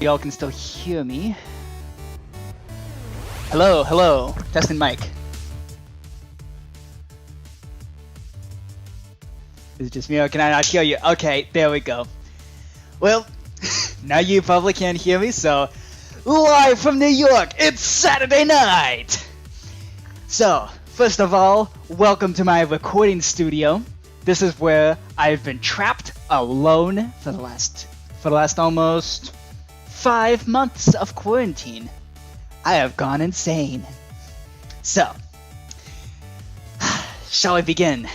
Y'all can still hear me. Hello, hello. Testing mic. Is it just me or can I not hear you? Okay, there we go. Well, now you probably can't hear me, so live from New York, it's Saturday night! So, first of all, welcome to my recording studio. This is where I've been trapped alone for the last almost 5 months of quarantine. I have gone insane. So, shall we begin?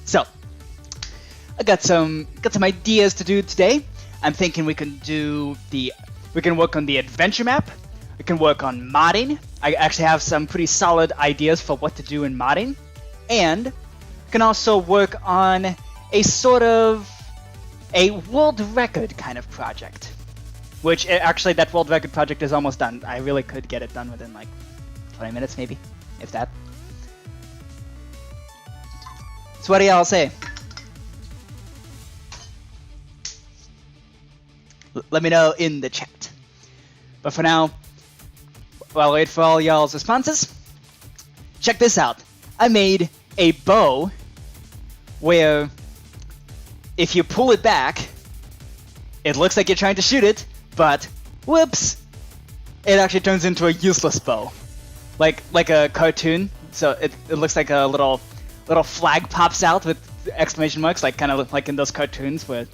So, I got some ideas to do today. I'm thinking we can work on the adventure map. We can work on modding. I actually have some pretty solid ideas for what to do in modding, and we can also work on a sort of a world record kind of project. Which actually, that world record project is almost done. I really could get it done within like 20 minutes, maybe, if that. So what do y'all say? Let me know in the chat. But for now, while I wait for all y'all's responses, check this out. I made a bow where if you pull it back, it looks like you're trying to shoot it, but whoops, it actually turns into a useless bow. Like a cartoon, so it looks like a little flag pops out with exclamation marks, like kind of like in those cartoons where,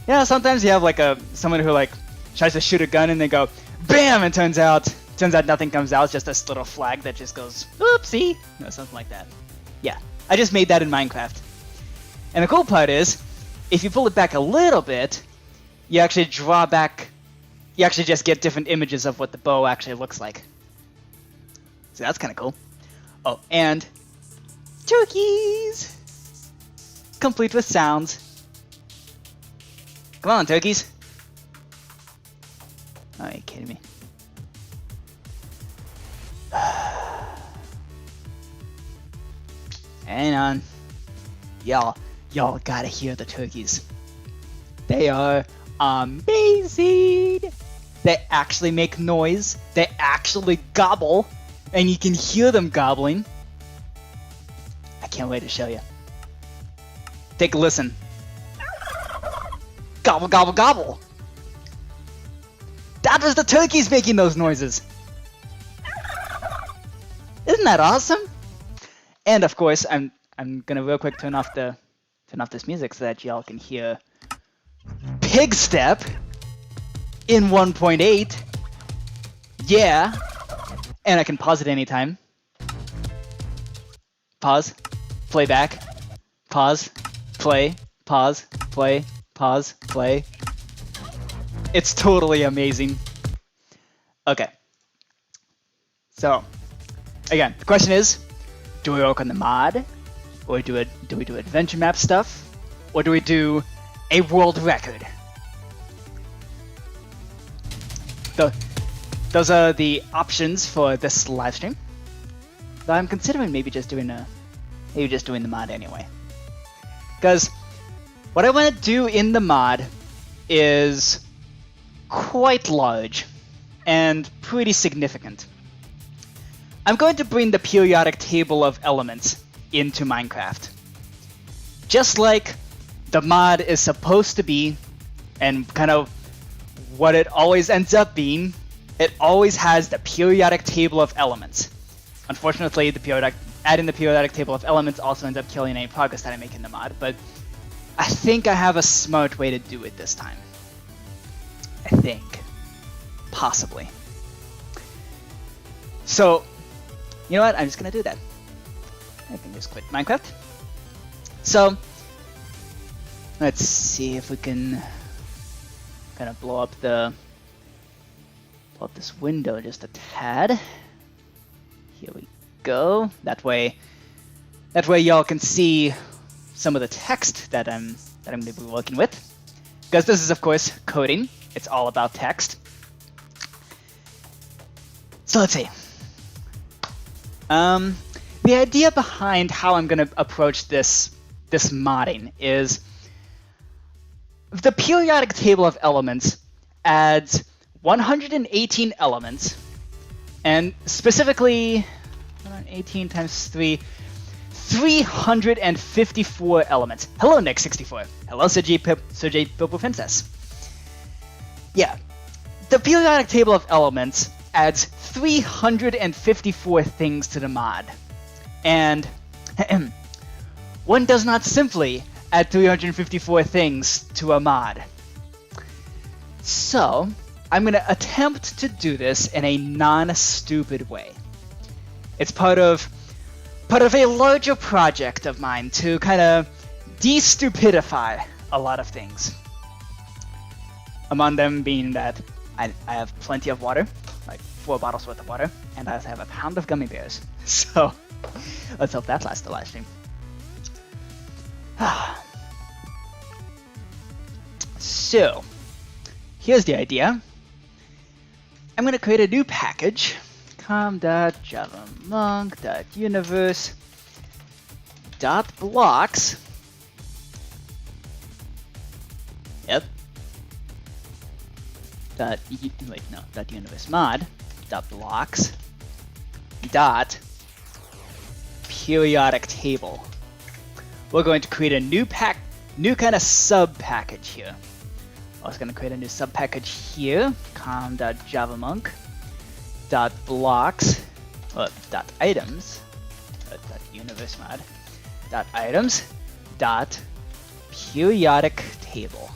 yeah, sometimes you have like someone who like tries to shoot a gun and they go bam, and turns out nothing comes out. It's just this little flag that just goes oopsie, something like that. Yeah, I just made that in Minecraft. And the cool part is, if you pull it back a little bit, you actually draw back. You actually just get different images of what the bow actually looks like. So that's kind of cool. Oh, and turkeys, complete with sounds. Come on, turkeys. Oh, are you kidding me? Hang on. Y'all gotta hear the turkeys. They are amazing. They actually make noise. They actually gobble. And you can hear them gobbling. I can't wait to show you. Take a listen. Gobble, gobble, gobble. That was the turkeys making those noises. Isn't that awesome? And of course, I'm gonna real quick turn off this music so that y'all can hear Pig Step in 1.8. Yeah. And I can pause it anytime. Pause. Play back. Pause. Play. Pause. Play. Pause. Play. It's totally amazing. Okay. So, again, the question is, do we work on the mod? Or do we do adventure map stuff? Or do we do a world record? Those are the options for this live stream. But I'm considering maybe just doing the mod anyway. Because what I want to do in the mod is quite large and pretty significant. I'm going to bring the periodic table of elements into Minecraft. Just like the mod is supposed to be, and kind of what it always ends up being, it always has the periodic table of elements. Unfortunately, adding the periodic table of elements also ends up killing any progress that I make in the mod, but I think I have a smart way to do it this time. I think. Possibly. So, you know what? I'm just gonna do that. I can just quit Minecraft. So, let's see if we can kind of blow up this window just a tad. Here we go. That way y'all can see some of the text that I'm going to be working with. Because this is, of course, coding. It's all about text. So let's see. The idea behind how I'm going to approach this modding is the periodic table of elements adds 118 elements, and specifically 118 times 3, 354 elements. Hello, Nick64. Hello, Sergey Popo Princess. Yeah, the periodic table of elements adds 354 things to the mod. And one does not simply add 354 things to a mod. So, I'm going to attempt to do this in a non-stupid way. It's part of a larger project of mine to kind of de-stupidify a lot of things. Among them being that I have plenty of water, like 4 bottles worth of water, and I also have a pound of gummy bears. So, let's hope that lasts the live stream. So, here's the idea. I'm going to create a new package. com.javamonk.universe.blocks. Yep. .universe mod. .blocks. .periodic table. We're going to create a new kind of sub package here. I was going to create a new sub package here. com.javamonk.blocks .items .universe mod .items .periodic table.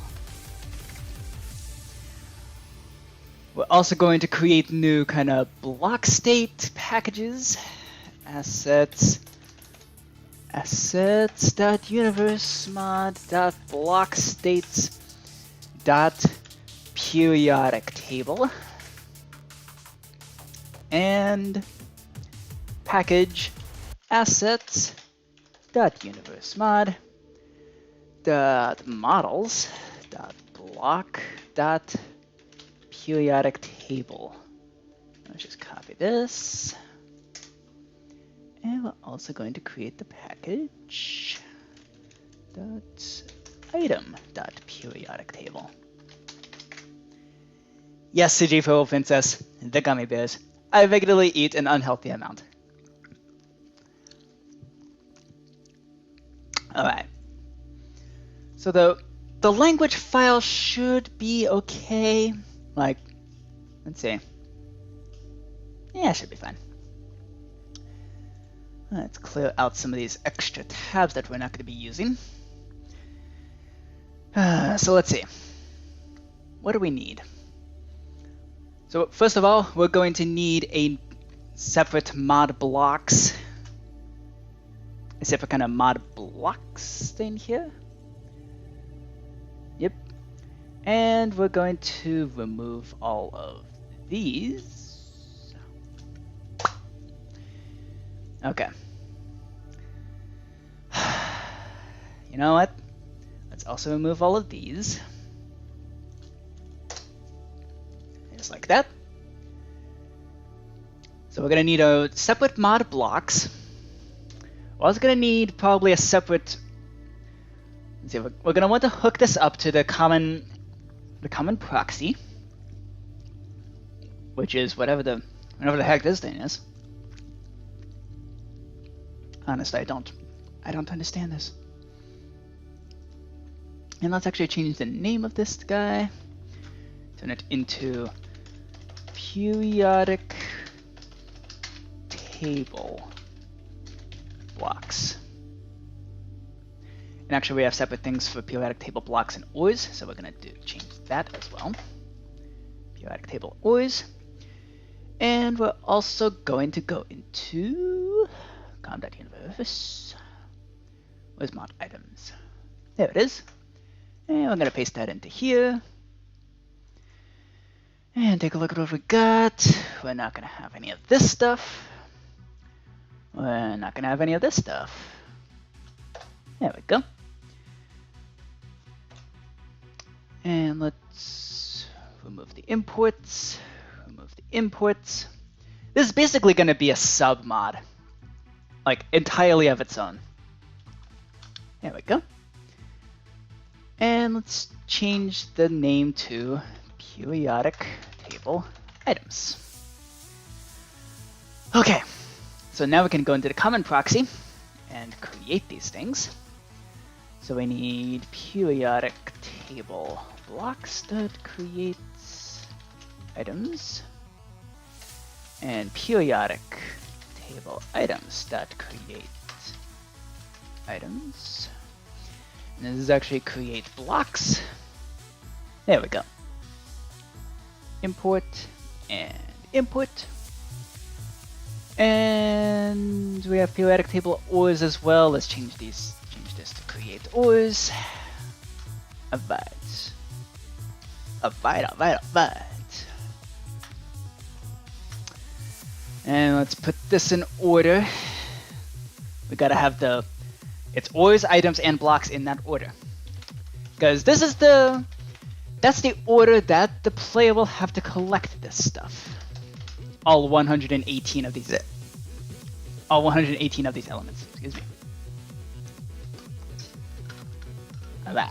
We're also going to create new kind of block state packages. assets.universe mod .block states .periodic table. And package assets.universe mod .models .block .periodic table. Let's just copy this. And we're also going to create the package .item.periodic table. Yes, CG for Princess, the gummy bears. I regularly eat an unhealthy amount. Alright. So the language file should be okay. Like, let's see. Yeah, it should be fine. Let's clear out some of these extra tabs that we're not going to be using. So let's see. What do we need? So first of all, we're going to need a separate mod blocks. A separate kind of mod blocks thing here. Yep. And we're going to remove all of these. Okay. You know what? Let's also remove all of these. Just like that. So we're going to need a separate mod blocks. We're also going to need probably a separate... Let's see, we're going to want to hook this up to the common proxy. Which is whatever the heck this thing is. Honestly, I don't understand this. And let's actually change the name of this guy. Turn it into periodic table blocks. And actually we have separate things for periodic table blocks and ORs, so we're going to change that as well. Periodic table ORs. And we're also going to go into com.universe. Where's mod items? There it is. And we're going to paste that into here. And take a look at what we got. We're not going to have any of this stuff. We're not going to have any of this stuff. There we go. And let's remove the imports. Remove the imports. This is basically going to be a sub mod. Like, entirely of its own. There we go. And let's change the name to periodic table items. Okay, so now we can go into the common proxy and create these things. So we need periodic table blocks that creates items, and periodic table items that create items. And this is actually create blocks. There we go. Import and input. And we have periodic table ors as well. Let's change this to create ors. Alright. Alright. And let's put this in order. We gotta have it's ors, items, and blocks in that order. Because that's the order that the player will have to collect this stuff. All 118 of these elements, excuse me. Alright.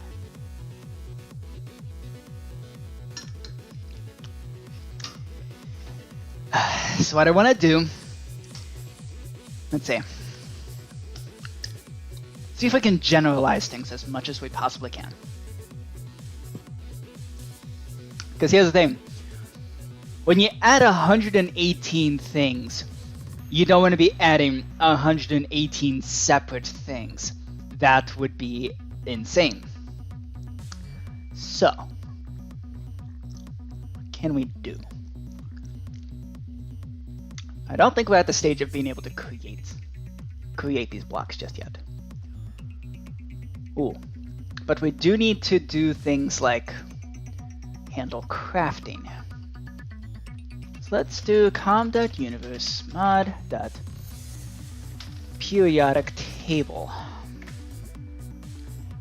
So what I want to do, let's see if we can generalize things as much as we possibly can. Because here's the thing, when you add 118 things, you don't want to be adding 118 separate things. That would be insane. So, what can we do? I don't think we're at the stage of being able to create these blocks just yet. Ooh, but we do need to do things like handle crafting. So let's do com.universe mod.periodic table.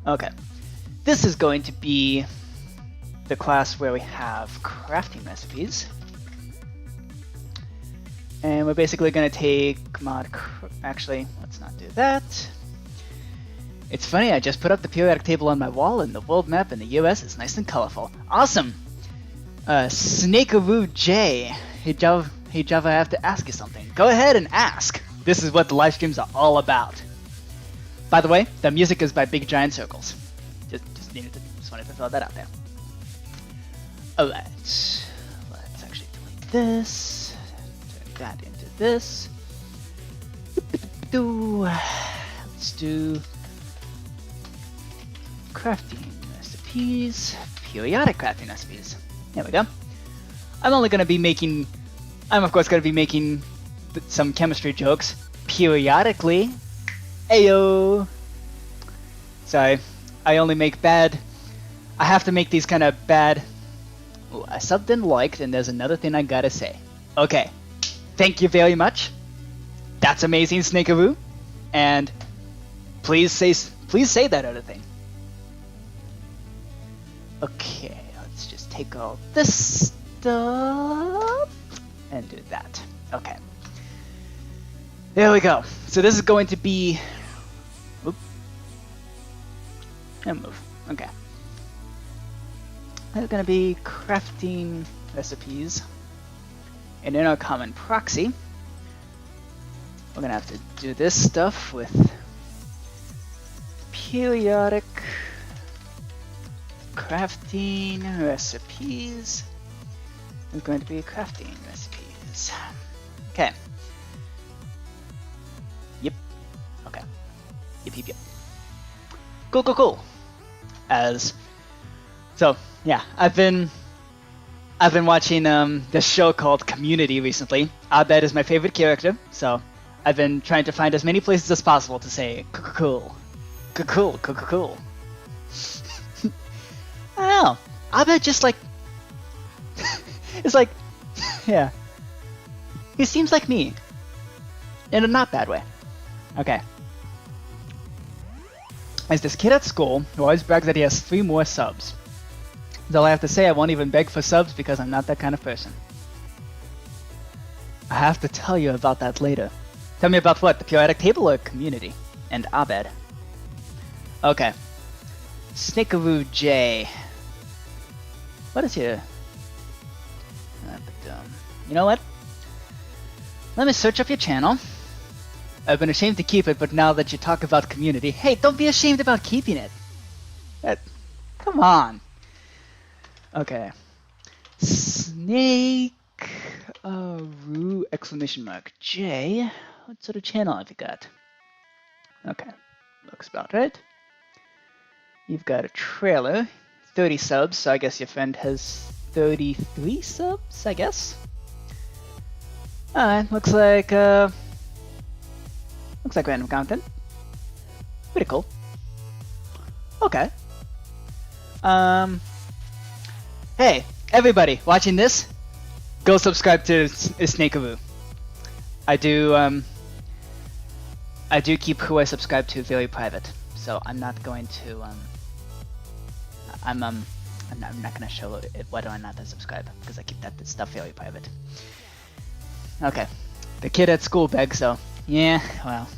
Okay, this is going to be the class where we have crafting recipes. And we're basically going to take actually, let's not do that. It's funny, I just put up the periodic table on my wall and the world map in the US is nice and colorful. Awesome! Snakearoo J. Hey Java, I have to ask you something. Go ahead and ask. This is what the live streams are all about. By the way, the music is by Big Giant Circles. Just wanted to throw that out there. Alright, let's actually delete this. That into this. Let's do crafting recipes, periodic crafting recipes. There we go. I'm of course going to be making some chemistry jokes periodically. Ayo. Sorry, I only make bad. I have to make these kind of bad. Ooh, I subbed and liked, and there's another thing I gotta say. Okay. Thank you very much. That's amazing, Snakearoo. And please say that other thing. Okay, let's just take all this stuff and do that. Okay. There we go. So this is going to be... Oop. And move. Okay. It's going to be crafting recipes. And in our common proxy, we're going to have to do this stuff with periodic crafting recipes. It's going to be crafting recipes. Okay. Yep. Okay. Yep. Cool. So, yeah, I've been watching this show called Community recently. Abed is my favorite character, so I've been trying to find as many places as possible to say cool. I don't know. Abed just like it's like yeah. He seems like me. In a not bad way. Okay. There's this kid at school who always brags that he has 3 more subs. That's all I have to say. I won't even beg for subs because I'm not that kind of person. I have to tell you about that later. Tell me about what? The periodic table or community? And Abed. Okay. Snakearoo J. What is your You know what? Let me search up your channel. I've been ashamed to keep it, but now that you talk about community, hey, don't be ashamed about keeping it. Come on. Okay. Snake Roo exclamation mark J. What sort of channel have you got? Okay, looks about right. You've got a trailer, 30 subs, so I guess your friend has 33 subs, I guess. Alright, looks like random content. Pretty cool. Okay. Hey, everybody watching this, go subscribe to Snakearoo. I do keep who I subscribe to very private, so I'm not going to I'm not gonna show it whether or not I subscribe, because I keep that stuff very private. Okay, the kid at school begs, so yeah, well,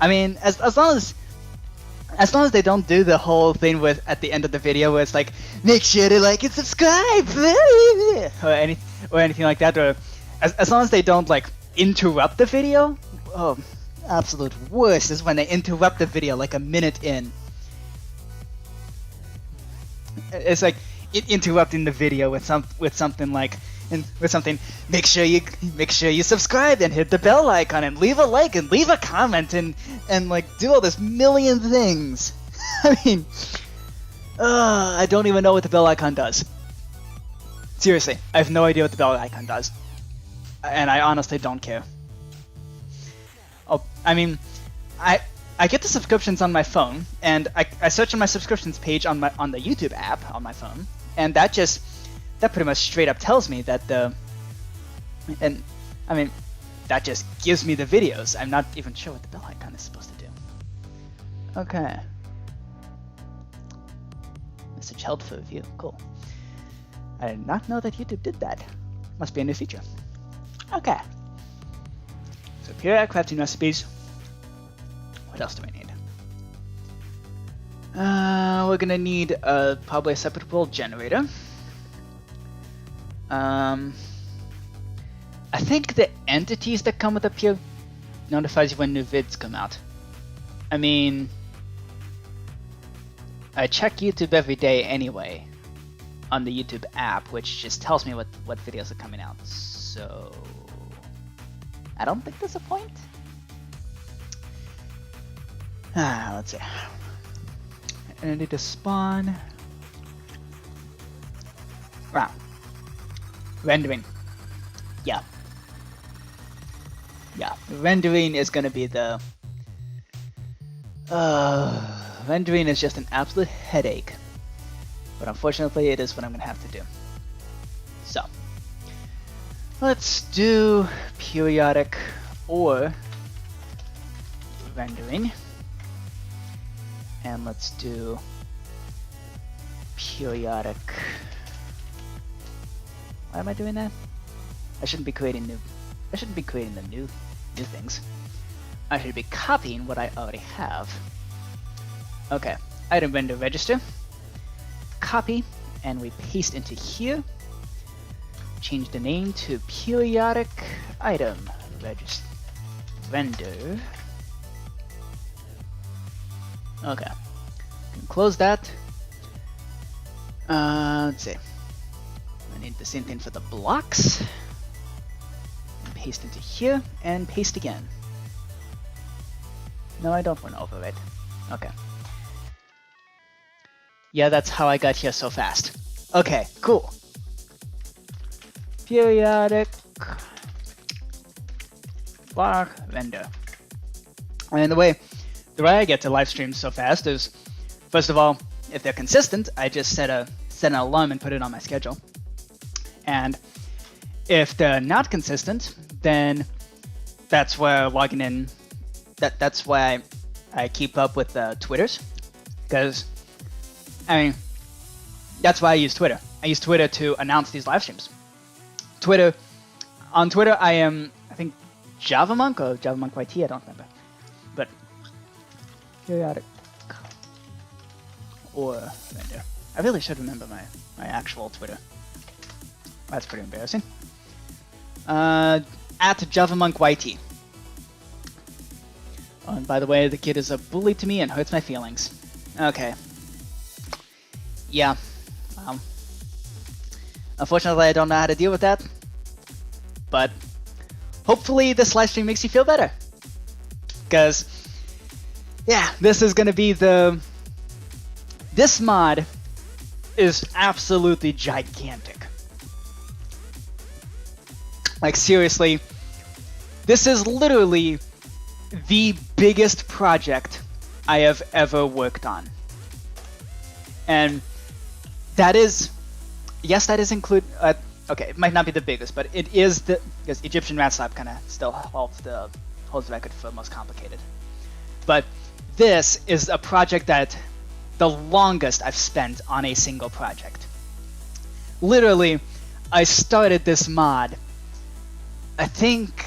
I mean, as long as they don't do the whole thing with at the end of the video where it's like, make sure to like and subscribe, or anything like that, or as long as they don't like interrupt the video. Oh, absolute worst is when they interrupt the video like a minute in. It's like interrupting the video with something like, make sure you subscribe and hit the bell icon and leave a like and leave a comment and like do all this million things. I mean, I don't even know what the bell icon does. Seriously, I have no idea what the bell icon does, and I honestly don't care. Oh, I mean, I get the subscriptions on my phone, and I search on my subscriptions page on the YouTube app on my phone, and that pretty much straight up tells me that that just gives me the videos. I'm not even sure what the bell icon is supposed to do. Okay. Message held for review. Cool. I did not know that YouTube did that. Must be a new feature. Okay. So periodic crafting recipes. What else do we need? We're gonna need probably a separate world generator. I think the entities that come with up here notifies you when new vids come out. I mean, I check YouTube every day anyway on the YouTube app, which just tells me what videos are coming out. So I don't think there's a point. Let's see. And I need to spawn. Wow. Rendering. Yeah. Yeah. Rendering is gonna be the. Rendering is just an absolute headache. But unfortunately, it is what I'm gonna have to do. So. Let's do periodic or rendering. And let's do periodic. Why am I doing that? I shouldn't be creating the new things. I should be copying what I already have. Okay, item render register. Copy, and we paste into here. Change the name to periodic item register render. Okay, can close that. Let's see. I need the same thing for the blocks. And paste into here and paste again. No, I don't want to overwrite. Okay. Yeah, that's how I got here so fast. Okay, cool. Periodic block render. And the way I get to live streams so fast is, first of all, if they're consistent, I just set an alarm and put it on my schedule. And if they're not consistent, then that's where logging in. That's why I keep up with Twitters, because I mean that's why I use Twitter. I use Twitter to announce these live streams. On Twitter, I am, I think, Javamonk or Javamonk YT. I don't remember, but periodic or render. I really should remember my actual Twitter. That's pretty embarrassing. At Javamonk YT. Oh, and by the way, the kid is a bully to me and hurts my feelings. Okay. Yeah. Unfortunately, I don't know how to deal with that. But hopefully this live stream makes you feel better. Because, yeah, this is going to be the... This mod is absolutely gigantic. Like, seriously, this is literally the biggest project I have ever worked on. And that is, yes, that is include, okay, it might not be the biggest, but it is the, because Egyptian Rat Slap kind of still holds the record for most complicated. But this is a project that the longest I've spent on a single project. Literally, I started this mod, I think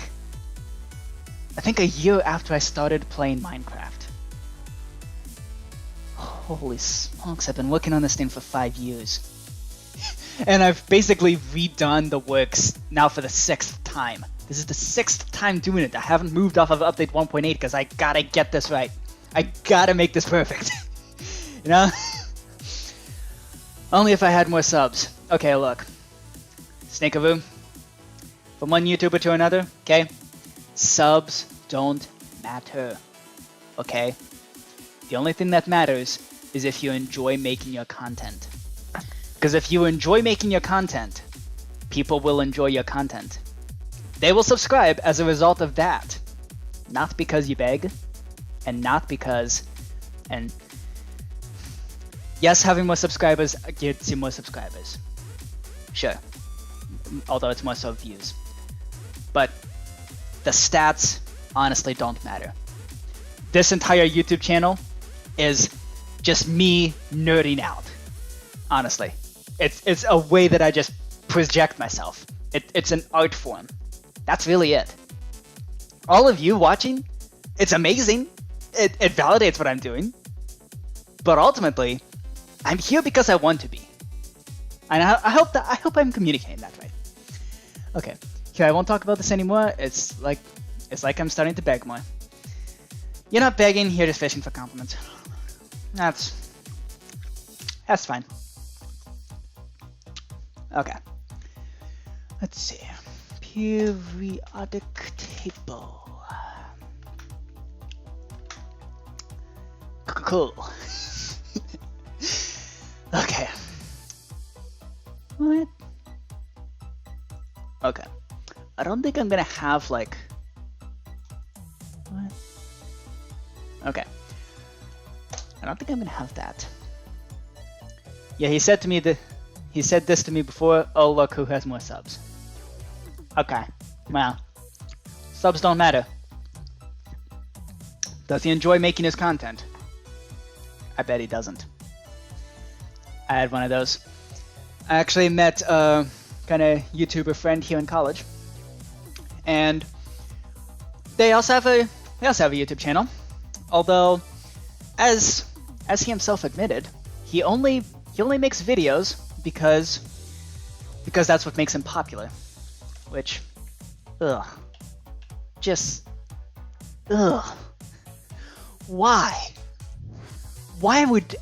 a year after I started playing Minecraft. Holy smokes, I've been working on this thing for 5 years. And I've basically redone the works now for the 6th time. This is the 6th time doing it. I haven't moved off of update 1.8 because I gotta get this right. I gotta make this perfect. You know? Only if I had more subs. Okay, look. Snakeavoo. From one YouTuber to another, okay? Subs don't matter. Okay? The only thing that matters is if you enjoy making your content. Because if you enjoy making your content, people will enjoy your content. They will subscribe as a result of that. Not because you beg, and not because... And yes, having more subscribers gets you more subscribers. Sure. Although it's more so views. But the stats honestly don't matter. This entire YouTube channel is just me nerding out. Honestly. It's a way that I just project myself. It's an art form. That's really it. All of you watching, it's amazing. It validates what I'm doing. But ultimately, I'm here because I want to be. And I hope I'm communicating that right. Okay. Here, I won't talk about this anymore. It's like I'm starting to beg more. You're not begging, you're just fishing for compliments. That's fine. Okay. Let's see. Periodic table. Cool. Okay. What? Okay. I don't think I'm gonna have like... What? Okay. I don't think I'm gonna have that. Yeah, he said this to me before. Oh, look who has more subs. Okay. Well, subs don't matter. Does he enjoy making his content? I bet he doesn't. I had one of those. I actually met a kind of YouTuber friend here in college, and they also have a YouTube channel. Although, as he himself admitted, he only makes videos because that's what makes him popular. Which, ugh, just, ugh. Why? Why would...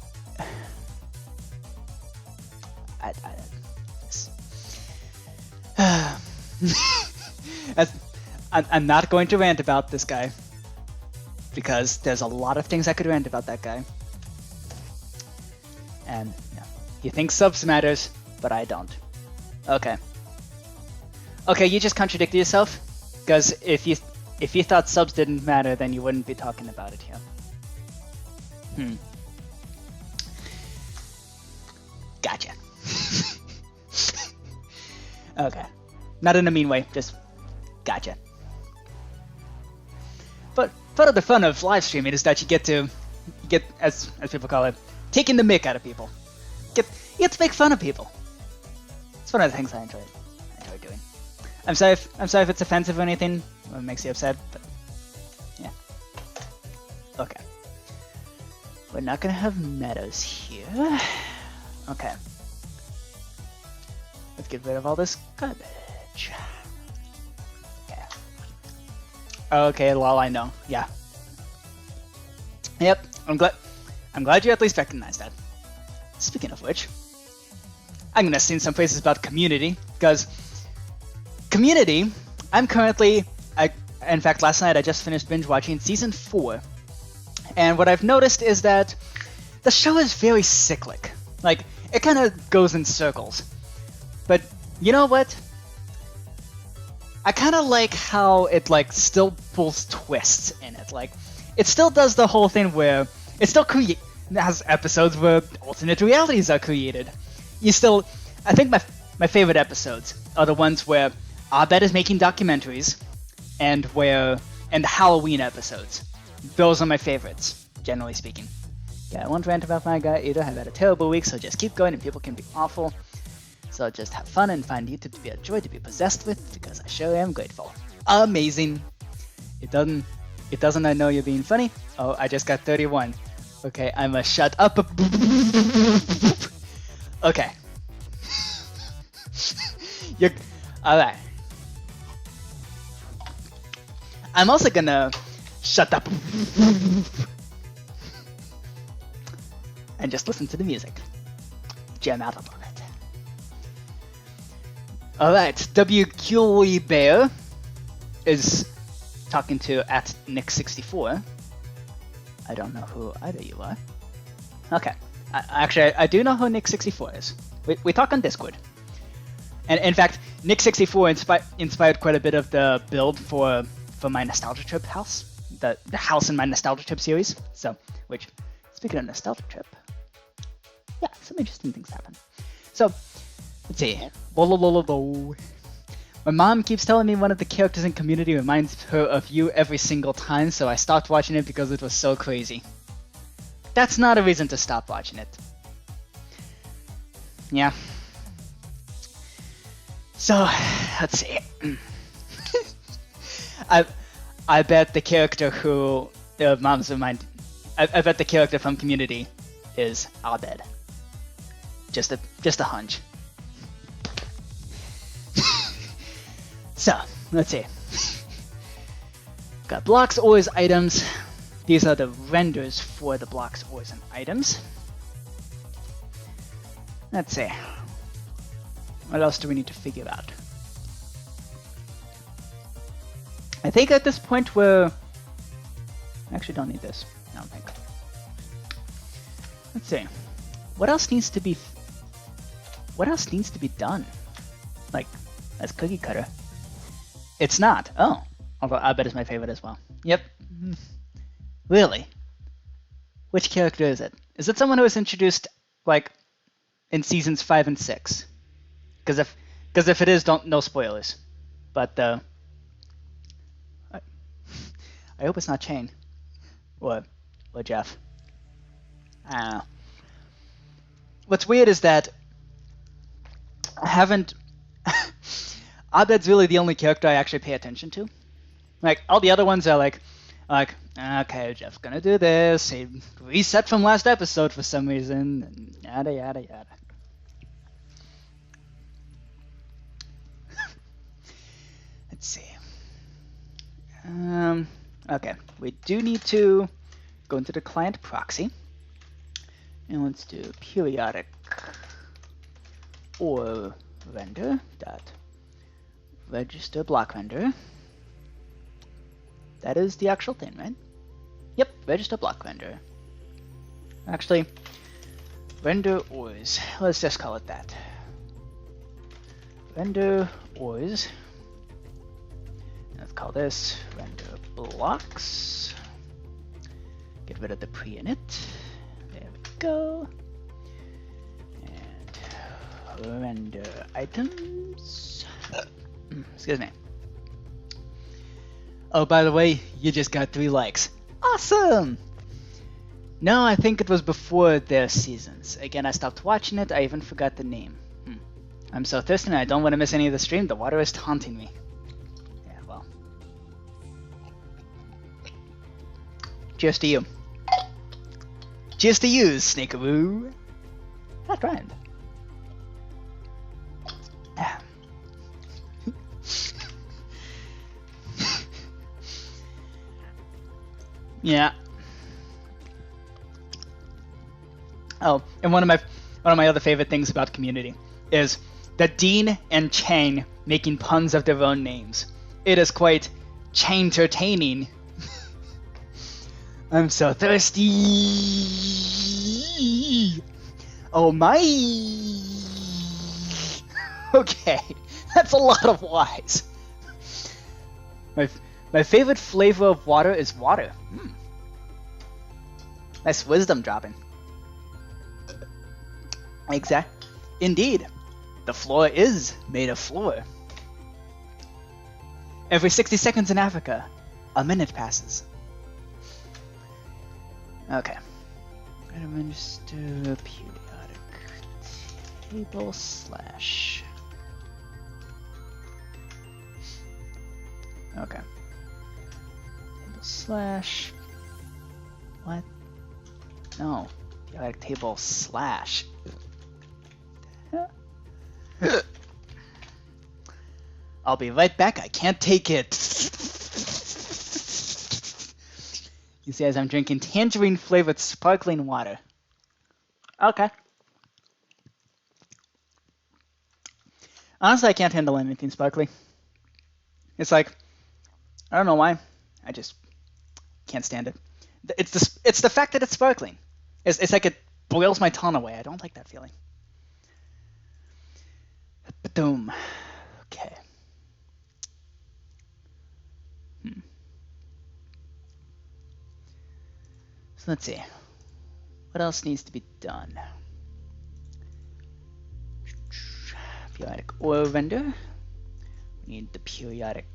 I'm not going to rant about this guy, because there's a lot of things I could rant about that guy. And yeah, he thinks subs matters, but I don't. Okay. Okay, you just contradicted yourself, because if you thought subs didn't matter, then you wouldn't be talking about it here. Gotcha. Okay. Not in a mean way, just gotcha. But part of the fun of live streaming is that you get, as people call it, taking the mick out of people. You get to make fun of people. It's one of the things I enjoy doing. I'm sorry if it's offensive or anything, or it makes you upset, but yeah. Okay. We're not gonna have meadows here. Okay. Let's get rid of all this garbage. Yeah. Okay, lol, I know. Yeah. Yep, I'm glad you at least recognized that. Speaking of which, I'm gonna sing some praises about Community, because Community, I'm currently, in fact, last night I just finished binge watching season 4, and what I've noticed is that the show is very cyclic. Like, it kind of goes in circles. But you know what? I kind of like how it like still pulls twists in it. Like, it still does the whole thing where it still has episodes where alternate realities are created. I think my favorite episodes are the ones where Abed is making documentaries, and the Halloween episodes. Those are my favorites, generally speaking. Yeah, I won't rant about my guy either. I've had a terrible week, so just keep going, and people can be awful. So just have fun and find YouTube to be a joy to be possessed with, because I sure am grateful. Amazing. It doesn't I know you're being funny? Oh, I just got 31. Okay, I must shut up. Okay. Alright. I'm also gonna shut up and just listen to the music. Jam out a little bit. Alright, WQE Bear is talking to @Nick64. I don't know who either you are. Okay. Actually, I do know who Nick64 is. We talk on Discord. And in fact, Nick64 inspired quite a bit of the build for my Nostalgia Trip house. The house in my Nostalgia Trip series. So, which, speaking of Nostalgia Trip, yeah, some interesting things happen. So, let's see. My mom keeps telling me one of the characters in Community reminds her of you every single time, so I stopped watching it because it was so crazy. That's not a reason to stop watching it. Yeah. So, let's see. I bet the character who mom's remind. I bet the character from Community is Abed. Just a hunch. So, let's see. Got blocks, ores, items. These are the renders for the blocks, ores, and items. Let's see. What else do we need to figure out? I think at this point we're... I actually don't need this. I don't think. Let's see. What else needs to be... What else needs to be done? Like, as cookie cutter. It's not. Oh. Although I bet is my favorite as well. Yep. Really? Which character is it? Is it someone who was introduced, like, in seasons 5 and 6? Because if it is, no spoilers. But, I hope it's not Chain. Or Jeff. I don't know. What's weird is that I haven't... Abed's really the only character I actually pay attention to. Like, all the other ones are like, okay, Jeff's gonna do this, he reset from last episode for some reason, and yada yada yada. Let's see. Okay, we do need to go into the client proxy, and let's do periodic or vendor dot register block vendor. That is the actual thing, right? Yep, register block vendor. Actually, vendor ors. Let's just call it that. Vendor ors. Let's call this render blocks. Get rid of the pre-init. There we go. And render items. Excuse me. Oh, by the way, you just got 3 likes. Awesome! No, I think it was before their seasons. Again, I stopped watching it. I even forgot the name. I'm so thirsty and I don't want to miss any of the stream. The water is taunting me. Yeah, well. Cheers to you. Cheers to you, Snakearoo. That rhymed. Yeah. Oh, and one of my other favorite things about Community is the Dean and Chang making puns of their own names. It is quite Chang-tertaining. I'm so thirsty. Oh my. Okay, that's a lot of Y's. My favorite flavor of water is water. Nice wisdom dropping. Indeed, the floor is made of floor. Every 60 seconds in Africa, a minute passes. Okay. Register periodic table slash. Okay. Table slash. What? No. Periodic table slash. I'll be right back. I can't take it. You see, as I'm drinking tangerine flavored sparkling water. Okay. Honestly, I can't handle anything sparkly. It's like, I don't know why. I just can't stand it. It's the fact that it's sparkling. It's like it boils my tongue away. I don't like that feeling. Boom. Okay. So let's see. What else needs to be done? Periodic oil render. We need the periodic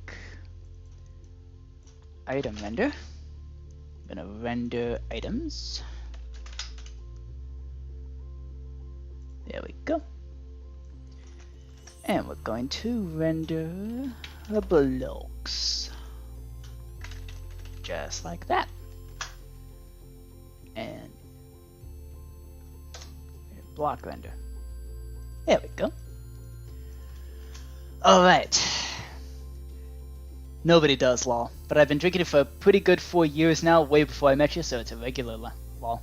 item render. I'm gonna render items. There we go. And we're going to render blocks. Just like that. And block render. There we go. Alright. Nobody does LOL, but I've been drinking it for a pretty good 4 years now, way before I met you, so it's a regular LOL.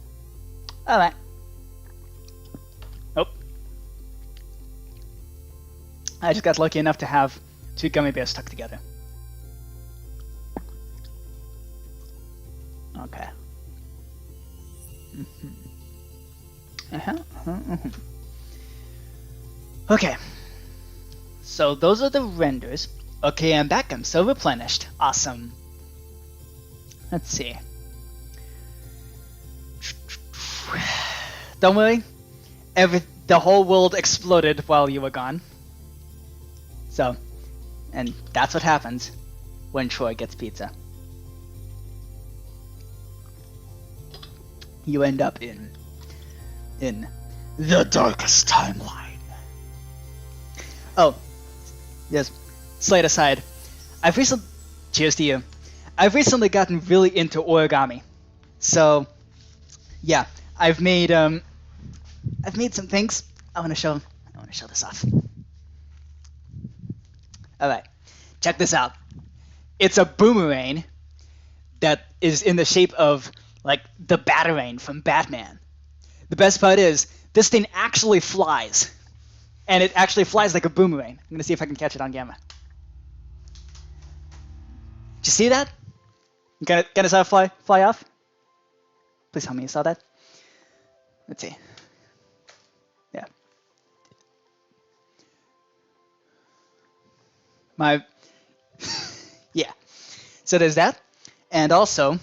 Alright. Oh. I just got lucky enough to have 2 gummy bears stuck together. Okay. Okay. So those are the renders. Okay, I'm back. I'm so replenished. Awesome. Let's see. Don't worry. The whole world exploded while you were gone. So, and that's what happens when Troy gets pizza. You end up in the darkest timeline. Oh, yes. Slight aside. Cheers to you. I've recently gotten really into origami. So, yeah, I've made some things. I want to show this off. All right, check this out. It's a boomerang that is in the shape of like the Batarang from Batman. The best part is this thing actually flies, and it actually flies like a boomerang. I'm gonna see if I can catch it on camera. Did you see that? You gonna saw it fly off? Please tell me you saw that. Let's see. Yeah. Yeah. So there's that, and also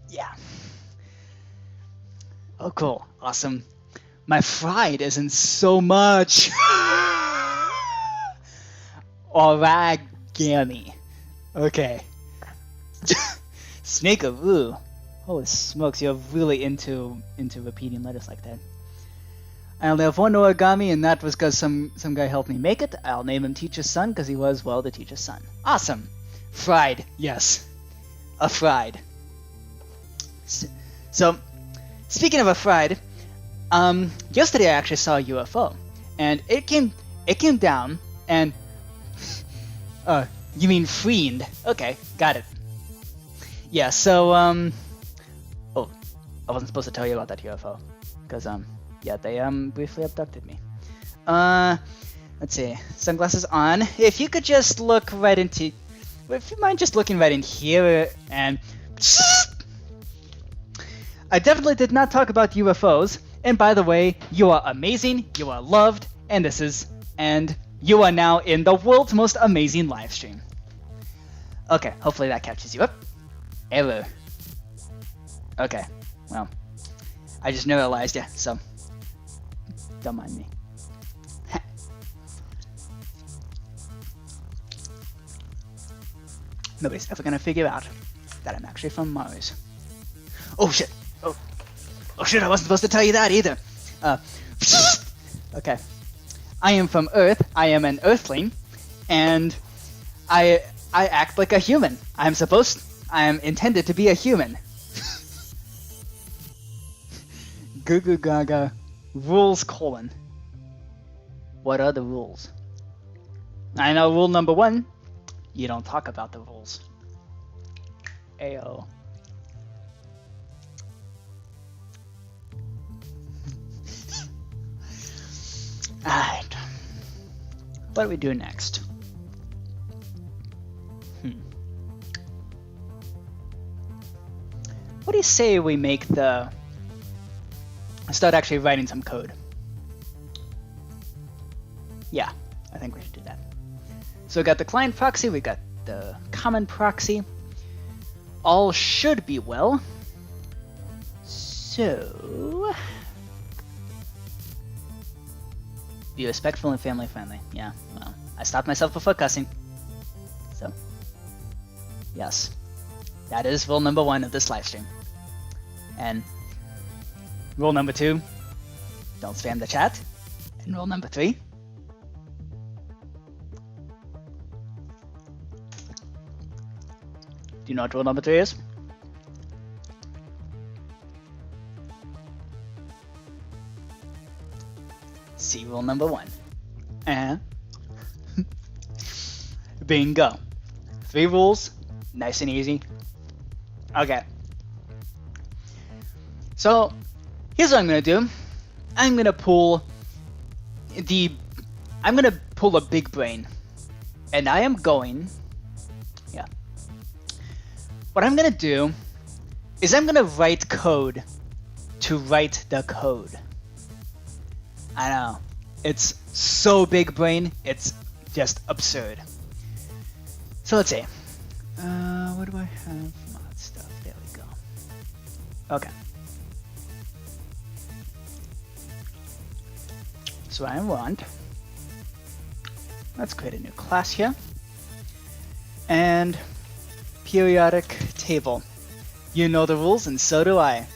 yeah. Oh, cool, awesome. My fried isn't so much. Origami. Okay. Snake-a-roo. Holy smokes, you're really into repeating letters like that. I only have one origami, and that was because some guy helped me make it. I'll name him Teacher's Son, because he was, well, the teacher's son. Awesome. Fried, yes. A fried. So, speaking of a fried, yesterday I actually saw a UFO, and it came down, and You mean fiend? Okay, got it. Yeah, so, oh, I wasn't supposed to tell you about that UFO. Because, yeah, they, briefly abducted me. Let's see. Sunglasses on. If you could just look right into... If you mind just looking right in here and... I definitely did not talk about UFOs. And by the way, you are amazing, you are loved, and this is... And you are now in the world's most amazing live stream. Okay, hopefully that catches you up. Hello. Okay, well, I just neuralized you, so don't mind me. Nobody's ever gonna figure out that I'm actually from Mars. Oh shit! Oh shit! I wasn't supposed to tell you that either. Okay. I am from Earth. I am an Earthling, and I act like a human. I am intended to be a human. Goo goo gaga. Rules : what are the rules? I know rule number 1. You don't talk about the rules. Ayo. Alright. What do we do next? What do you say we make the... start actually writing some code? Yeah, I think we should do that. So we got the client proxy, we got the common proxy. All should be well. So... be respectful and family friendly. Yeah, well, I stopped myself before cussing. So, yes. That is rule number 1 of this live stream. And rule number 2, don't spam the chat. And rule number 3, do you know what rule number 3 is? See rule number 1. Bingo. 3 rules, nice and easy. Okay. So, here's what I'm gonna do. I'm gonna pull a big brain. And I am going... Yeah. What I'm gonna do is I'm gonna write code to write the code. I know. It's so big brain, it's just absurd. So let's see. What do I have? Mod stuff. There we go. Okay. So I want... let's create a new class here. And periodic table. You know the rules, and so do I.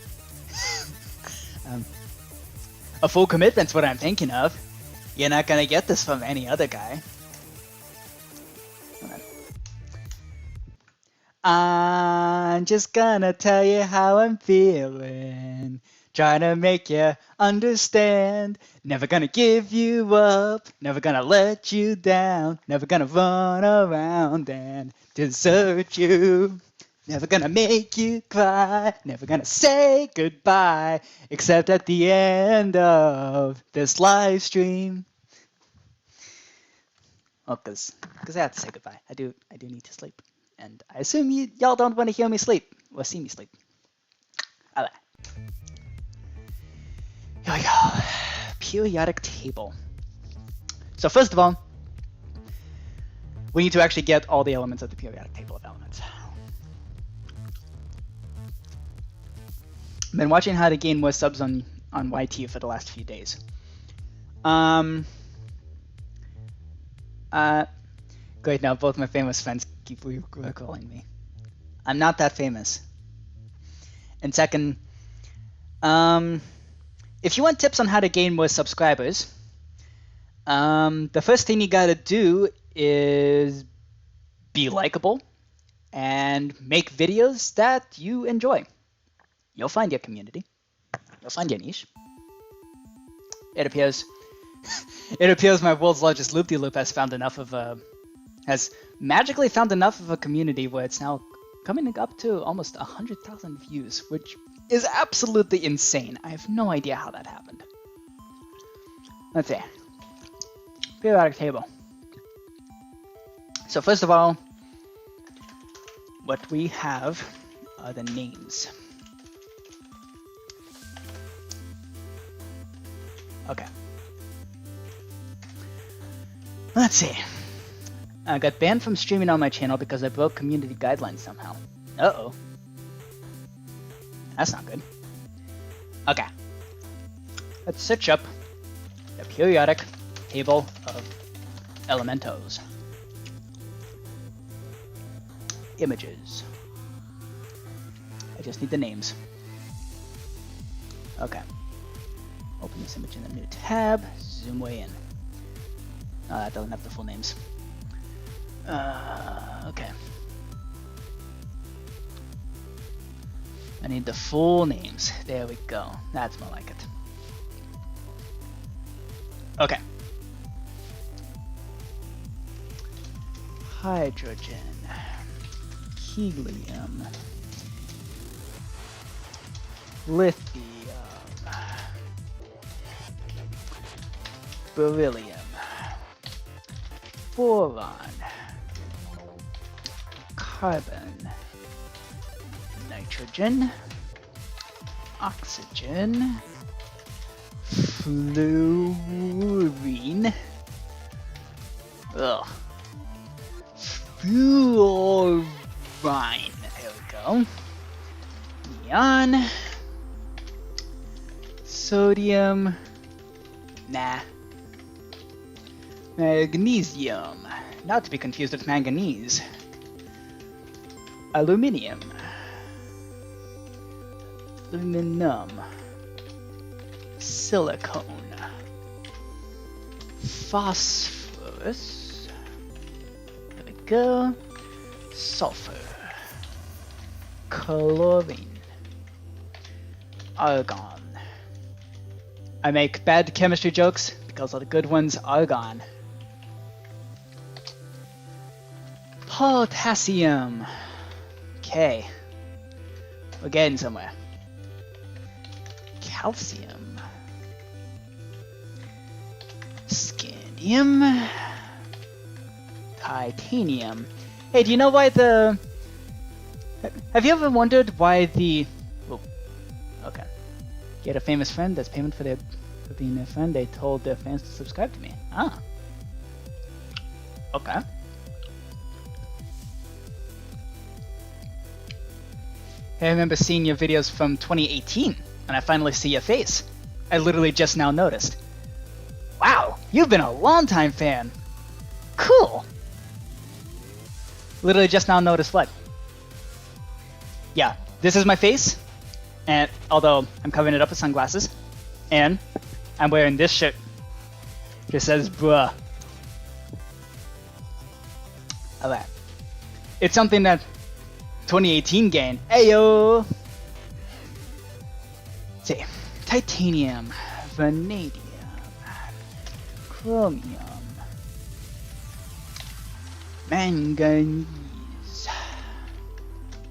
A full commitment's what I'm thinking of. You're not gonna get this from any other guy. I'm just gonna tell you how I'm feeling. Trying to make you understand. Never gonna give you up. Never gonna let you down. Never gonna run around and desert you. Never gonna make you cry. Never gonna say goodbye. Except at the end of this live stream. Oh, because I have to say goodbye. I do need to sleep. And I assume y'all don't want to hear me sleep. Or see me sleep. Alright. Here we go. Periodic table. So first of all, we need to actually get all the elements of the periodic table of elements. I've been watching how to gain more subs on YT for the last few days. Great, now both my famous friends keep recalling me. I'm not that famous. And second, if you want tips on how to gain more subscribers, the first thing you gotta do is be likable and make videos that you enjoy. You'll find your community. You'll find your niche. It appears my world's largest loop-de-loop has found enough of has magically found enough of a community where it's now coming up to almost 100,000 views, which is absolutely insane. I have no idea how that happened. Let's see. Periodic table. So first of all, what we have are the names. Okay. Let's see. I got banned from streaming on my channel because I broke community guidelines somehow. Uh-oh. That's not good. Okay. Let's search up the periodic table of elementos. Images. I just need the names. Okay. Open this image in a new tab. Zoom way in. That doesn't have the full names. Okay. I need the full names. There we go. That's more like it. Okay. Hydrogen. Helium. Lithium. Beryllium. Boron. Carbon. Nitrogen. Oxygen. Fluorine. Ugh. Fluorine. There we go. Neon. Sodium. Nah. Magnesium. Not to be confused with manganese. Aluminium. Aluminum. Silicone. Phosphorus. There we go. Sulfur. Chlorine. Argon. I make bad chemistry jokes because all the good ones are gone. Potassium. Okay. We're getting somewhere. Calcium. Scandium. Titanium. Hey, do you know why the... Have you ever wondered why the... Oh, okay. Get a famous friend, that's payment for being their friend. They told their fans to subscribe to me. Ah. Okay. I remember seeing your videos from 2018, and I finally see your face. I literally just now noticed. Wow, you've been a long-time fan. Cool. Literally just now noticed what? Yeah, this is my face, and although I'm covering it up with sunglasses, and I'm wearing this shirt. It says bruh. Alright. It's something that 2018 gained. Ayo! Let's see. Titanium, vanadium, chromium, manganese,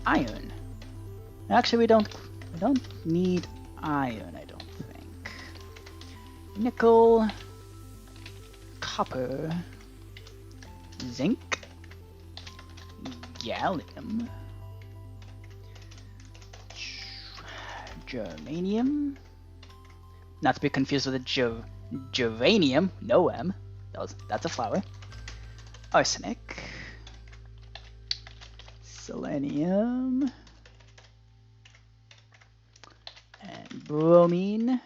iron. Actually, we don't need iron, I don't think. Nickel, copper, zinc, gallium, germanium, not to be confused with a geranium, no M, that's a flower, arsenic, selenium, and bromine.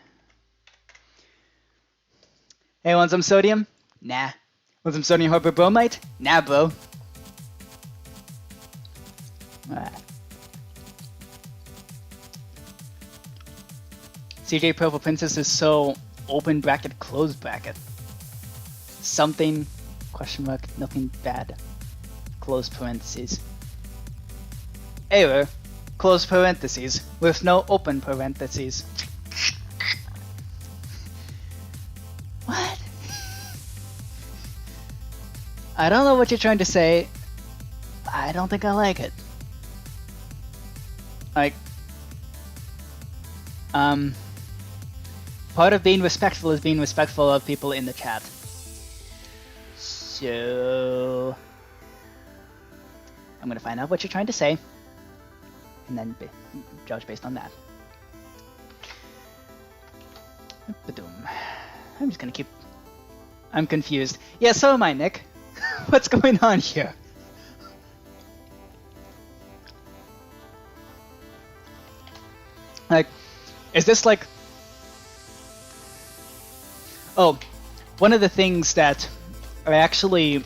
Hey, want some sodium? Nah. Want some sodium hyperbromite? Nah, bro. Alright. CJ Purple Princess is so open bracket, close bracket. Something, question mark, nothing bad. Close parentheses. Error, close parentheses, with no open parentheses. What? I don't know what you're trying to say. I don't think I like it. Like, part of being respectful is being respectful of people in the chat. So, I'm gonna find out what you're trying to say, and then judge based on that. I'm just gonna keep... I'm confused. Yeah, so am I, Nick. What's going on here? Like, is this like... Oh, one of the things that are actually...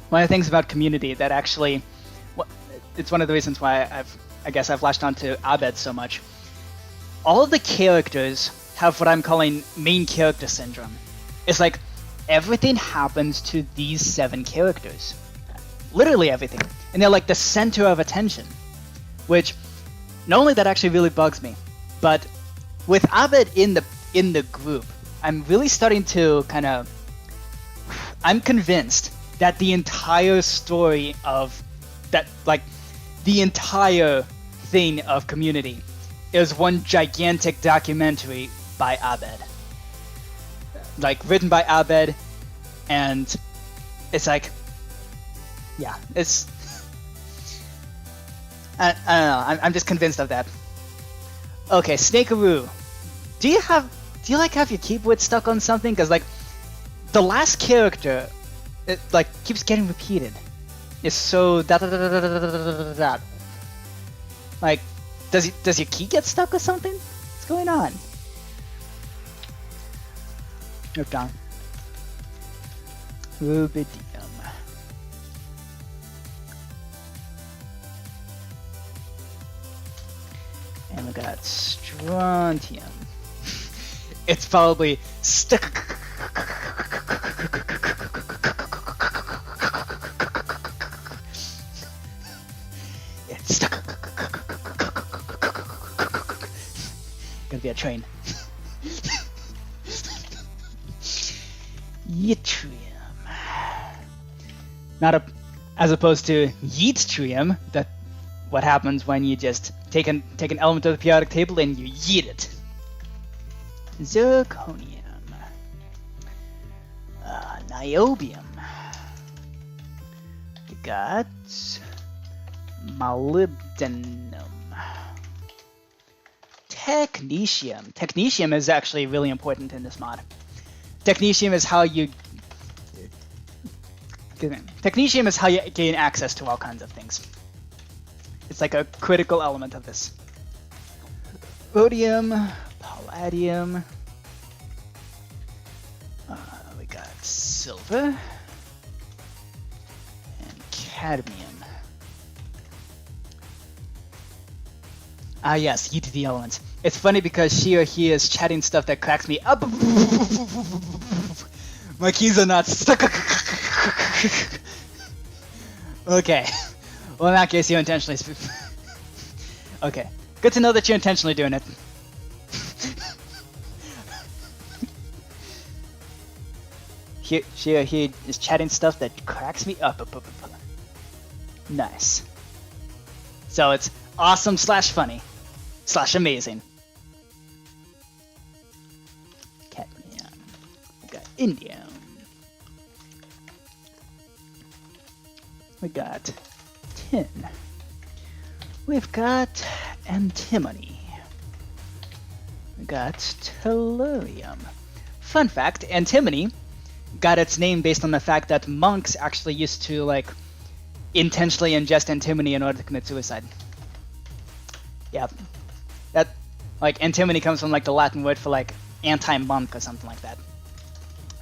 One of the things about community that actually... It's one of the reasons why I guess I've latched onto Abed so much. All of the characters have what I'm calling main character syndrome. It's like, everything happens to these 7 characters. Literally everything. And they're like the center of attention. Which, not only that actually really bugs me, but with Abed in the group, I'm really starting to kind of... I'm convinced that the entire story of... that, like, the entire thing of Community is one gigantic documentary by Abed. Like, written by Abed, and it's like... Yeah, it's... I don't know, I'm just convinced of that. Okay, Snakearoo. Do you like have your keyboard stuck on something? Because, like, the last character, it, like, keeps getting repeated. It's so that. Like, does your key get stuck or something? What's going on? Nope, down. Rubidium. And we got strontium. It's probably stuck. It's stuck. Gonna be a train. Yttrium. Not a, as opposed to Yeetstrium, that what happens when you just take an element of the periodic table and you yeet it. Zirconium. Niobium. We got molybdenum. Technetium. Technetium is actually really important in this mod. Technetium is how you... Technetium is how you gain access to all kinds of things. It's like a critical element of this. Rhodium, palladium. We got silver and cadmium. Ah yes, yeet the elements. It's funny because she or he is chatting stuff that cracks me up. My keys are not stuck. Okay. Well, in that case, you intentionally... Okay. Good to know that you're intentionally doing it. She or he is chatting stuff that cracks me up. Nice. So it's awesome / funny / amazing. Cadmium. We got indium. We got tin. We've got antimony. We got tellurium. Fun fact, antimony got its name based on the fact that monks actually used to, like, intentionally ingest antimony in order to commit suicide. Yeah. That, like, antimony comes from, like, the Latin word for, like, anti-monk or something like that.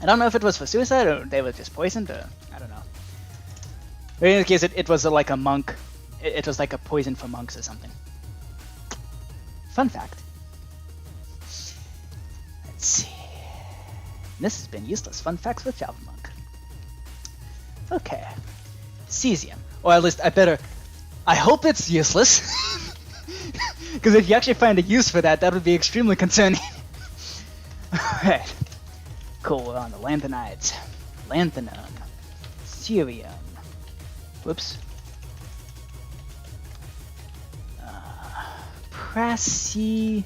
I don't know if it was for suicide or they were just poisoned or... I don't know. But in any case, it was like a monk. It was like a poison for monks or something. Fun fact. Let's see. This has been useless fun facts with Javamonk. Okay. Cesium. Or at least I hope it's useless. Because if you actually find a use for that, that would be extremely concerning. Alright. Cool, we're on the lanthanides. Lanthanum. Cerium. Whoops. Praseodymium.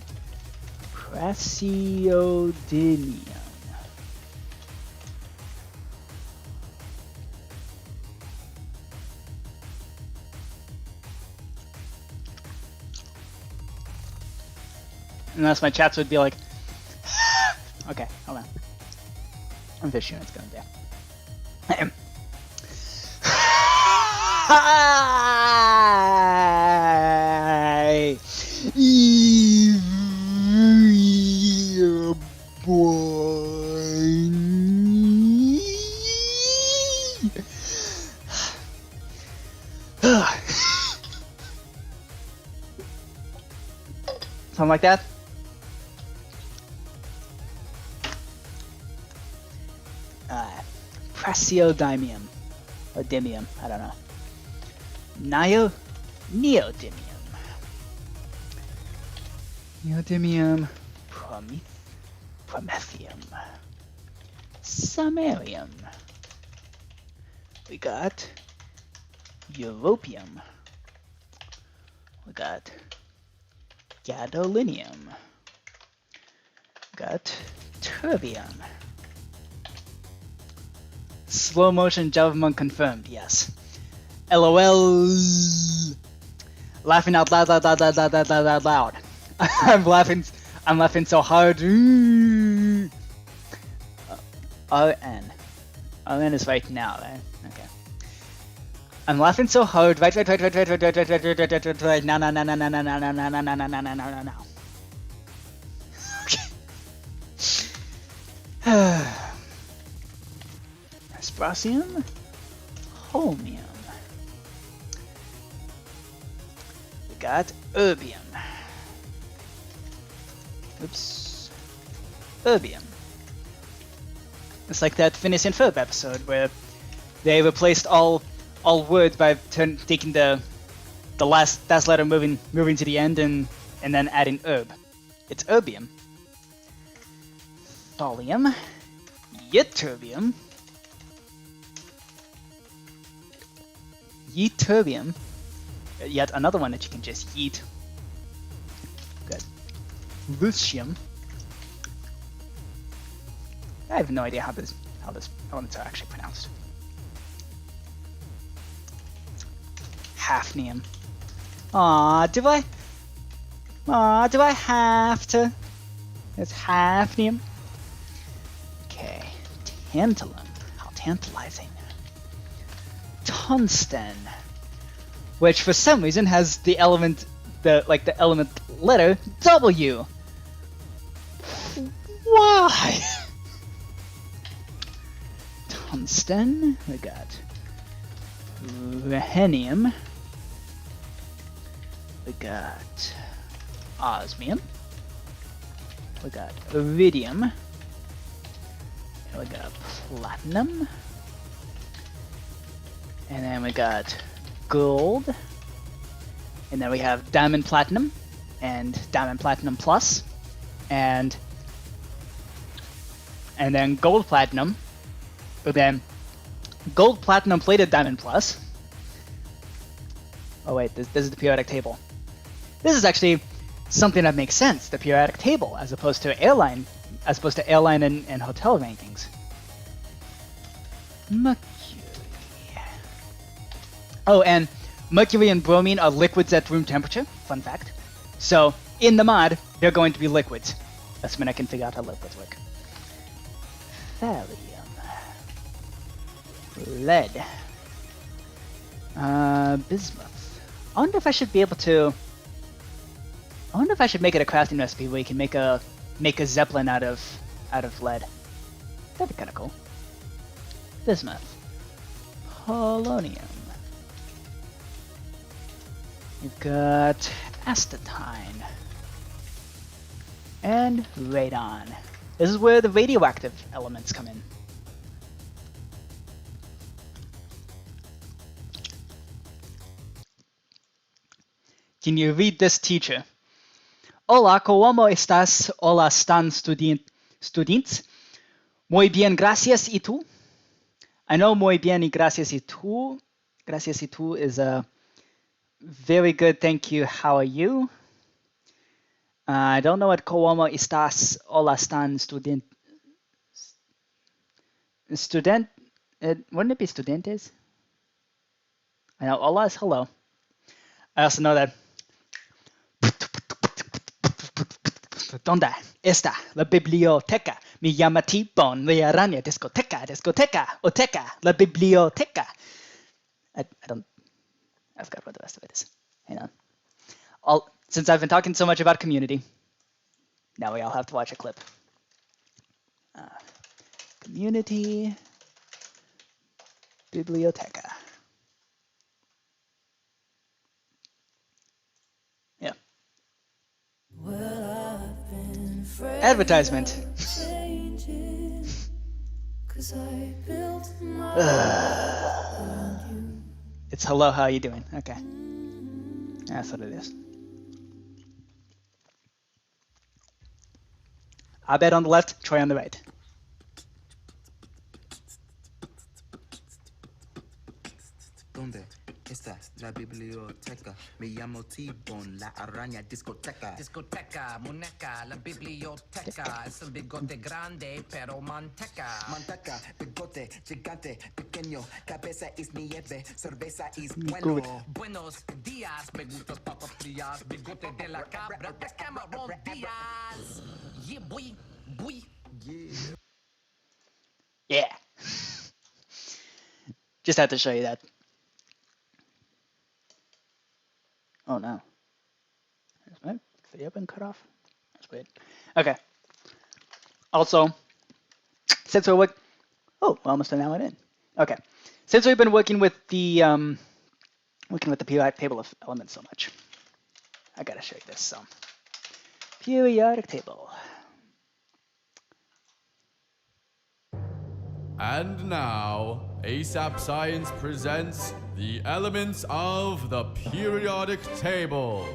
Unless my chats would be like, okay, hold on. I'm just sure it's gonna do. Hi, boy. Something like that. Praseodymium. Or dimium, I don't know. Neodymium. Neodymium. Promethium. Samarium. We got Europium. We got gadolinium. Got terbium. Slow motion Javamonk confirmed, yes. LOL. Laughing out loud. I'm laughing so hard. RN. RN is right now, right? Okay. I'm laughing so hard. Right now. Okay. Asprasium, holmium. We got erbium. Oops. Erbium. It's like that Phineas and Ferb episode where they replaced all words by taking the last letter moving to the end and then adding herb. It's erbium. Tholium. Ytterbium. Ytterbium. Yet another one that you can just yeet. Good. Lucium. I have no idea how this elements are actually pronounced. Hafnium. Do I have to? It's hafnium. Okay. Tantalum. How tantalizing. Tungsten, which for some reason has the element letter W. Why? Tungsten. We got rhenium. We got osmium. We got iridium. And we got platinum. And then we got gold. And then we have diamond platinum and diamond platinum plus. And then gold platinum. But then gold platinum plated diamond plus. Oh wait, this is the periodic table. This is actually something that makes sense, the periodic table, as opposed to airline and hotel rankings. Mercury. Oh, and mercury and bromine are liquids at room temperature. Fun fact. So in the mod, they're going to be liquids. That's when I can figure out how liquids work. Thallium. Lead. Bismuth. I wonder if I should be able to. I wonder if I should make it a crafting recipe where you can make a zeppelin out of lead. That'd be kind of cool. Bismuth. Polonium. You've got astatine. And radon. This is where the radioactive elements come in. Can you read this, teacher? Hola, ¿cómo estás? Hola, ¿están estudiantes? Muy bien, gracias. ¿Y tú? I know muy bien y gracias y tú. Gracias y tú is a very good, thank you. How are you? I don't know what ¿Cómo estás? Hola, están student. Student? Wouldn't it be studentes? I know hola is hello. I also know that. ¿Dónde está la biblioteca? Me llama T-Bone, la araña, discoteca, discoteca, oteca, la biblioteca. I forgot what the rest of it is. Hang on. Since I've been talking so much about community, now we all have to watch a clip. Community biblioteca. Yeah. Advertisement. It's hello, how you doing? Okay. That's what it is. Abed on the left, Troy on the right. ¿Dónde está la biblioteca? Me llamo T-Bone, la araña, discoteca. Discoteca, muñeca, la biblioteca. Es el bigote grande, pero manteca. Manteca, bigote, gigante, pequeño. Cabeza es nieve, cerveza es bueno. Good. Buenos días, me gustas papas frías. Bigote de la cabra, es Cameron Díaz. Yeah, boy, boy. Yeah. Yeah. Just had to show you that. Oh no. Has my video been cut off? That's weird. Okay. Also, since we're we're almost an hour in. Okay. Since we've been working with the periodic table of elements so much, I gotta show you this. So, periodic table. And now, ASAP Science presents the elements of the periodic table.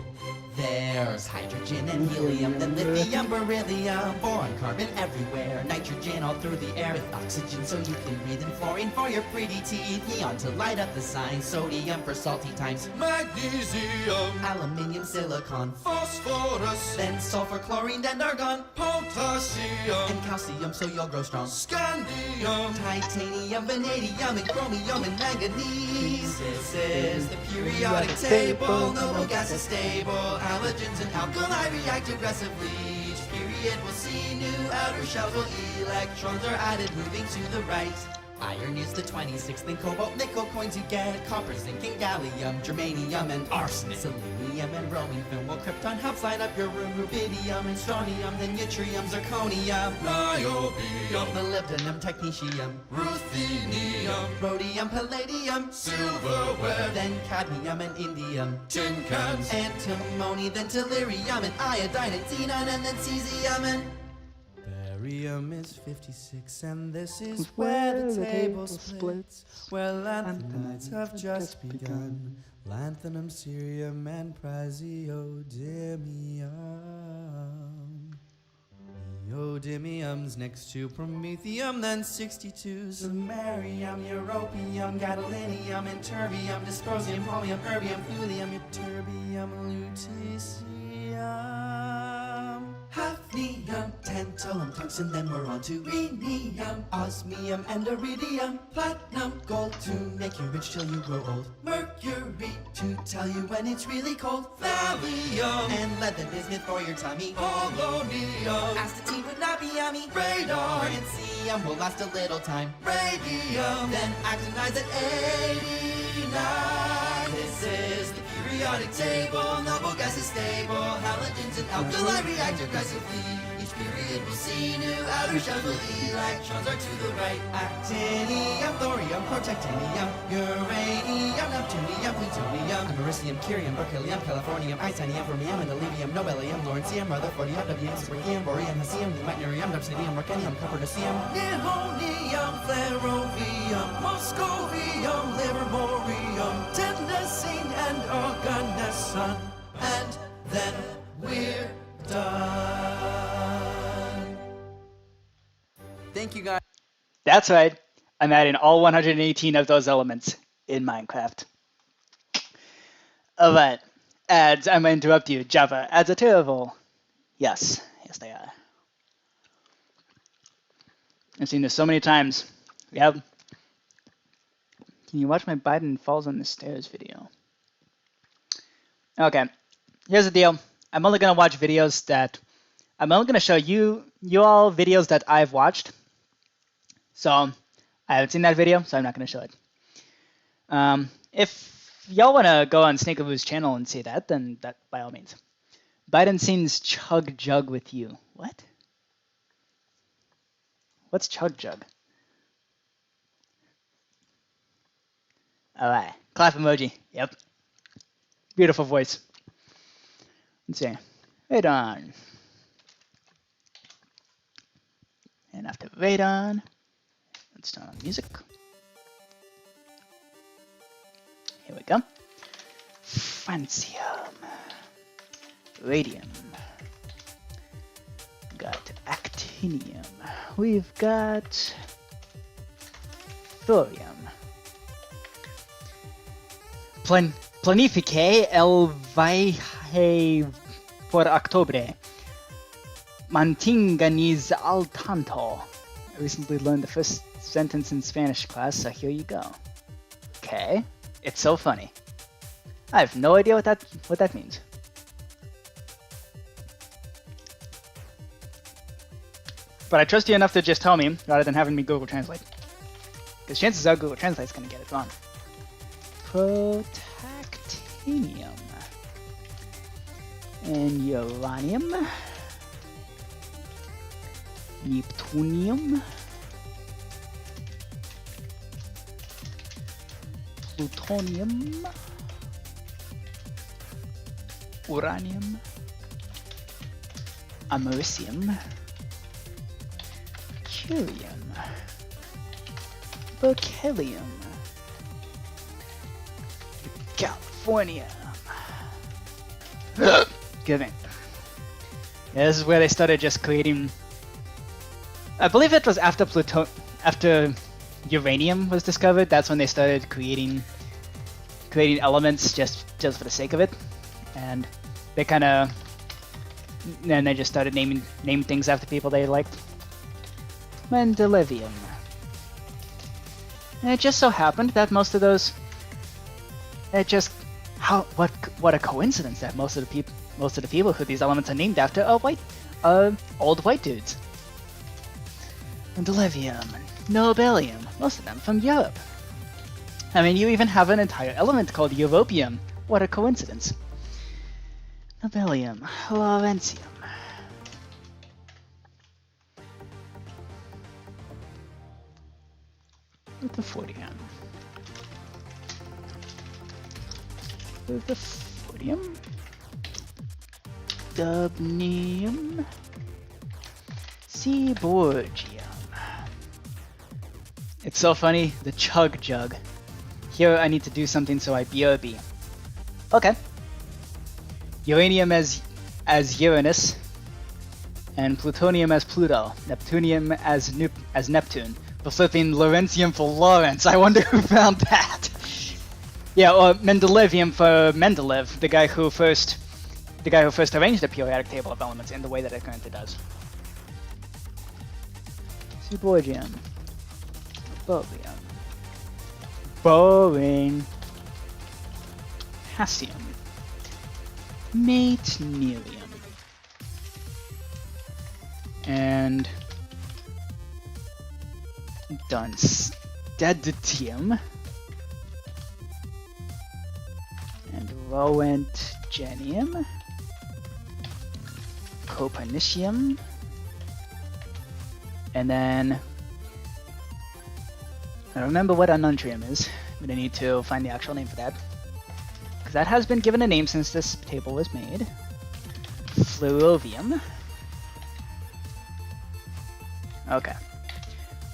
There's hydrogen and helium, then lithium, beryllium, boron, carbon everywhere, nitrogen all through the air with oxygen so you can breathe, and fluorine for your pretty teeth, neon to light up the sign, sodium for salty times, Magnesium, aluminium, silicon, phosphorus, then sulfur, chlorine, and argon, potassium, and calcium so you'll grow strong, scandium, titanium, vanadium, and chromium, and manganese. This is the periodic table, noble gases stable, halogens and alkali react aggressively. Each period will see new outer shells while electrons are added, moving to the right. Iron is the 26th, then cobalt, nickel coins you get, copper, zinc, and gallium, germanium, and arsenic, selenium, and bromine, film, while krypton helps light up your room, rubidium, and strontium, then yttrium, zirconium, niobium, molybdenum, technetium, ruthenium, rhodium, palladium, silverware, then cadmium and indium, tin cans, antimony, then tellurium, and iodine, and xenon, and then cesium, and barium is 56, and this is where the table splits, where lanthanides have just begun. Lanthanum, cerium, and praseodymium. Neodymium's next to promethium, then 62. Samarium, europium, gadolinium, and terbium, dysprosium, holmium, erbium, thulium, ytterbium, lutetium. Hafnium, tantalum, tungsten, then we're on to rhenium, osmium, and iridium, platinum, gold to make you rich till you grow old, mercury to tell you when it's really cold, thallium, and lead, that bismuth for your tummy, polonium, astatine would not be yummy, radar, francium will last a little time, radium, then actinides at 89. This is the periodic table, noble gases stable, halogens and alkali react aggressively. Each period will see new outer shells where electrons are to the right. Actinium, thorium, protactinium, uranium, neptunium, plutonium, americium, curium, berkelium, californium, isonium, fermium, and olevium, nobelium, lawrencium, rutherfordium, wm, sprigium, borium, hesium, nemeterium, dubsinium, mercenium, copernicium, nihonium, flerovium, moscovium, livermorium, tennessine, and organesson, and then we're done. Thank you, guys. That's right. I'm adding all 118 of those elements in Minecraft. Alright. Ads, I'm going to interrupt you. Java, ads are terrible. Yes. Yes, they are. I've seen this so many times. Yep. Can you watch my Biden falls on the stairs video? Okay. Here's the deal. I'm only going to watch videos that... I'm only going to show you all videos that I've watched. So, I haven't seen that video, so I'm not going to show it. If y'all want to go on Snakeaboo's channel and see that, then that by all means. Biden seems chug jug with you. What? What's chug jug? Alright. Clap emoji. Yep. Beautiful voice. Let's see. Radon. And after Radon, let's turn on music. Here we go. Francium. Radium. Got actinium. We've got thorium. Planifique el viaje por octubre. Mantinganis al tanto. I recently learned the first sentence in Spanish class, so here you go. Okay. It's so funny. I have no idea what that means. But I trust you enough to just tell me, rather than having me Google Translate. Because chances are Google Translate's going to get it wrong. Protactinium. And uranium. Neptunium. Plutonium. Uranium. Americium. Curium. Berkelium. California. Giving. Yeah, this is where they started just creating. I believe it was after after uranium was discovered. That's when they started creating elements just for the sake of it, and they kind of then they just started naming things after people they liked. Mendelevium. And it just so happened that most of those, what a coincidence that most of the people who these elements are named after are old white dudes. Mendelevium, Nobelium, most of them from Europe. I mean, you even have an entire element called Europium. What a coincidence. Nobelium, Laurentium. Rutherfordium. Rutherfordium. Dubnium. Seaborgium. It's so funny, the chug jug. Here I need to do something so I BRB. Okay. Uranium as Uranus. And plutonium as Pluto. Neptunium as Neptune. The flipping Laurentium for Lawrence. I wonder who found that. Yeah, or Mendelevium for Mendeleev, the guy who first arranged the periodic table of elements in the way that it currently does. Seaborgium. Bovium. Boring. Hassium. Matnerium. And Dunstedtium. And Roentgenium. Copernicium. And then I don't remember what Anuntrium is, but I need to find the actual name for that. Because that has been given a name since this table was made. Fluovium. Okay.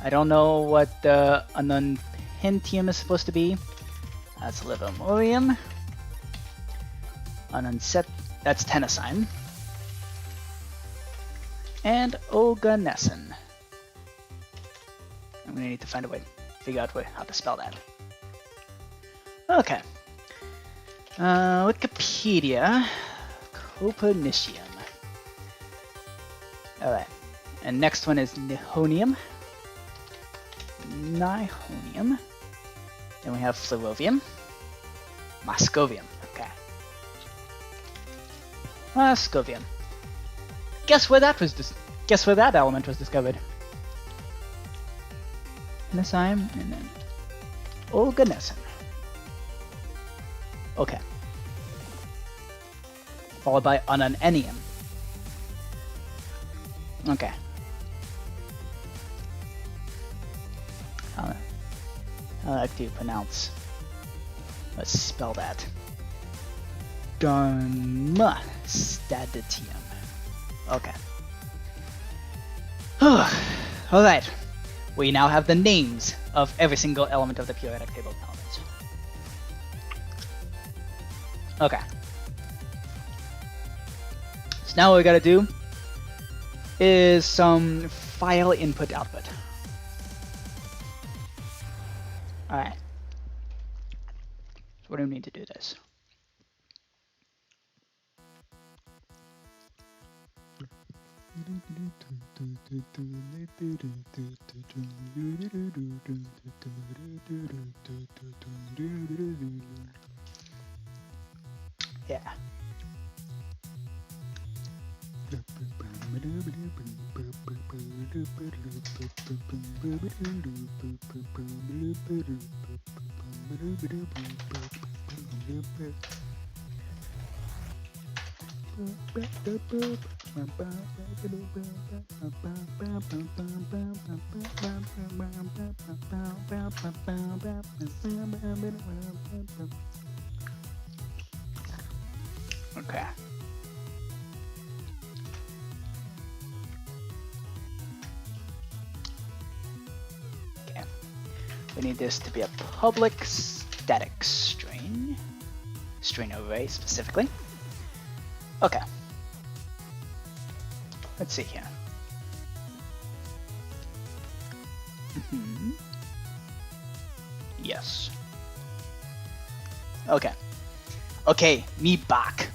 I don't know what the Anunpentium is supposed to be. That's Livermorium. Anunset, that's Tennessine. And Oganesson. I'm gonna need to find a way. figure out how to spell that. Okay. Wikipedia. Copernicium. Alright. And next one is Nihonium. Nihonium. Then we have Flerovium. Moscovium. Okay. Moscovium. Guess where that element was discovered? Nesim and then Oganesson. Okay. Followed by Unanium. Okay. How like to pronounce? Let's spell that. Darmstadtium. Okay. Alright. We now have the names of every single element of the periodic table of elements. Okay. So now what we gotta do is some file input output. Alright. So what do we need to do this? Yeah. Okay. Okay. We need this to be a public static string. String array specifically. Okay. Let's see here. Yes. Okay. Okay, me Bach.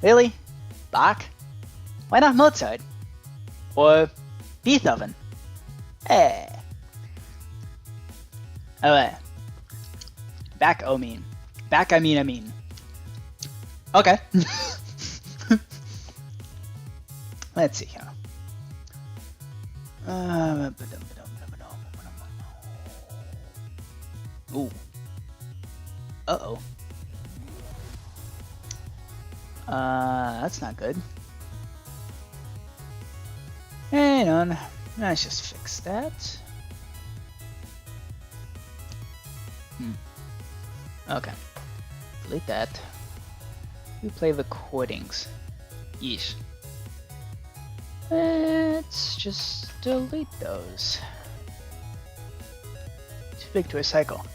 Really? Bach? Why not Mozart? Or Beethoven? Eh. Alright. Back I mean. Back I mean. Okay. Let's see here. Ooh. Uh-oh. That's not good. Hang on. Let's just fix that. Okay. Delete that. We play recordings. Yeesh. Let's just delete those. Too big to recycle.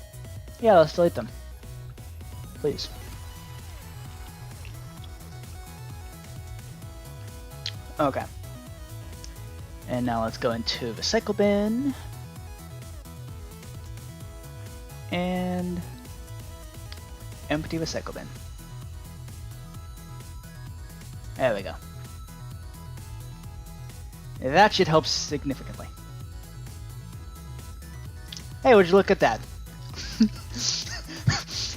Yeah, let's delete them. Please. Okay. And now let's go into recycle bin. And empty recycle bin. There we go. That should help significantly. Hey, would you look at that?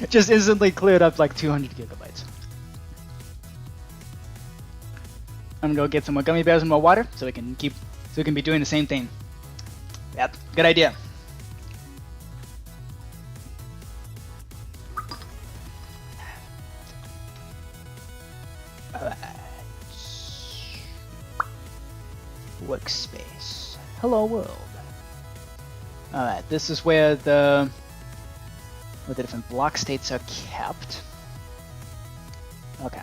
It just instantly cleared up like 200 gigabytes. I'm gonna go get some more gummy bears and more water so we can be doing the same thing. Yep, good idea. Workspace. Hello world. Alright, this is where the different block states are kept. Okay.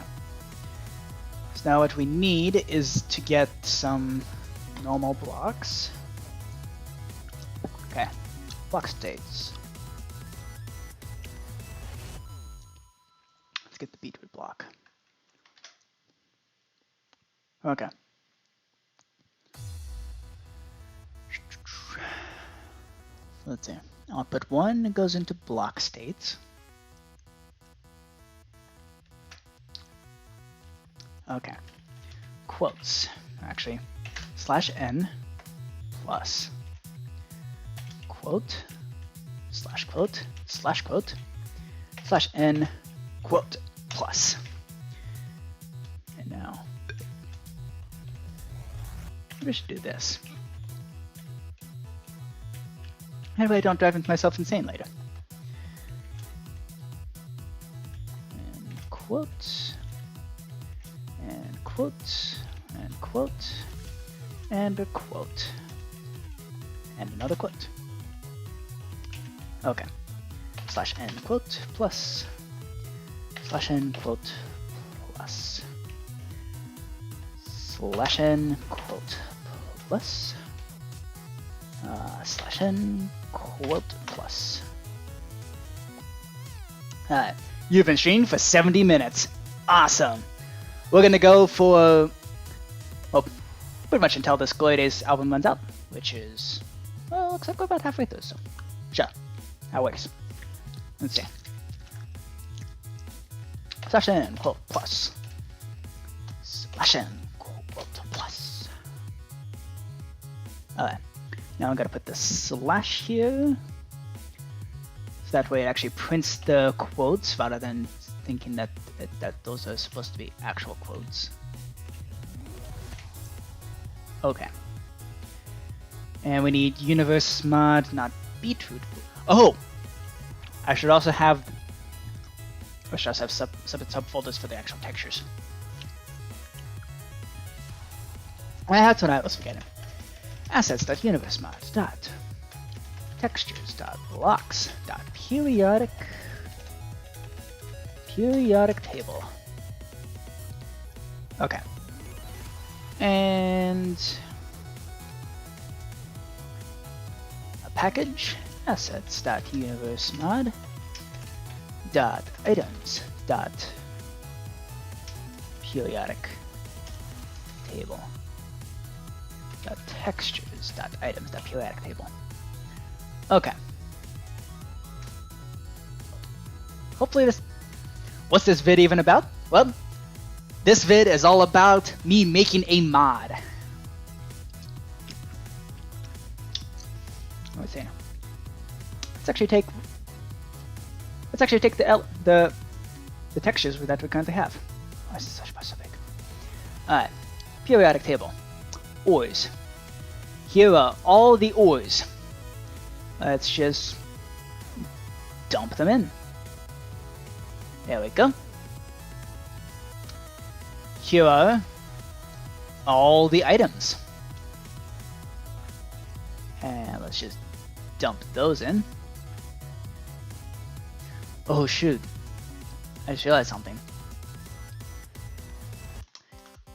So now what we need is to get some normal blocks. Okay. Block states. Let's get the beetroot block. Okay. let's see. Output 1 goes into block state. Okay. Quotes. Actually, /n plus quote /quote /quote /n quote plus. And now we should do this. That way I don't drive myself insane later. And quote, and quote, and quote, and a quote, and another quote. Okay. /n quote plus /n quote plus /n quote plus /n quote plus. You've been streaming for 70 minutes. Awesome. We're gonna go for, well, pretty much until this Glory Days album runs out, which is, well, looks like we're about halfway through, so sure, that works. Let's see. /n quote plus /n quote plus. Alright, now I'm gonna put the slash here, so that way it actually prints the quotes rather than thinking that those are supposed to be actual quotes. Okay. And we need universe mod, not beetroot. Oh! I should also have separate subfolders for the actual textures. That's what I was forgetting. Assets.universemod. Textures.blocks.periodic table. Okay. And a package assets.universemod items periodic table textures items periodic table. Okay. Hopefully this. What's this vid even about? Well, this vid is all about me making a mod. Let's see. Let's actually take the textures that we currently have. Oh, this is such specific. Alright. Periodic table. Ores. Here are all the ores. Let's just dump them in. There we go. Here are all the items. And let's just dump those in. Oh shoot. I just realized something.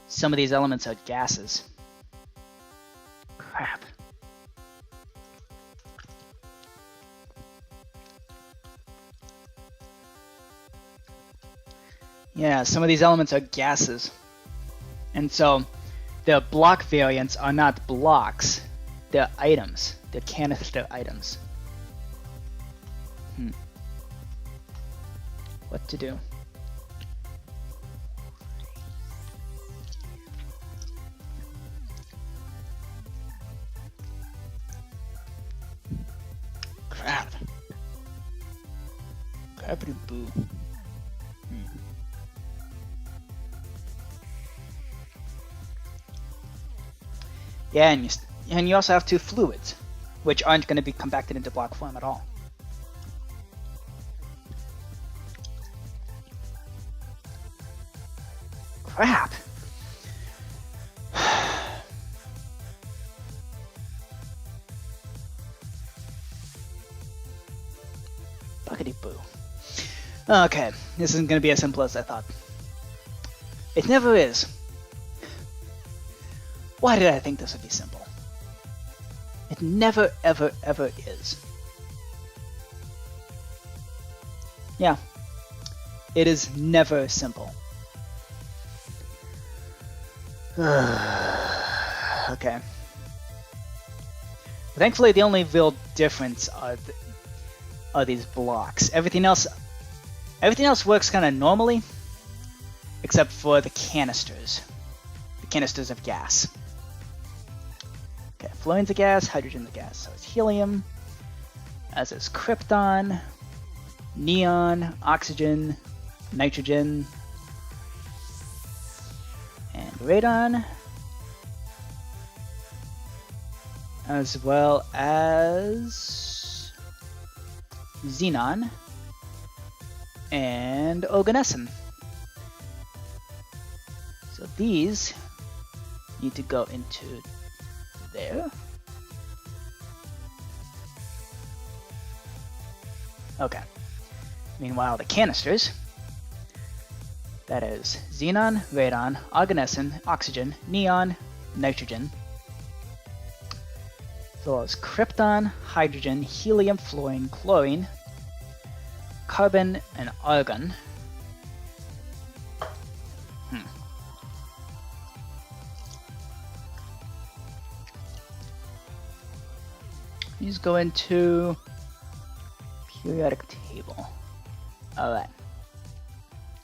Some of these elements are gases. Crap. Yeah, some of these elements are gases. And so the block variants are not blocks, they're items. They're canister items. What to do? Crap. Crappity boo. Yeah, and you also have two fluids, which aren't going to be compacted into block form at all. Crap. Buckety boo. Okay, this isn't going to be as simple as I thought. It never is. Why did I think this would be simple? It never, ever, ever is. Yeah. It is never simple. Okay. Thankfully, the only real difference are these blocks. Everything else works kind of normally, except for the canisters of gas. Okay, fluorine's a gas, hydrogen's a gas, so it's helium, as is krypton, neon, oxygen, nitrogen, and radon, as well as xenon and oganesson. So these need to go into there. Okay. Meanwhile, the canisters, that is xenon, radon, oganesson, oxygen, neon, nitrogen, as well as krypton, hydrogen, helium, fluorine, chlorine, carbon, and argon. These go into periodic table. Alright.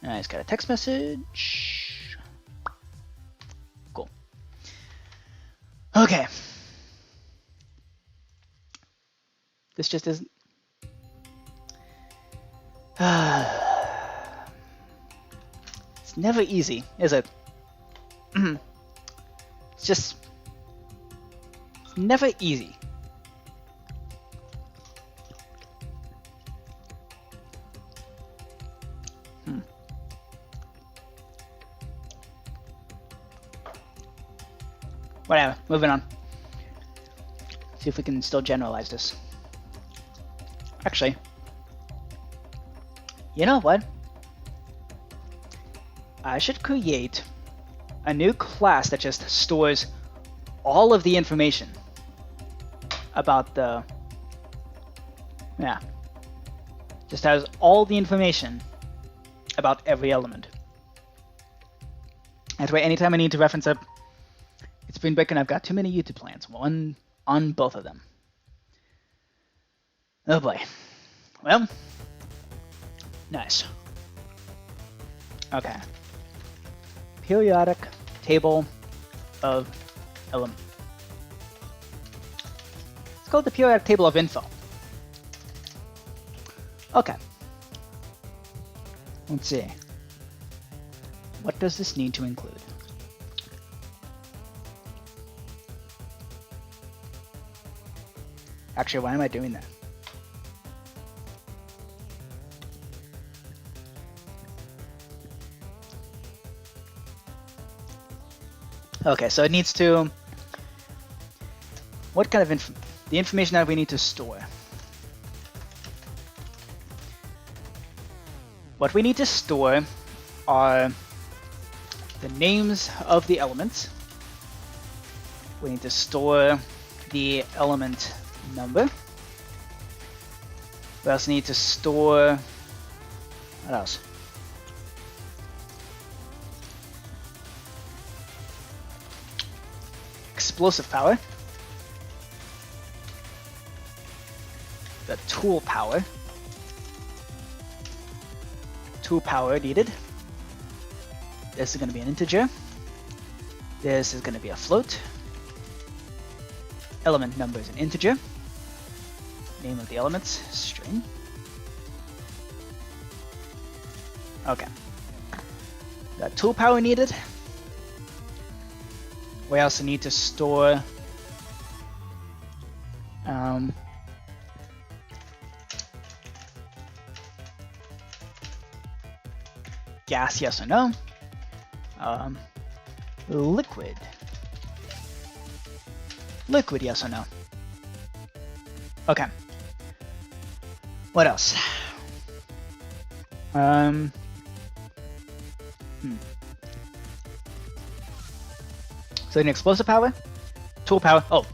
I just got a text message. Cool. Okay. This just isn't. It's never easy, is it? It's never easy. Whatever, moving on. See if we can still generalize this. Actually, you know what? I should create a new class that just stores all of the information about the... Yeah. Just has all the information about every element. That way, anytime I need to reference a Spring Break, and I've got too many YouTube plans. One on both of them. Oh boy. Well, nice. Okay. Periodic table of elements. Let's call it the periodic table of info. Okay. Let's see. What does this need to include? Actually, why am I doing that? Okay, so it needs to... What kind of the information that we need to store. What we need to store are the names of the elements. We need to store the element number. We also need to store... What else? Explosive power. The tool power. Tool power needed. This is going to be an integer. This is going to be a float. Element number is an integer. Name of the elements, string. Okay. Got tool power needed. We also need to store gas, yes or no. Liquid. Liquid, yes or no. Okay. What else? So an explosive power, tool power. Oh,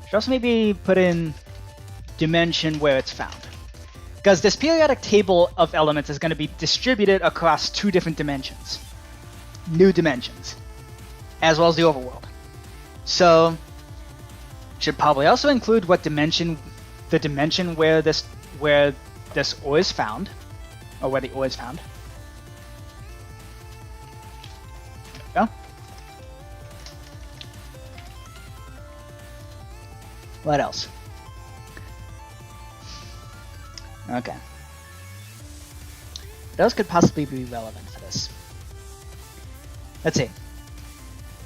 should also maybe put in dimension where it's found, because this periodic table of elements is going to be distributed across 2 different dimensions, new dimensions, as well as the overworld. So Should probably also include what dimension, the dimension where this ore is found, or where the ore is found. There we go. What else? Okay. What else could possibly be relevant for this? Let's see.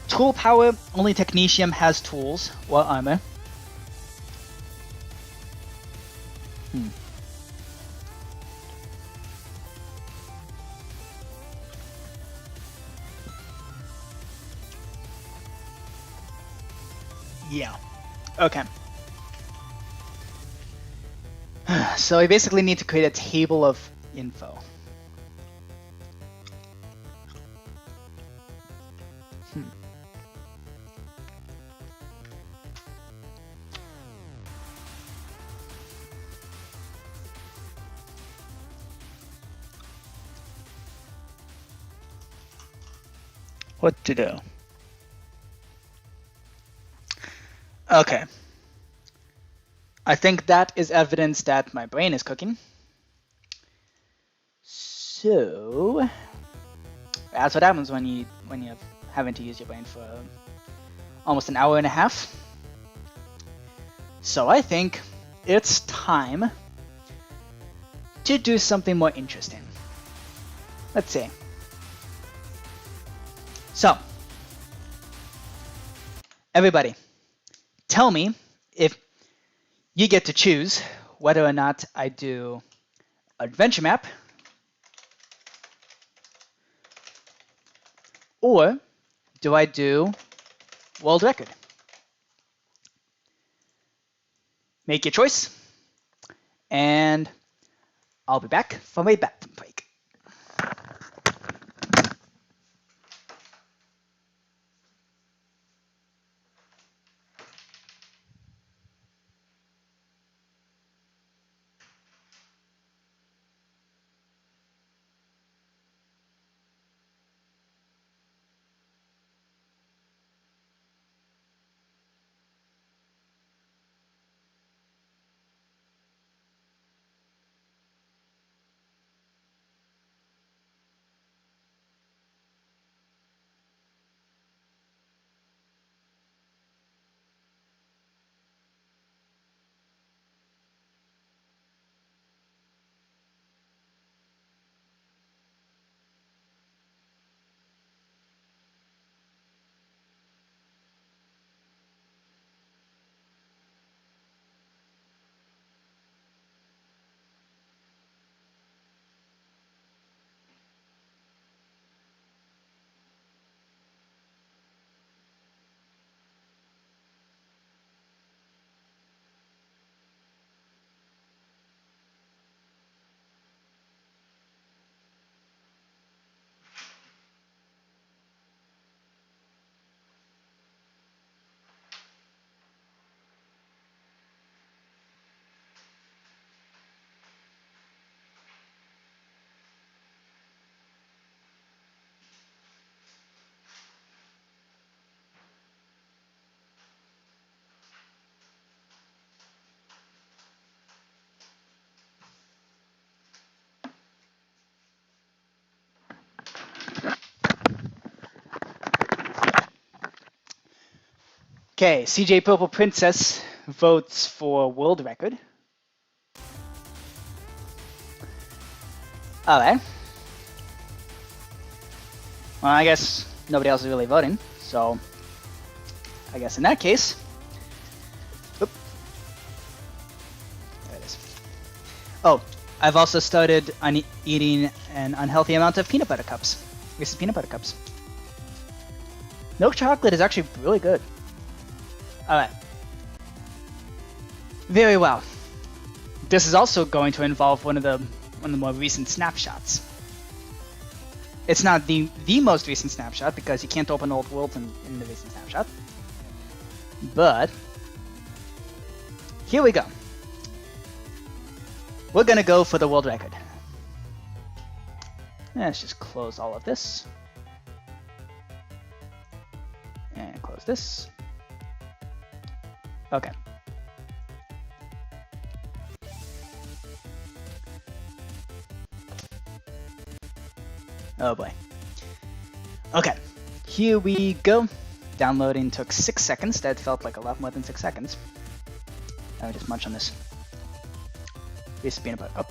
Tool power, only Technetium has tools or armor. Yeah. Okay. So we basically need to create a table of info. What to do? Okay. I think that is evidence that my brain is cooking. So that's what happens when you're having to use your brain for almost an hour and a half. So I think it's time to do something more interesting. Let's see. So, everybody, tell me if you get to choose whether or not I do adventure map or do I do world record. Make your choice, and I'll be back from a bathroom break. Okay, CJ Purple Princess votes for world record. Alright. Well, I guess nobody else is really voting, so I guess in that case, oop, there it is. Oh, I've also started eating an unhealthy amount of peanut butter cups. Reese's peanut butter cups. Milk chocolate is actually really good. Alright. Very well. This is also going to involve one of the more recent snapshots. It's not the most recent snapshot because you can't open old worlds in the recent snapshot. But here we go. We're gonna go for the world record. Let's just close all of this. And close this. Okay. Oh boy. Okay, here we go. Downloading took 6 seconds. That felt like a lot more than 6 seconds. Let me just munch on this. This peanut butter. Oh.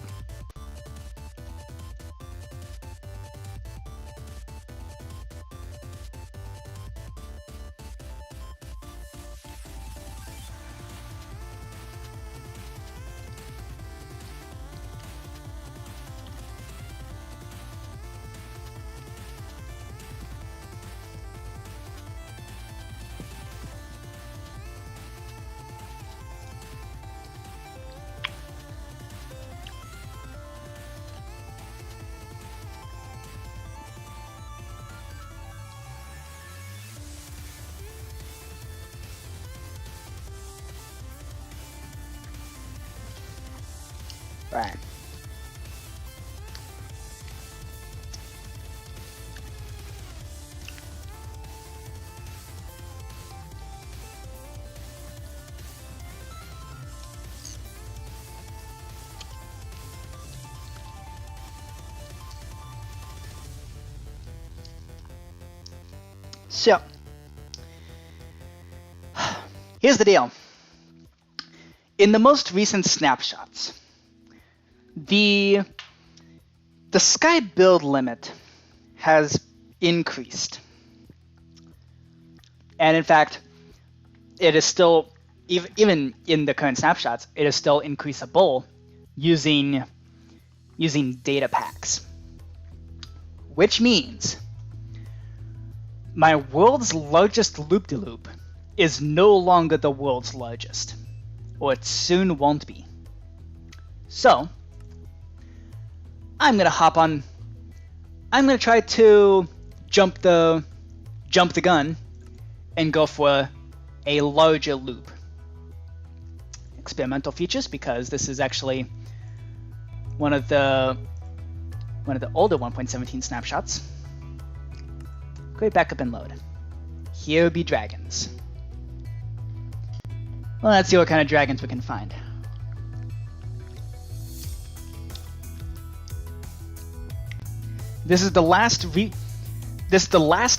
Right. So, here's the deal. In the most recent snapshots, the sky build limit has increased. And in fact, it is still, even in the current snapshots, it is still increasable using data packs. Which means my world's largest loop-de-loop is no longer the world's largest, or it soon won't be. So, I'm gonna try to jump the gun and go for a larger loop. Experimental features, because this is actually one of the older 1.17 snapshots. Go back up and load. Here be dragons. Well, let's see what kind of dragons we can find. This is the last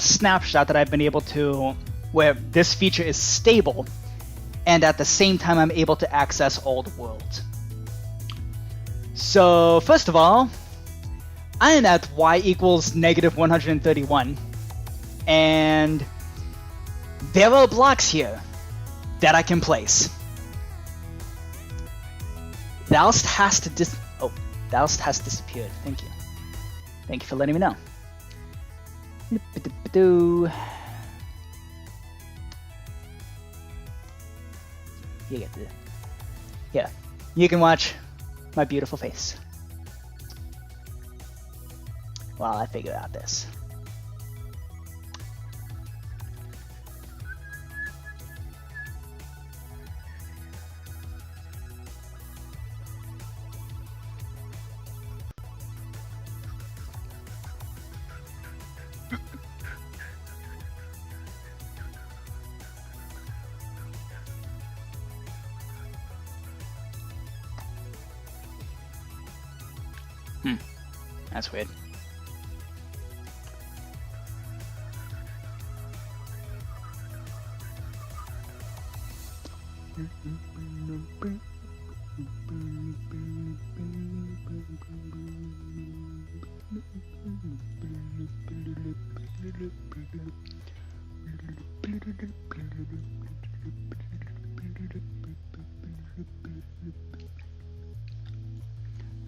snapshot that I've been able to, where this feature is stable, and at the same time I'm able to access old worlds. So first of all, I am at y equals -131, and there are blocks here that I can place. Thous has disappeared. Thank you. Thank you for letting me know. You get to, yeah, you can watch my beautiful face while I figure out this. That's weird.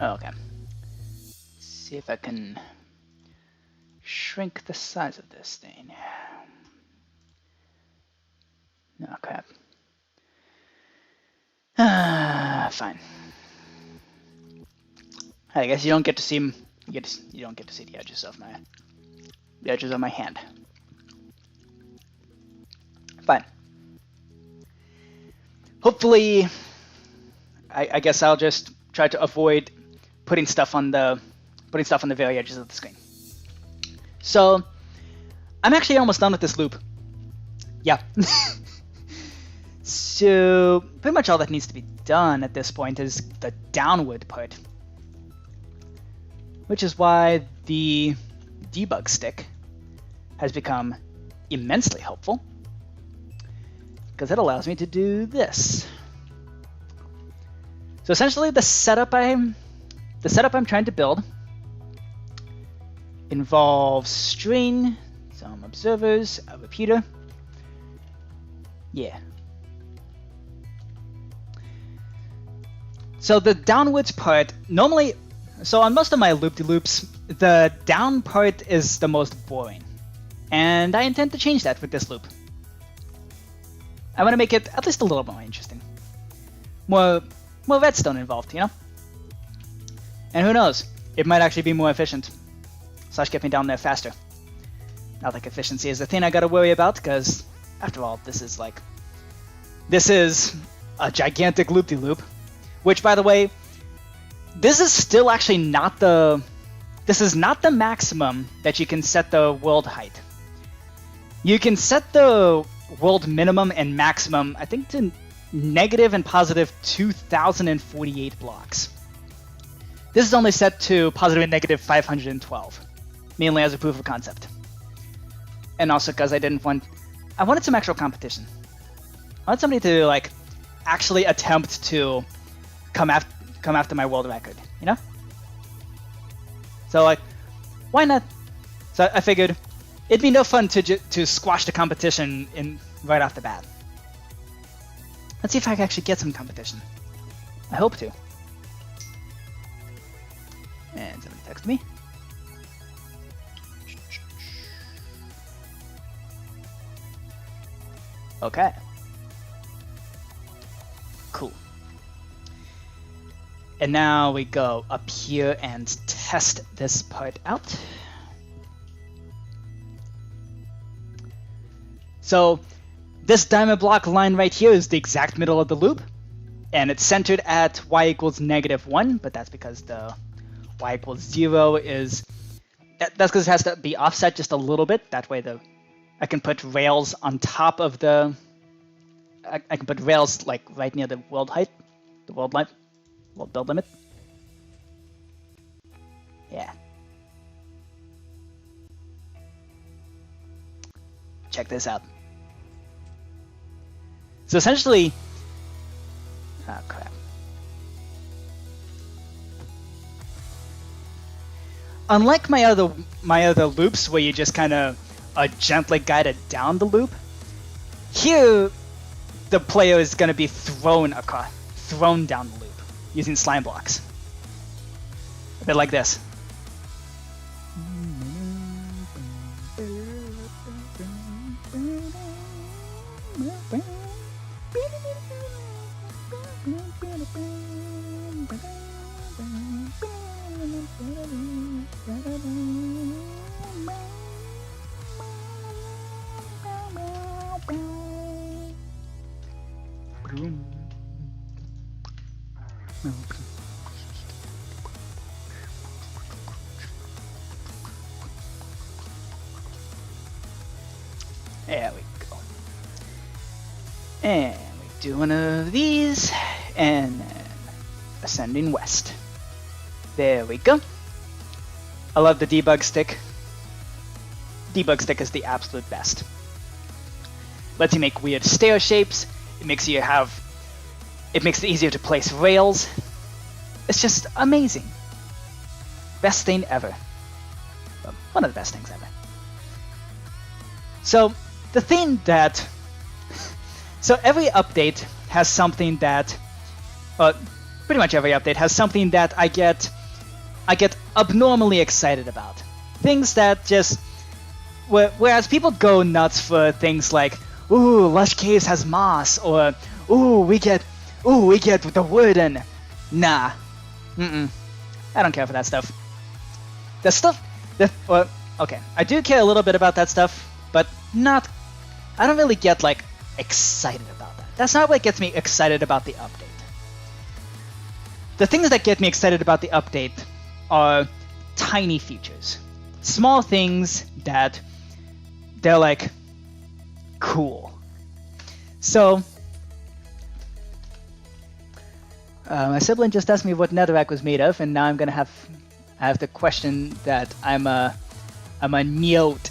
Okay. See if I can shrink the size of this thing. Oh crap. Fine. I guess you don't get to see you don't get to see the edges of my hand. Fine. Hopefully, I guess I'll just try to avoid putting stuff on the very edges of the screen. So, I'm actually almost done with this loop. Yeah. So pretty much all that needs to be done at this point is the downward part, which is why the debug stick has become immensely helpful, because it allows me to do this. So essentially the setup I'm trying to build involves string, some observers, a repeater. Yeah. So the downwards part, normally, so on most of my loop-de-loops, the down part is the most boring. And I intend to change that with this loop. I want to make it at least a little more interesting. More redstone involved, you know? And who knows, it might actually be more efficient. / get me down there faster. Not like efficiency is the thing I gotta worry about, because after all, this is a gigantic loop-de-loop. Which, by the way, this is still actually not the maximum that you can set the world height. You can set the world minimum and maximum, I think, to negative and positive 2,048 blocks. This is only set to positive and negative 512, mainly as a proof of concept. And also because I wanted some actual competition. I want somebody to, like, actually attempt to come after my world record, you know? So, like, why not? So I figured it'd be no fun to squash the competition right off the bat. Let's see if I can actually get some competition. I hope to. And somebody text me. Okay. Cool. And now we go up here and test this part out. So this diamond block line right here is the exact middle of the loop, and it's centered at y equals -1, but that's because the y equals 0 is... That's because it has to be offset just a little bit. That way I can put rails on top of the... I can put rails like right near the world height, the world line. World build limit. Yeah. Check this out. So essentially... Oh, crap. Unlike my other loops where you just kind of gently guided down the loop, here the player is going to be thrown down the loop using slime blocks. A bit like this. There we go. And we do one of these, and then ascending west. There we go. I love the debug stick. Debug stick is the absolute best. Lets you make weird stair shapes. It makes it easier to place rails. It's just amazing. Best thing ever. Well, one of the best things ever. So the thing that... So every update has something that... pretty much every update has something that I get abnormally excited about. Things that just... Whereas people go nuts for things like, ooh, Lush Caves has moss, or ooh, we get the wooden. Nah. I don't care for that stuff. Okay, I do care a little bit about that stuff, but I don't really get, like, excited about that. That's not what gets me excited about the update. The things that get me excited about the update are tiny features. Small things that they're like, cool. So, My sibling just asked me what netherrack was made of, and now I have to question that I'm a nyote.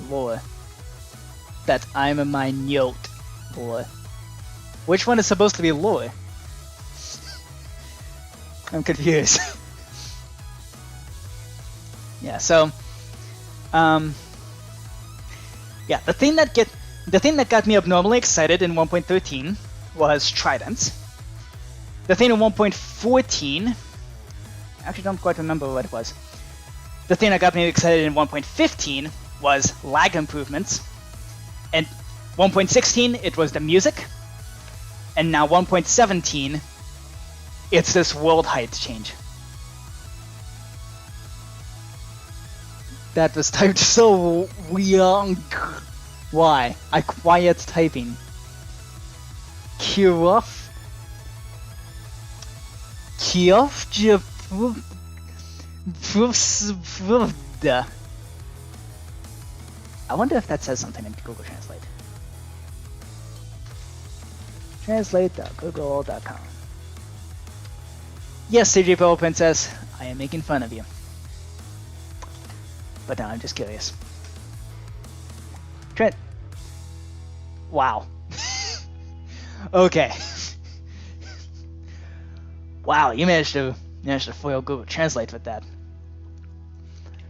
Lore. That I'm a nyote. Lore. Which one is supposed to be lore? I'm confused. Yeah, so yeah, the thing that got me abnormally excited in 1.13 was tridents. The thing in 1.14, I actually don't quite remember what it was. The thing that got me excited in 1.15 was lag improvements. And 1.16, it was the music. And now 1.17, it's this world height change. That was typed so young. Why? I quiet typing. Kiof I wonder if that says something in Google Translate. Translate.google.com. Yes, CJ Pro Princess, I am making fun of you. But now I'm just curious. Trent. Wow. Okay. Wow, you managed to foil Google Translate with that.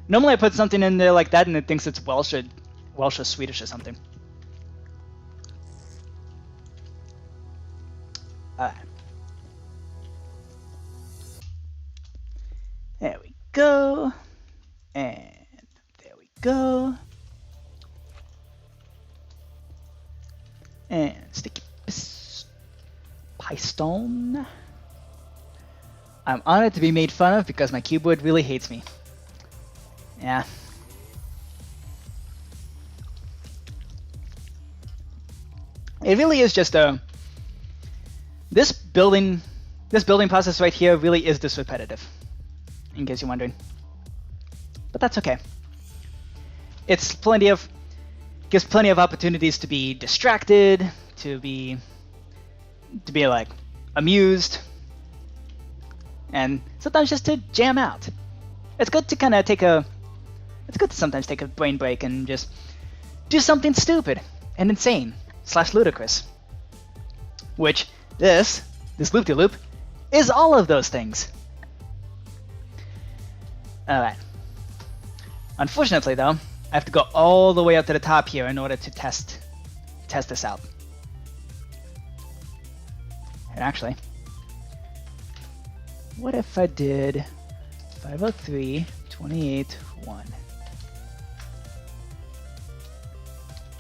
Normally I put something in there like that and it thinks it's Welsh or Swedish or something. Alright. There we go. And there we go. And sticky Pystone. I'm honored to be made fun of because my keyboard really hates me. Yeah. It really is just a... This building process right here really is this repetitive. In case you're wondering. But that's okay. It's gives plenty of opportunities to be distracted, to be like amused, and sometimes just to jam out. It's good to kind of sometimes take a brain break and just do something stupid and insane / ludicrous. Which this loop-de-loop is all of those things. Alright. Unfortunately though, I have to go all the way up to the top here in order to test this out. And actually, what if I did 503, 28, 1?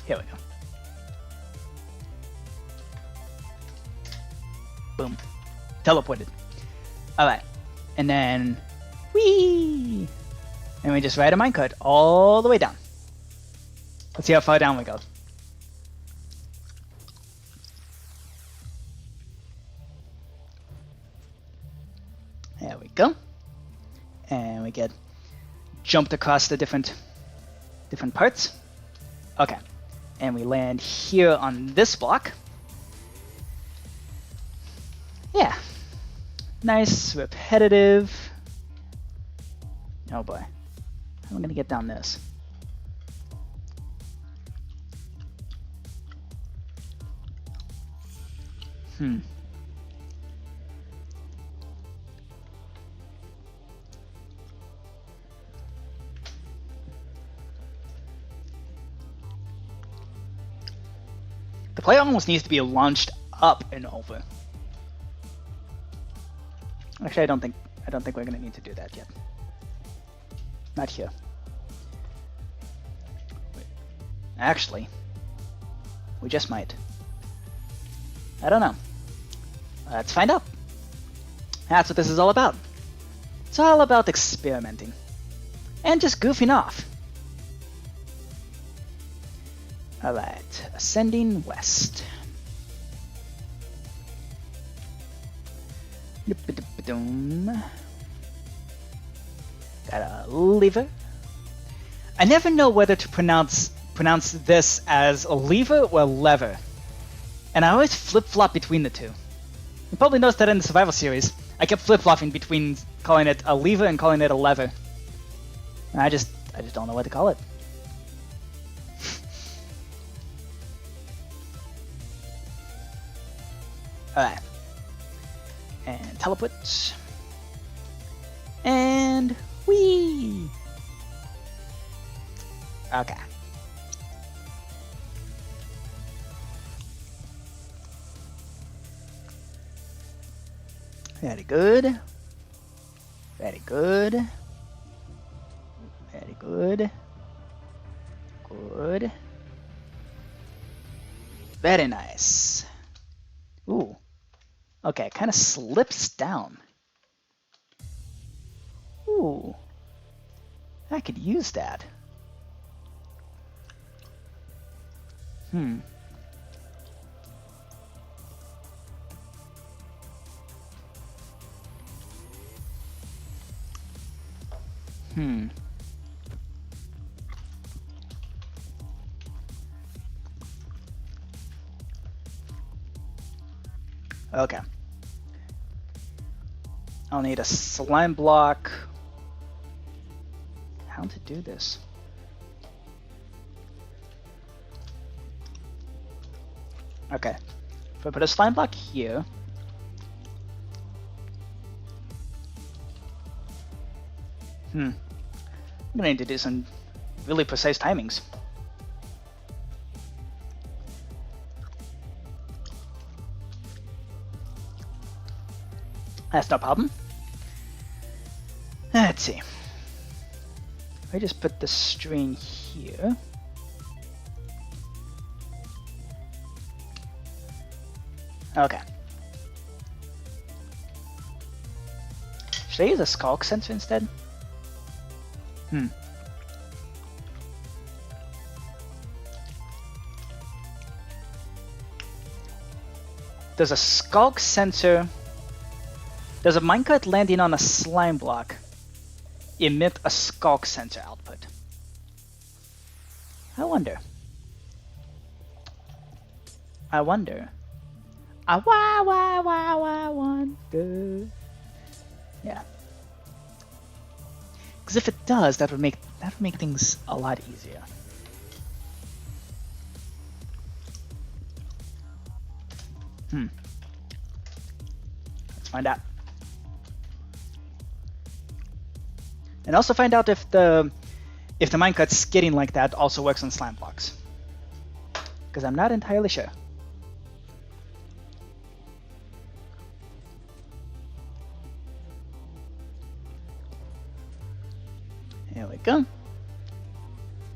Here we go. Boom. Teleported. Alright. And then, whee! And we just ride a minecart all the way down. Let's see how far down we go. There we go. And we get jumped across the different parts. Okay. And we land here on this block. Yeah. Nice, repetitive. Oh boy. How am I gonna get down this? The player almost needs to be launched up and over. Actually, I don't think we're gonna need to do that yet. Not here. Wait. Actually, we just might. I don't know. Let's find out. That's what this is all about. It's all about experimenting. And just goofing off. Alright, ascending west. Got a lever. I never know whether to pronounce this as a lever or lever. And I always flip-flop between the two. You probably noticed that in the survival series. I kept flip-flopping between calling it a lever and calling it a lever. And I just don't know what to call it. Alright. And teleport. And whee! Okay. Very good. Very good. Very good. Good. Very nice. Ooh. Okay, it kind of slips down. Ooh. I could use that. Hmm. Okay. I'll need a slime block. How to do this? Okay. If I put a slime block here. I'm gonna need to do some really precise timings. That's no problem. Let's see. If I just put the string here. Okay. Should I use a skulk sensor instead? Does a skulk sensor... Does a minecart landing on a slime block emit a skulk sensor output? I wonder. I wonder. I wonder. Yeah. Because if it does, that would make things a lot easier. Let's find out. And also find out if the minecart skidding like that also works on slime blocks. Because I'm not entirely sure. Here we go.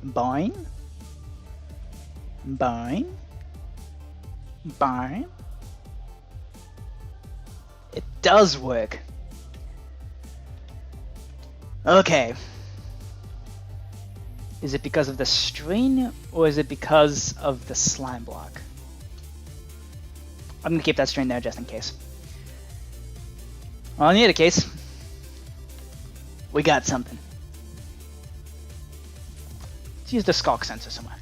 Boing. Boing. Boing. It does work. Okay. Is it because of the string, or is it because of the slime block? I'm gonna keep that string there just in case. Well, in either case, we got something. Let's use the skulk sensor somewhere.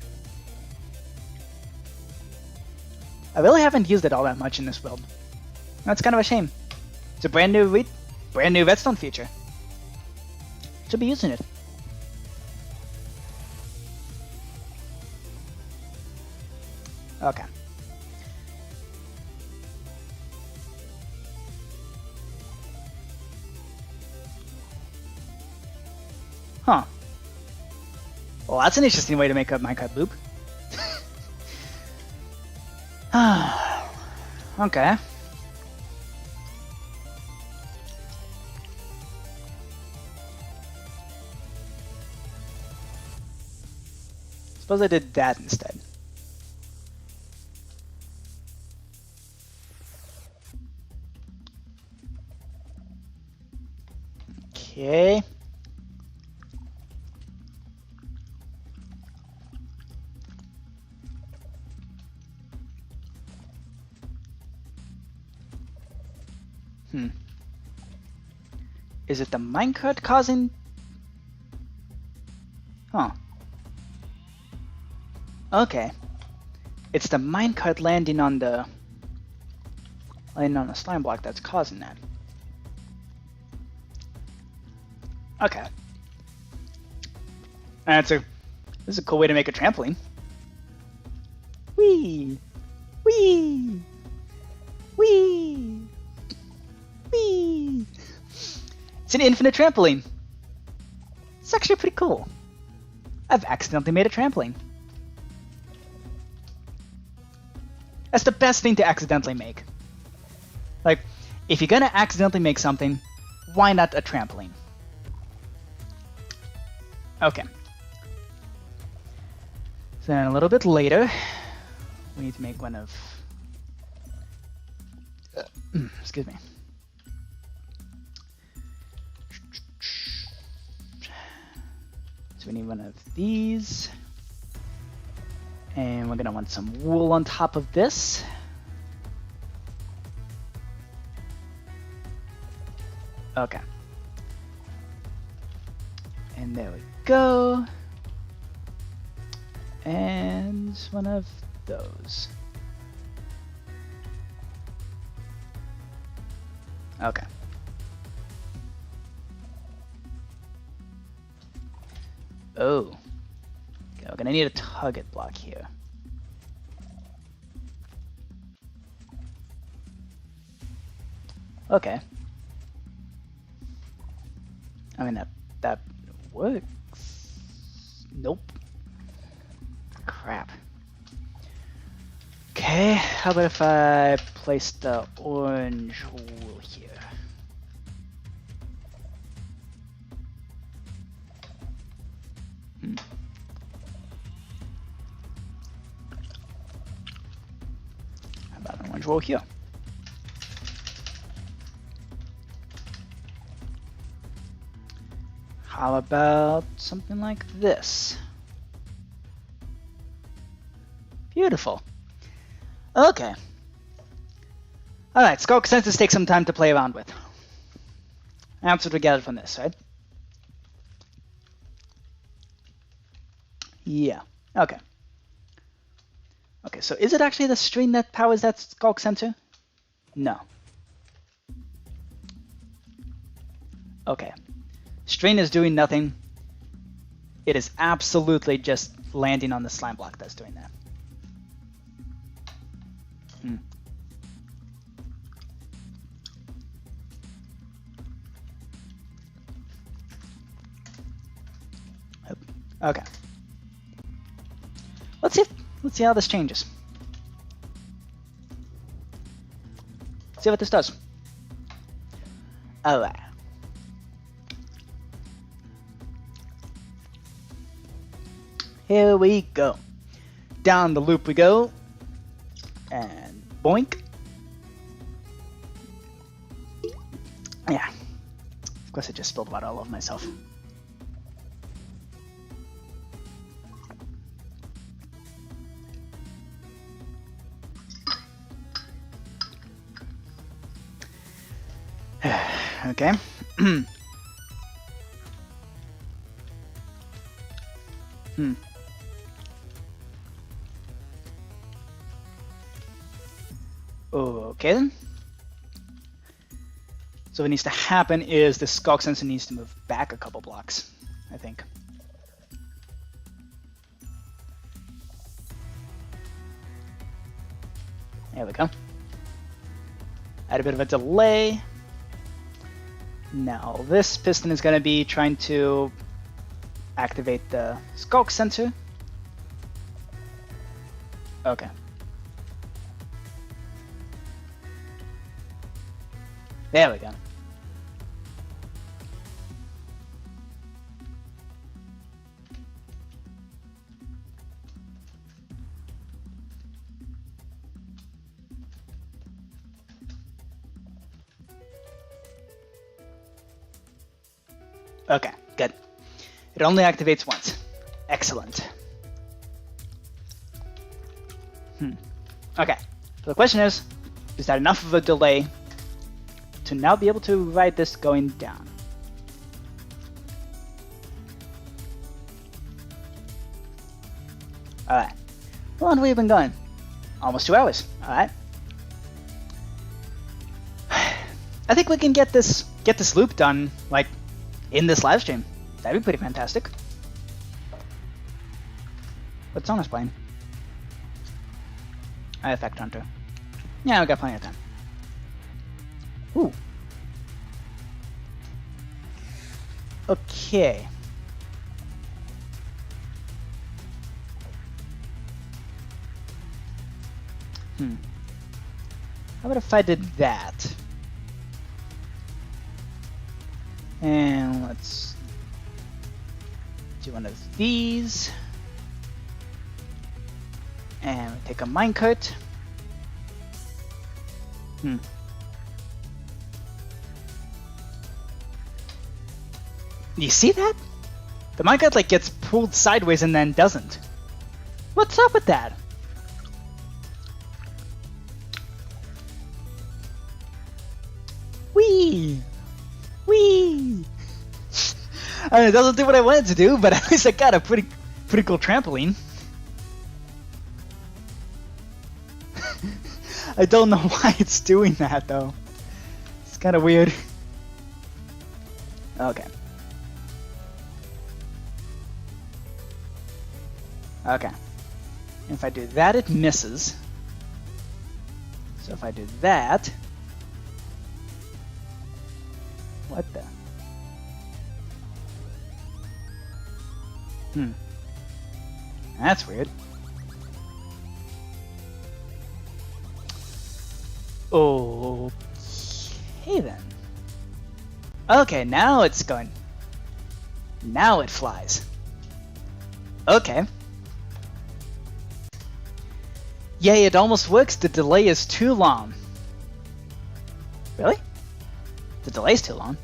I really haven't used it all that much in this build. That's kind of a shame. It's a brand new redstone feature. Should be using it. Okay. Huh. Well, that's an interesting way to make a minecart loop. Okay. Suppose I did that instead. Okay. Is it the minecart causing... Huh. Okay. it's the minecart landing on the slime block that's causing that. Okay. And this is a cool way to make a trampoline. Whee! Whee! Whee! Whee! It's an infinite trampoline. It's actually pretty cool. I've accidentally made a trampoline. That's the best thing to accidentally make. Like, if you're gonna accidentally make something, why not a trampoline? Okay. So then a little bit later, we need to make one of... excuse me. So we need one of these. And we're gonna want some wool on top of this. Okay. And there we go. And one of those. Okay. Oh. Okay, we're gonna need a target block here. Okay. I mean, that works. Nope. Crap. Okay, how about if I place the orange wool here? How about an orange wool here? How about something like this? Beautiful. Okay. Alright, skulk sensors take some time to play around with. That's what we gathered from this, right? Yeah. Okay. Okay, so is it actually the string that powers that skulk sensor? No. Okay. String is doing nothing. It is absolutely just landing on the slime block that's doing that. Okay. Let's see how this changes. See what this does. Alright. Here we go. Down the loop we go. And boink. Yeah. Of course I just spilled water all over myself. Okay. Okay then. So what needs to happen is the skulk sensor needs to move back a couple blocks, I think. There we go. Add a bit of a delay. Now this piston is going to be trying to activate the skulk sensor. Okay. There we go. Okay, good. It only activates once. Excellent. Okay, so the question is that enough of a delay to now be able to ride this going down? Alright, how long have we been going? Almost 2 hours. Alright. I think we can get this loop done, like, in this live stream. That'd be pretty fantastic. What song is playing? Effect Hunter. Yeah, we got plenty of time. Ooh. Okay. How about if I did that? And let's do one of these. And we take a minecart. You see that? The minecart like gets pulled sideways and then doesn't. What's up with that? Whee! Whee! I mean, it doesn't do what I wanted to do, but at least I got a pretty cool trampoline. I don't know why it's doing that though. It's kind of weird. Okay. Okay. If I do that, it misses. So if I do that... What the? That's weird. Okay then. Okay, now it's going. Now it flies. Okay. Yay, it almost works. The delay is too long. Really? The delay's too long.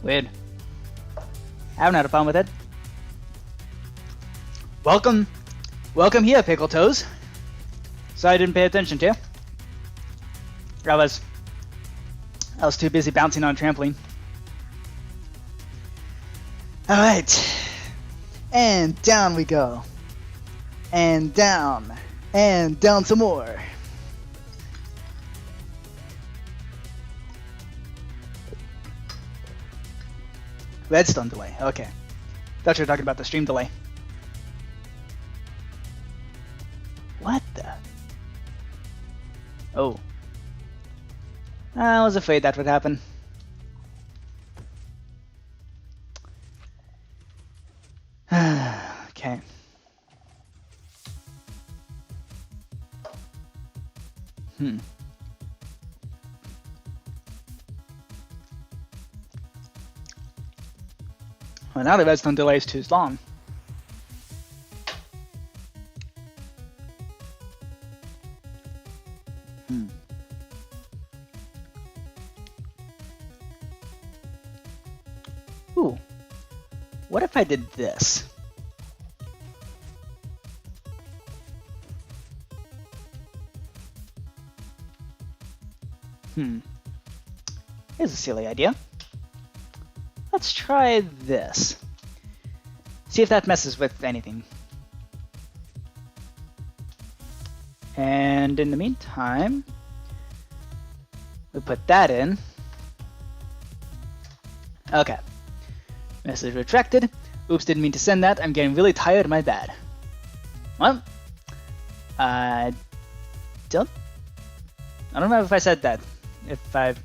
Weird. I haven't had a problem with it. Welcome here, Pickle Toes. Sorry I didn't pay attention to you. I was too busy bouncing on a trampoline. Alright. And down we go. And down. And down some more. Redstone delay. Okay. Thought you were talking about the stream delay. What the? Oh. I was afraid that would happen. Okay. Well, now the redstone delay is too long. Ooh. What if I did this? Here's a silly idea. Let's try this. See if that messes with anything. And in the meantime, we put that in. Okay. Message retracted. Oops, didn't mean to send that. I'm getting really tired, my bad. Well, I don't know if I said that. If I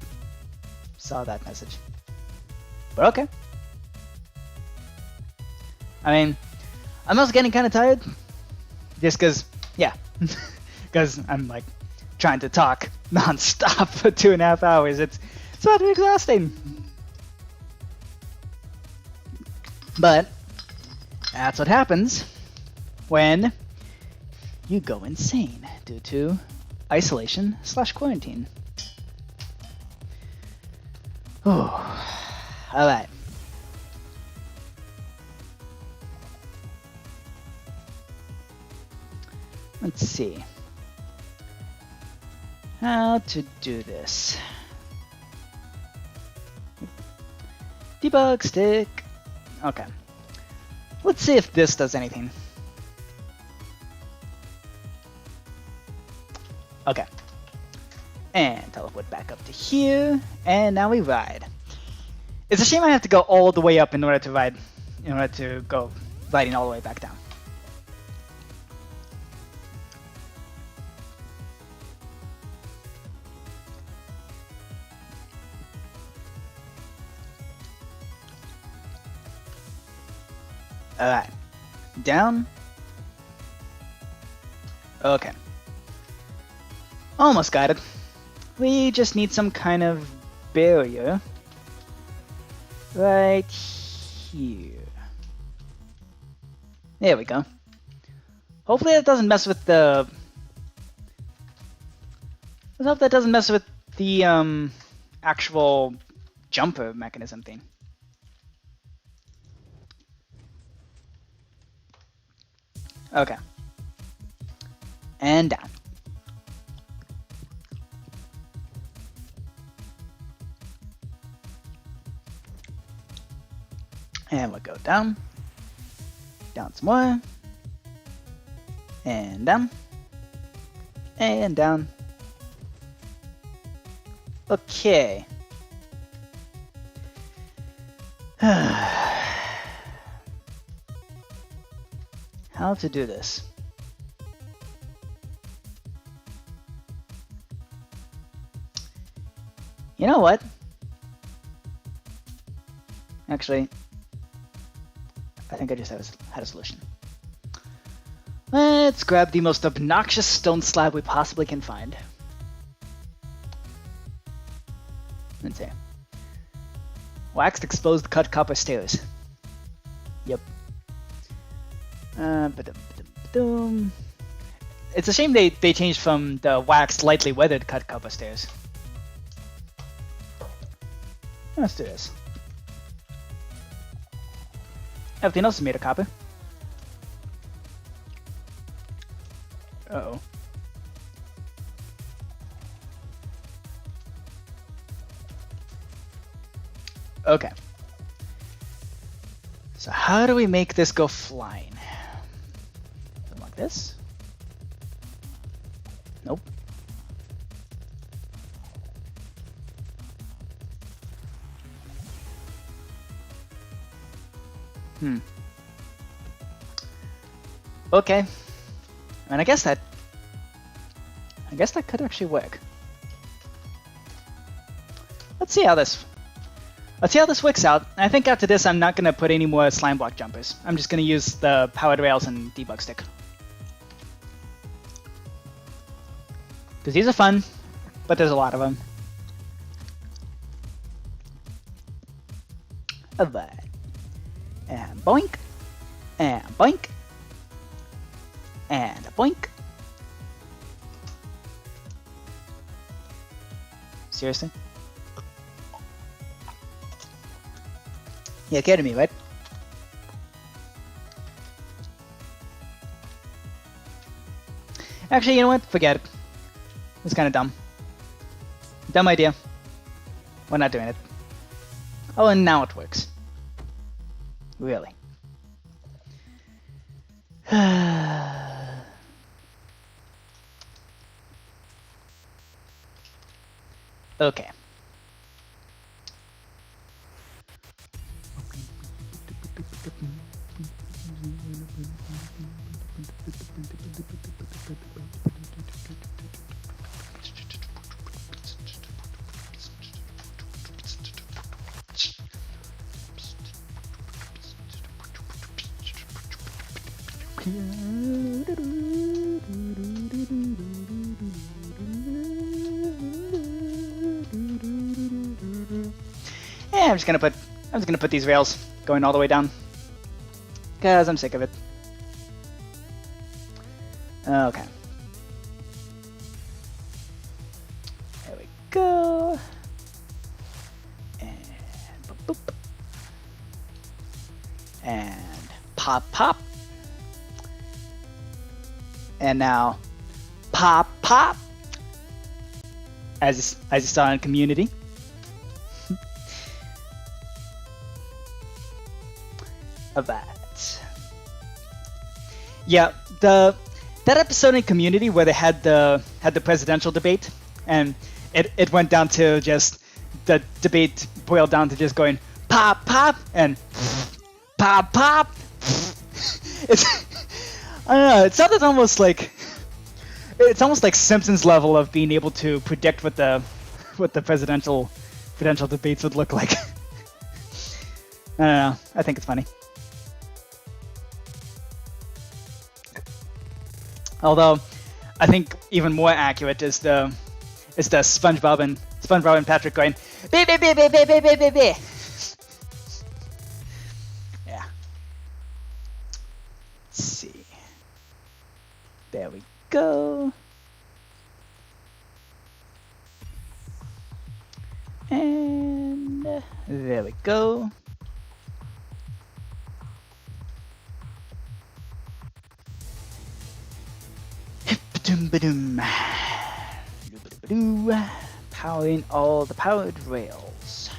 saw that message. But okay. I mean, I'm also getting kind of tired. Just because, yeah. Because I'm like trying to talk non-stop for 2.5 hours. It's rather exhausting. But that's what happens when you go insane due to isolation/quarantine. Oh, all right. Let's see how to do this. Debug stick. Okay. Let's see if this does anything. Okay. And teleport back up to here, and now we ride. It's a shame I have to go all the way up in order to ride, in order to go riding all the way back down. Alright. Down. Okay. Almost got it. We just need some kind of barrier right here. There we go. Hopefully that doesn't mess with the... Let's hope that doesn't mess with the actual jumper mechanism thing. Okay. And down. And we'll go down. Down some more. And down. And down. Okay. How to do this? You know what? Actually, I think I just had a solution. Let's grab the most obnoxious stone slab we possibly can find. Let's see. Waxed exposed cut copper stairs. Yep. It's a shame they changed from the waxed lightly weathered cut copper stairs. Let's do this. Everything else is made of copper. Uh-oh. Okay. So how do we make this go flying? Something like this? Nope. Okay. And I guess that could actually work. Let's see how this works out. I think after this I'm not gonna put any more slime block jumpers. I'm just gonna use the powered rails and debug stick. Because these are fun, but there's a lot of them. Alright. And boink. And boink. And boink. Seriously? You're kidding me, right? Actually, you know what? Forget it. It's kind of dumb. Dumb idea. We're not doing it. Oh, and now it works. Really. Okay. Yeah, I'm just gonna put these rails going all the way down, cause I'm sick of it. Okay. There we go. And boop, boop. And pop, pop. And now pop, pop. As you saw in Community. Of that. Yeah, that episode in Community where they had the presidential debate, and it went down to just the debate boiled down to just going pop pop and pop pop. It's I don't know. It sounded almost like Simpsons level of being able to predict what the presidential debates would look like. I don't know. I think it's funny. Although, I think even more accurate is the SpongeBob and Patrick going be be be be be be be be be. Yeah. Let's see. There we go. And there we go. Hip-a-doom-ba-doom. Doo-ba-doo-ba-doo. Powering all the powered rails.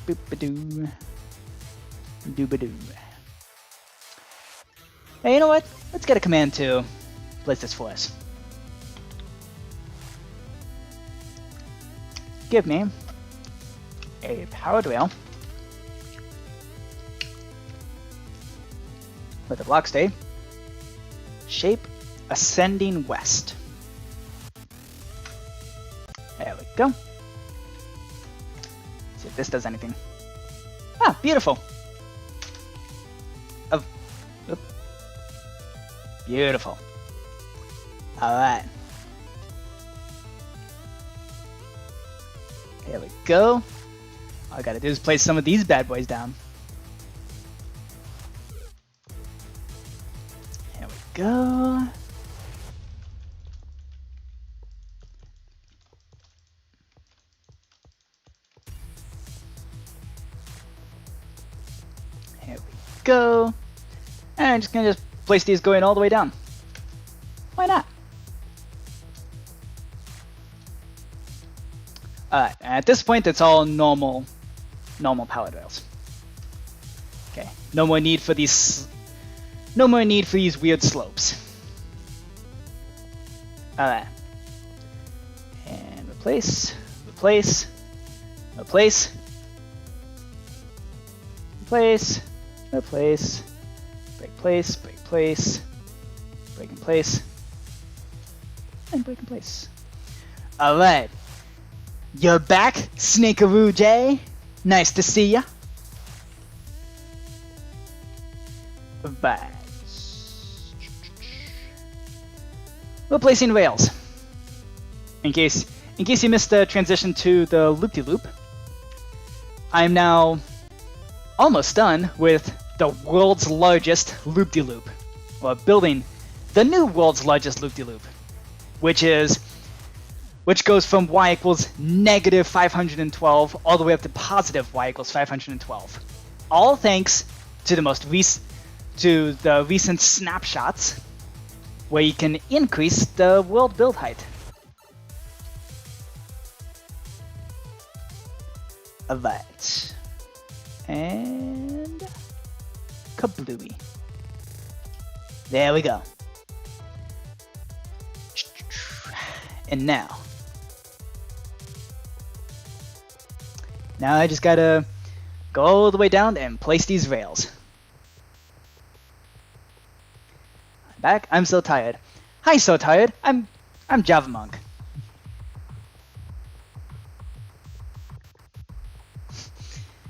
Boop-ba-doo. Doo-ba-doo. Hey, you know what? Let's get a command to place this for us. Give me a powered rail with a block state, shape ascending west. There we go. See if this does anything. Ah, beautiful. Oh, oop. Beautiful. All right. There we go. All I gotta do is place some of these bad boys down. There we go. There we go. And I'm just gonna place these going all the way down. Why not? Alright, at this point it's all normal powered rails. Okay, no more need for these weird slopes. Alright. And replace, replace, replace, replace, replace, break place, break place, break in place, and break in place. Alright. You're back, Snakearoo J. Nice to see ya. Right. Replacing rails. In case you missed the transition to the loop-de-loop, I'm now almost done with the world's largest loop-de-loop, or building the new world's largest loop-de-loop, which goes from y equals negative 512 all the way up to positive y equals 512. All thanks to the recent snapshots where you can increase the world build height. Alright. And kablooey. There we go. And now I just gotta go all the way down and place these rails. I'm back. I'm so tired. Hi, so tired. I'm Javamonk.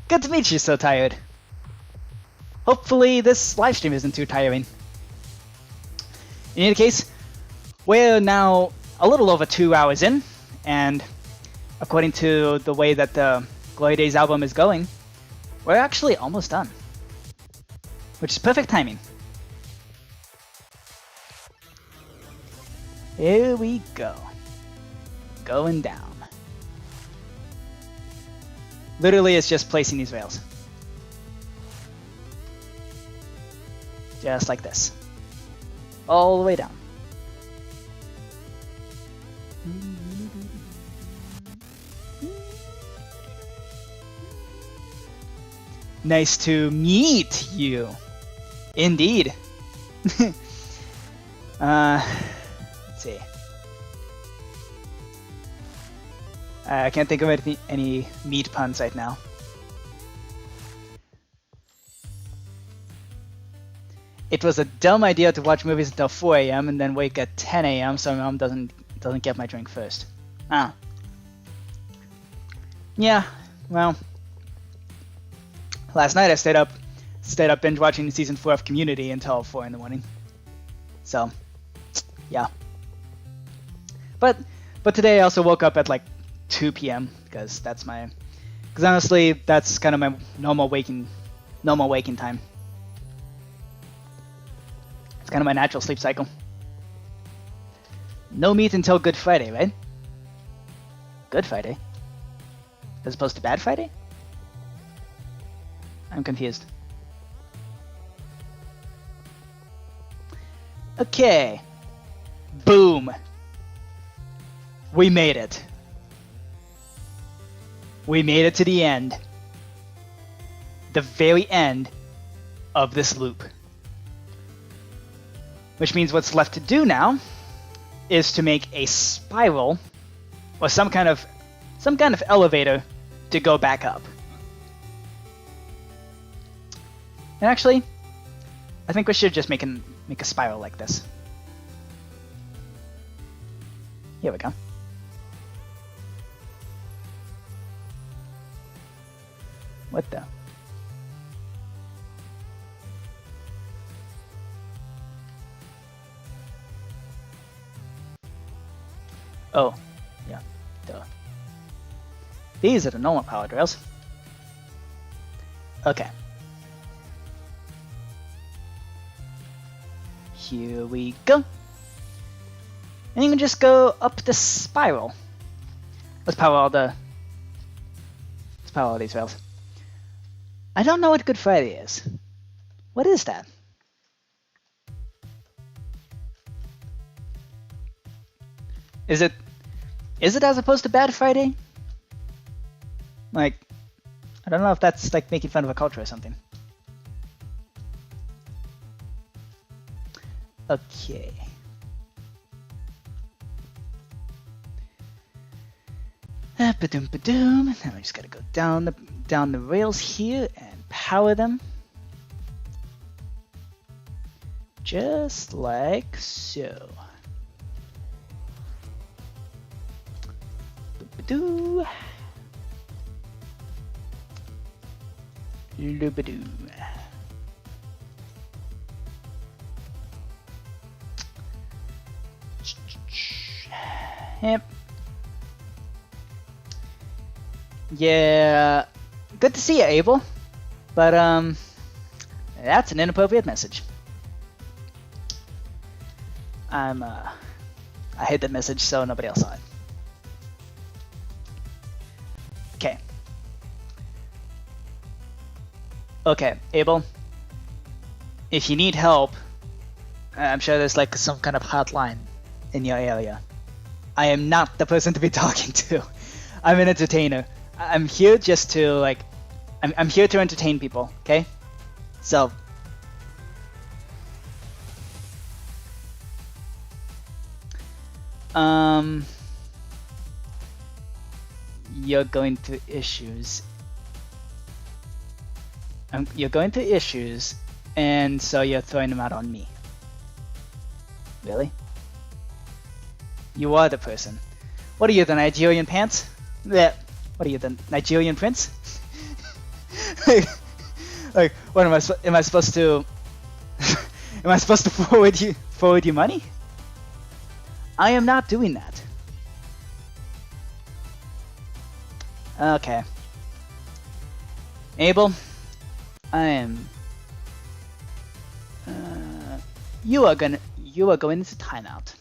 Good to meet you, so tired. Hopefully this live stream isn't too tiring. In any case, we're now a little over 2 hours in, and according to the way that the Glory Days album is going, we're actually almost done, which is perfect timing. Here we go. Going down. Literally, it's just placing these rails. Just like this. All the way down. Nice to meet you. Indeed. Let's see. I can't think of any meat puns right now. It was a dumb idea to watch movies until 4 a.m. and then wake at 10 a.m. so my mom doesn't get my drink first. Ah. Yeah, well. Last night I stayed up binge watching season 4 of Community until 4 in the morning. So, yeah. But today I also woke up at like 2 p.m. because honestly that's kind of my normal waking time. It's kind of my natural sleep cycle. No meat until Good Friday, right? Good Friday? As opposed to Bad Friday? I'm confused. Okay. Boom. We made it. We made it to the end. The very end of this loop. Which means what's left to do now is to make a spiral or some kind of elevator to go back up. And actually, I think we should just make a spiral like this. Here we go. What the? Oh, yeah, duh. These are the normal power drills. Okay. Here we go. And you can just go up the spiral. Let's power all these rails. I don't know what Good Friday is. What is that? Is it as opposed to Bad Friday? Like, I don't know if that's like making fun of a culture or something. Okay. Ba-doom, ba-doom. Now we just gotta go down the rails here and power them. Just like so. Ba-doo. Loobadoo. Yep. Yeah, good to see you, Abel. But that's an inappropriate message. I hid that message so nobody else saw it. Okay. Okay, Abel. If you need help, I'm sure there's like some kind of hotline in your area. I am not the person to be talking to. I'm an entertainer. I'm here just to like, I'm here to entertain people, okay? So, you're going through issues. You're going through issues, and so you're throwing them out on me. Really? You are the person. What are you, the Nigerian pants? Yeah. What are you, the Nigerian prince? like, what am I supposed to? Am I supposed to forward you money? I am not doing that. Okay. Abel, I am. You are going into timeout.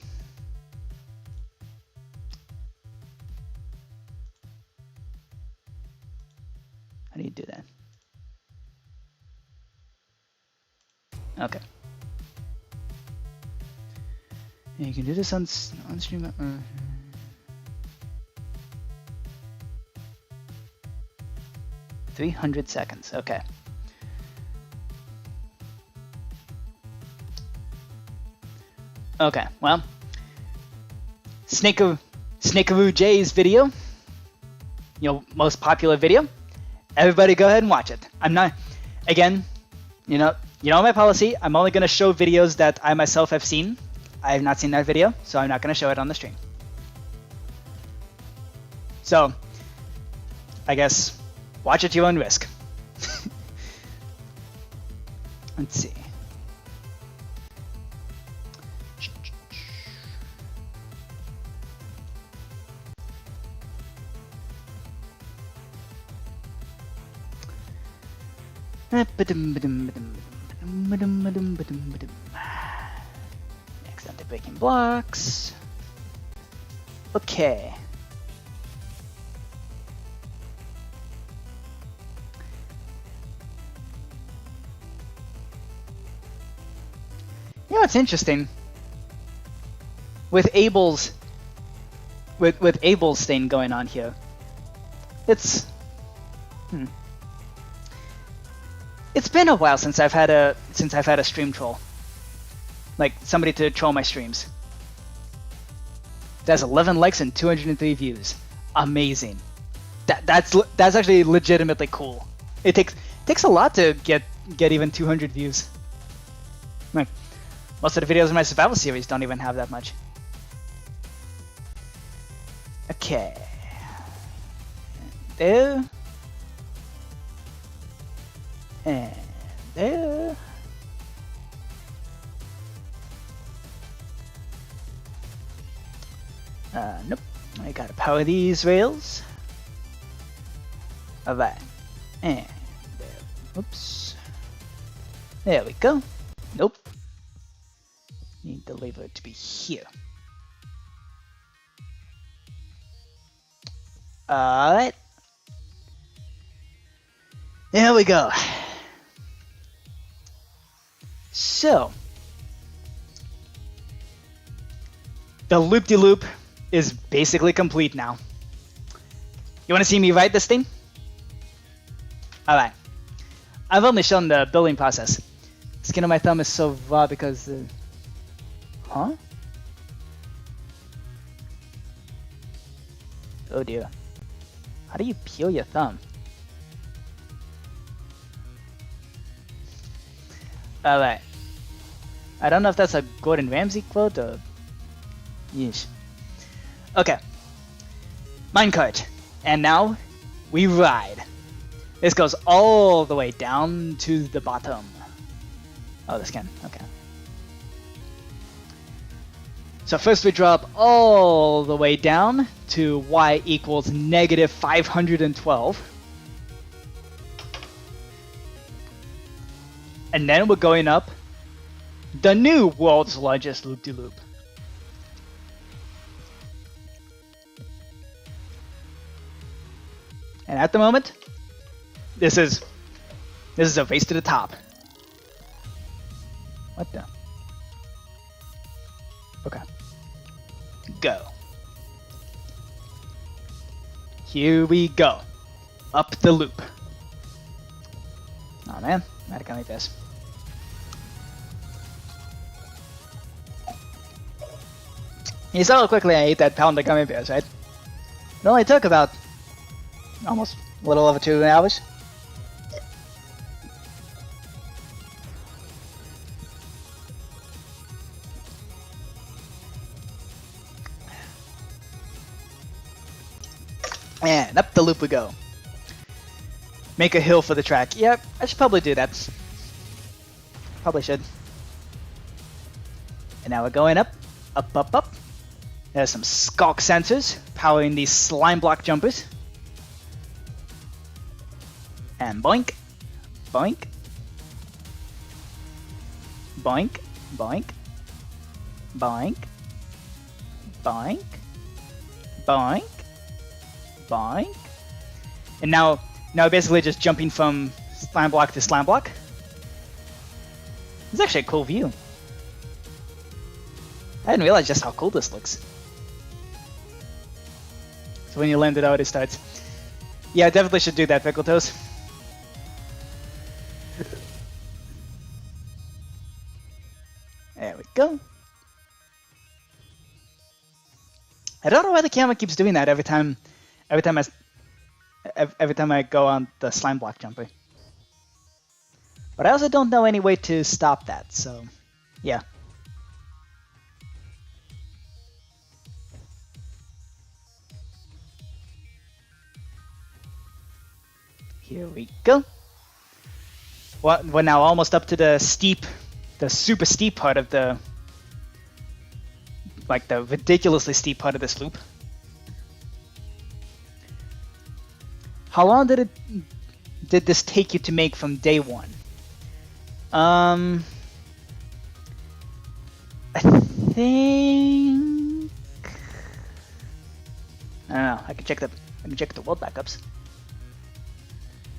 How do you do that? Okay. Yeah, you can do this on stream. 300 seconds. Okay. Okay, well, Snakearoo J's video, most popular video. Everybody go ahead and watch it. I'm not, again, you know my policy. I'm only gonna show videos that I myself have seen. I have not seen that video, so I'm not gonna show it on the stream. So, I guess, watch at your own risk. Let's see. Next on the breaking blocks. Okay. You know what's interesting? With Abel's thing going on here, it's it's been a while since I've had a stream troll, like somebody to troll my streams. That's 11 likes and 203 views. Amazing. That's actually legitimately cool. It takes a lot to get even 200 views. Like, most of the videos in my survival series don't even have that much. Okay. There. And there. Nope. I gotta power these rails. Alright. And there. Oops. There we go. Nope. Need the lever to be here. Alright. There we go. So, the loop-de-loop is basically complete now. You want to see me write this thing? Alright. I've only shown the building process. Skin on my thumb is so raw because... Huh? Oh dear. How do you peel your thumb? Alright. I don't know if that's a Gordon Ramsay quote or... Yeesh. Okay. Minecart. And now, we ride. This goes all the way down to the bottom. Oh, this can. Okay. So first we drop all the way down to y equals negative 512. And then we're going up the new world's largest loop-de-loop. And at the moment, this is a race to the top. What the? Okay. Go. Here we go. Up the loop. Oh man, I can't like this. You saw how quickly I ate that pound of gummy bears, right? It only took about almost a little over 2 hours. And up the loop we go. Make a hill for the track. Yep, I should probably do that. Probably should. And now we're going up, up, up, up. There's some skulk sensors powering these slime block jumpers. And boink, boink, boink, boink, boink, boink, boink, boink. And now basically just jumping from slime block to slime block. It's actually a cool view. I didn't realize just how cool this looks. So when you land it out, it starts. Yeah, I definitely should do that, Pickle Toes. There we go. I don't know why the camera keeps doing that every time I go on the slime block jumper. But I also don't know any way to stop that, so yeah. Here we go. Well, we're now almost up to the super steep part of the, like the ridiculously steep part of this loop. How long did this take you to make from day one? I think I don't know. I can check the world backups.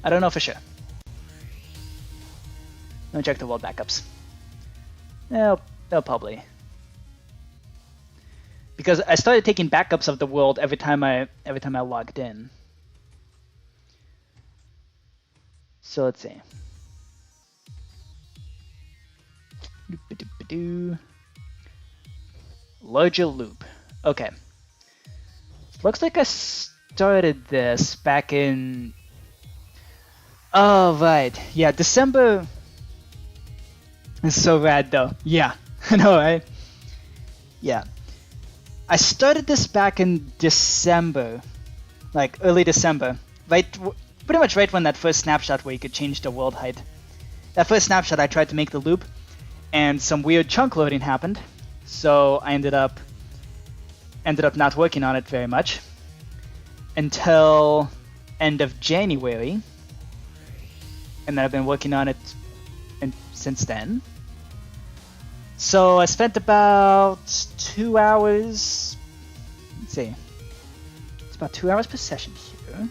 I don't know for sure. Let me check the world backups. They'll probably, because I started taking backups of the world every time I logged in. So let's see. Larger loop. Okay. Looks like I started this back in. Oh right, yeah, December. It's so rad though. Yeah, I know, right? Yeah. I started this back in December, like early December, right? Pretty much right when that first snapshot where you could change the world height. That first snapshot, I tried to make the loop, and some weird chunk loading happened, so I ended up not working on it very much until end of January, and then I've been working on it since then. So I spent about 2 hours. Let's see. It's about 2 hours per session here.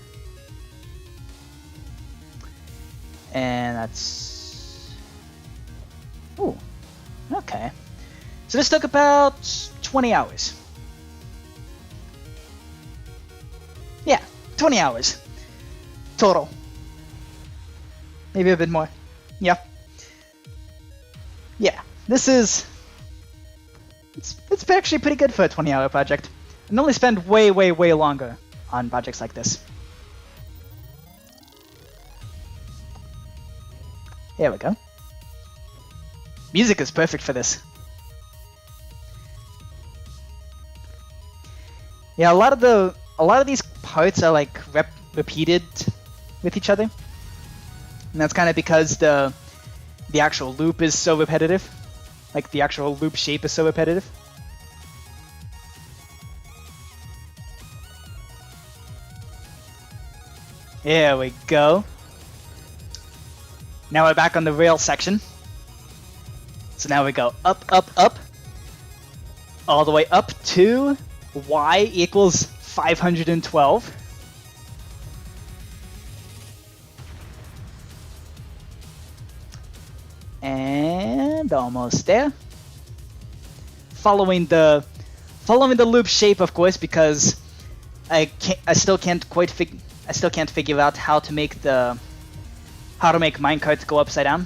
And that's... Ooh. Okay. So this took about 20 hours. Yeah, 20 hours. Total. Maybe a bit more. Yeah. Yeah. This is... It's actually pretty good for a 20-hour project. I normally spend way, way, way longer on projects like this. There we go. Music is perfect for this. Yeah, a lot of these parts are like repeated with each other, and that's kind of because the actual loop is so repetitive. Like the actual loop shape is so repetitive. There we go. Now we're back on the rail section. So now we go up, up, up, all the way up to y equals 512. And almost there. Following the loop shape, of course, because I still can't figure out how to make minecarts go upside down.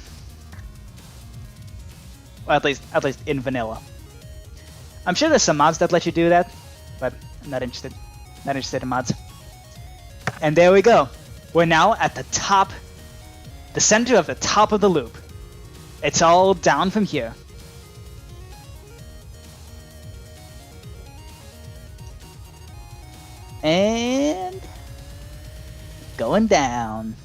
Well, at least in vanilla. I'm sure there's some mods that let you do that, but I'm not interested. Not interested in mods. And there we go. We're now at the top, the center of the top of the loop. It's all down from here. And going down.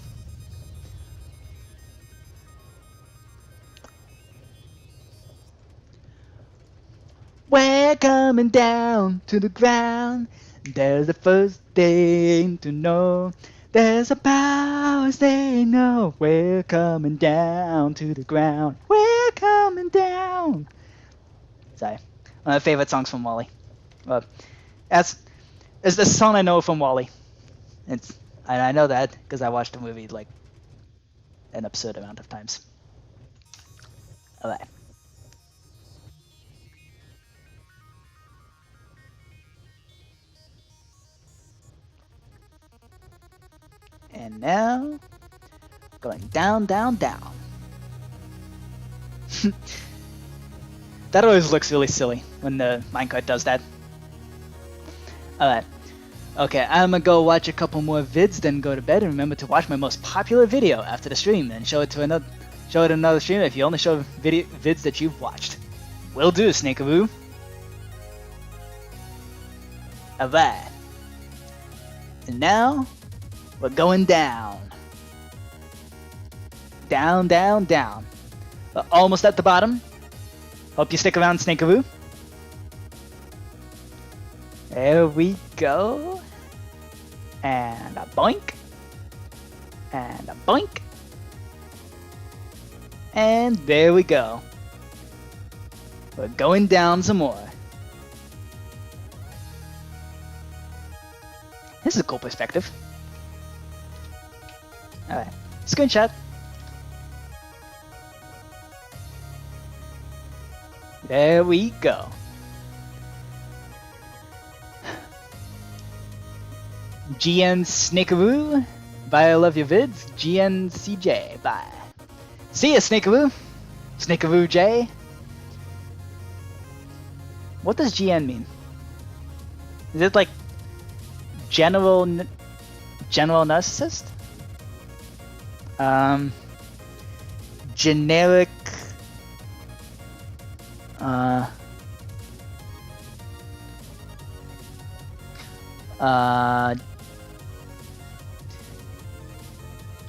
We're coming down to the ground. There's the first thing to know. There's a power they know. We're coming down to the ground. We're coming down. Sorry, one of my favorite songs from WALL-E. It's the song I know from WALL-E. I know that because I watched the movie like an absurd amount of times. Alright. And now, going down, down, down. That always looks really silly when the minecart does that. Alright. Okay, I'm gonna go watch a couple more vids, then go to bed, and remember to watch my most popular video after the stream, and show it to another streamer if you only show vids that you've watched. Will do, Snakeaboo. Alright. And now, we're going down. Down, down, down. We're almost at the bottom. Hope you stick around, Snakeaboo. There we go. And a boink. And a boink. And there we go. We're going down some more. This is a cool perspective. Alright, screenshot. There we go. GN Snakeaboo, bye, I love your vids. GN CJ, bye. See ya, Snakeaboo. Snakeaboo J. What does GN mean? Is it like general narcissist? Generic.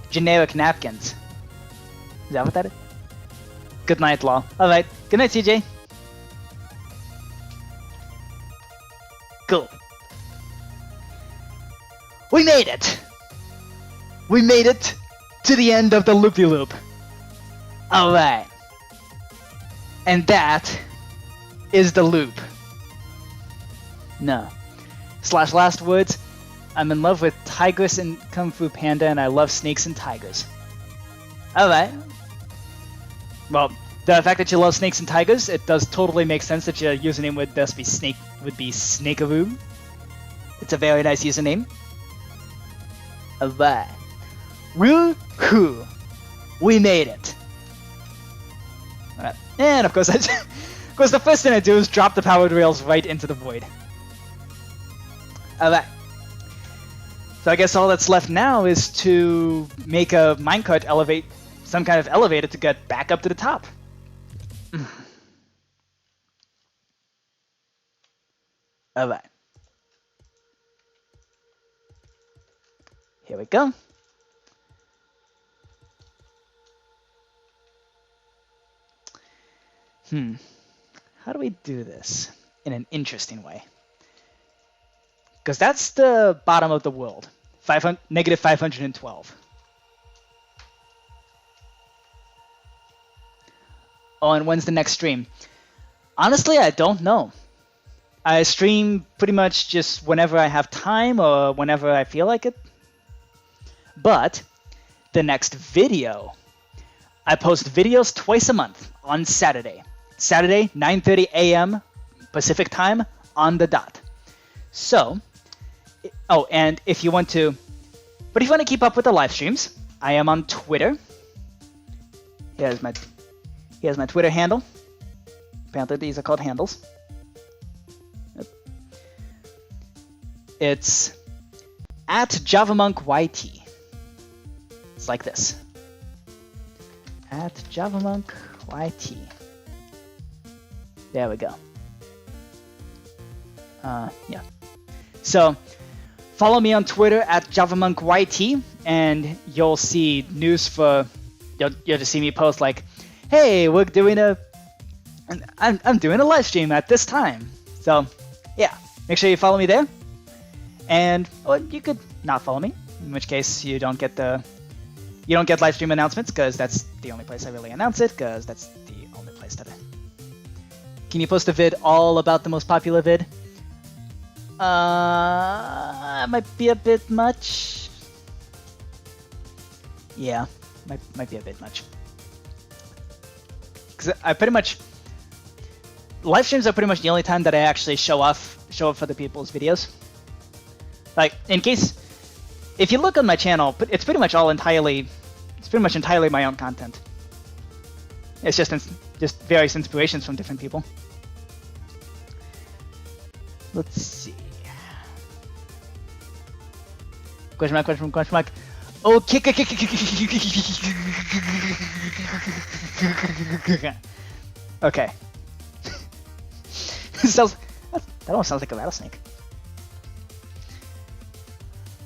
Generic napkins. Is that what that is? Good night, Law. Alright, good night, CJ. Cool. We made it! We made it to the end of the loopy-loop. Alright. And that is the loop. No. / last words. I'm in love with Tigress and Kung Fu Panda, and I love snakes and tigers. Alright. Well, the fact that you love snakes and tigers, it does totally make sense that your username would thus be Snakeaboo. It's a very nice username. Alright. Woo-hoo! We made it! Alright. And of course, the first thing I do is drop the powered rails right into the void. Alright. So I guess all that's left now is to make a minecart elevate, some kind of elevator to get back up to the top. Alright. Here we go. How do we do this in an interesting way? Because that's the bottom of the world. Negative 512. Oh, and when's the next stream? Honestly, I don't know. I stream pretty much just whenever I have time or whenever I feel like it. But the next video, I post videos twice a month on Saturday. Saturday, 9:30 a.m. Pacific time on the dot. So, oh, and if you want to keep up with the live streams, I am on Twitter. Here's my Twitter handle. Apparently these are called handles. It's at JavamonkYT. It's like this. At JavamonkYT. There we go. Yeah. So, follow me on Twitter at JavamonkYT, and you'll see news for. You'll just see me post like, "Hey, we're doing I'm doing a live stream at this time." So, yeah, make sure you follow me there, and or you could not follow me, in which case you don't get live stream announcements, because that's the only place I really announce it, because that's the only place that I. Can you post a vid all about the most popular vid? Might be a bit much. Yeah, might be a bit much. Because I pretty much live streams are pretty much the only time that I actually show up for the people's videos. Like, in case if you look on my channel, it's pretty much entirely my own content. It's just various inspirations from different people. Let's see. Question mark, question mark, question mark. Okay. Okay. That almost sounds like a rattlesnake.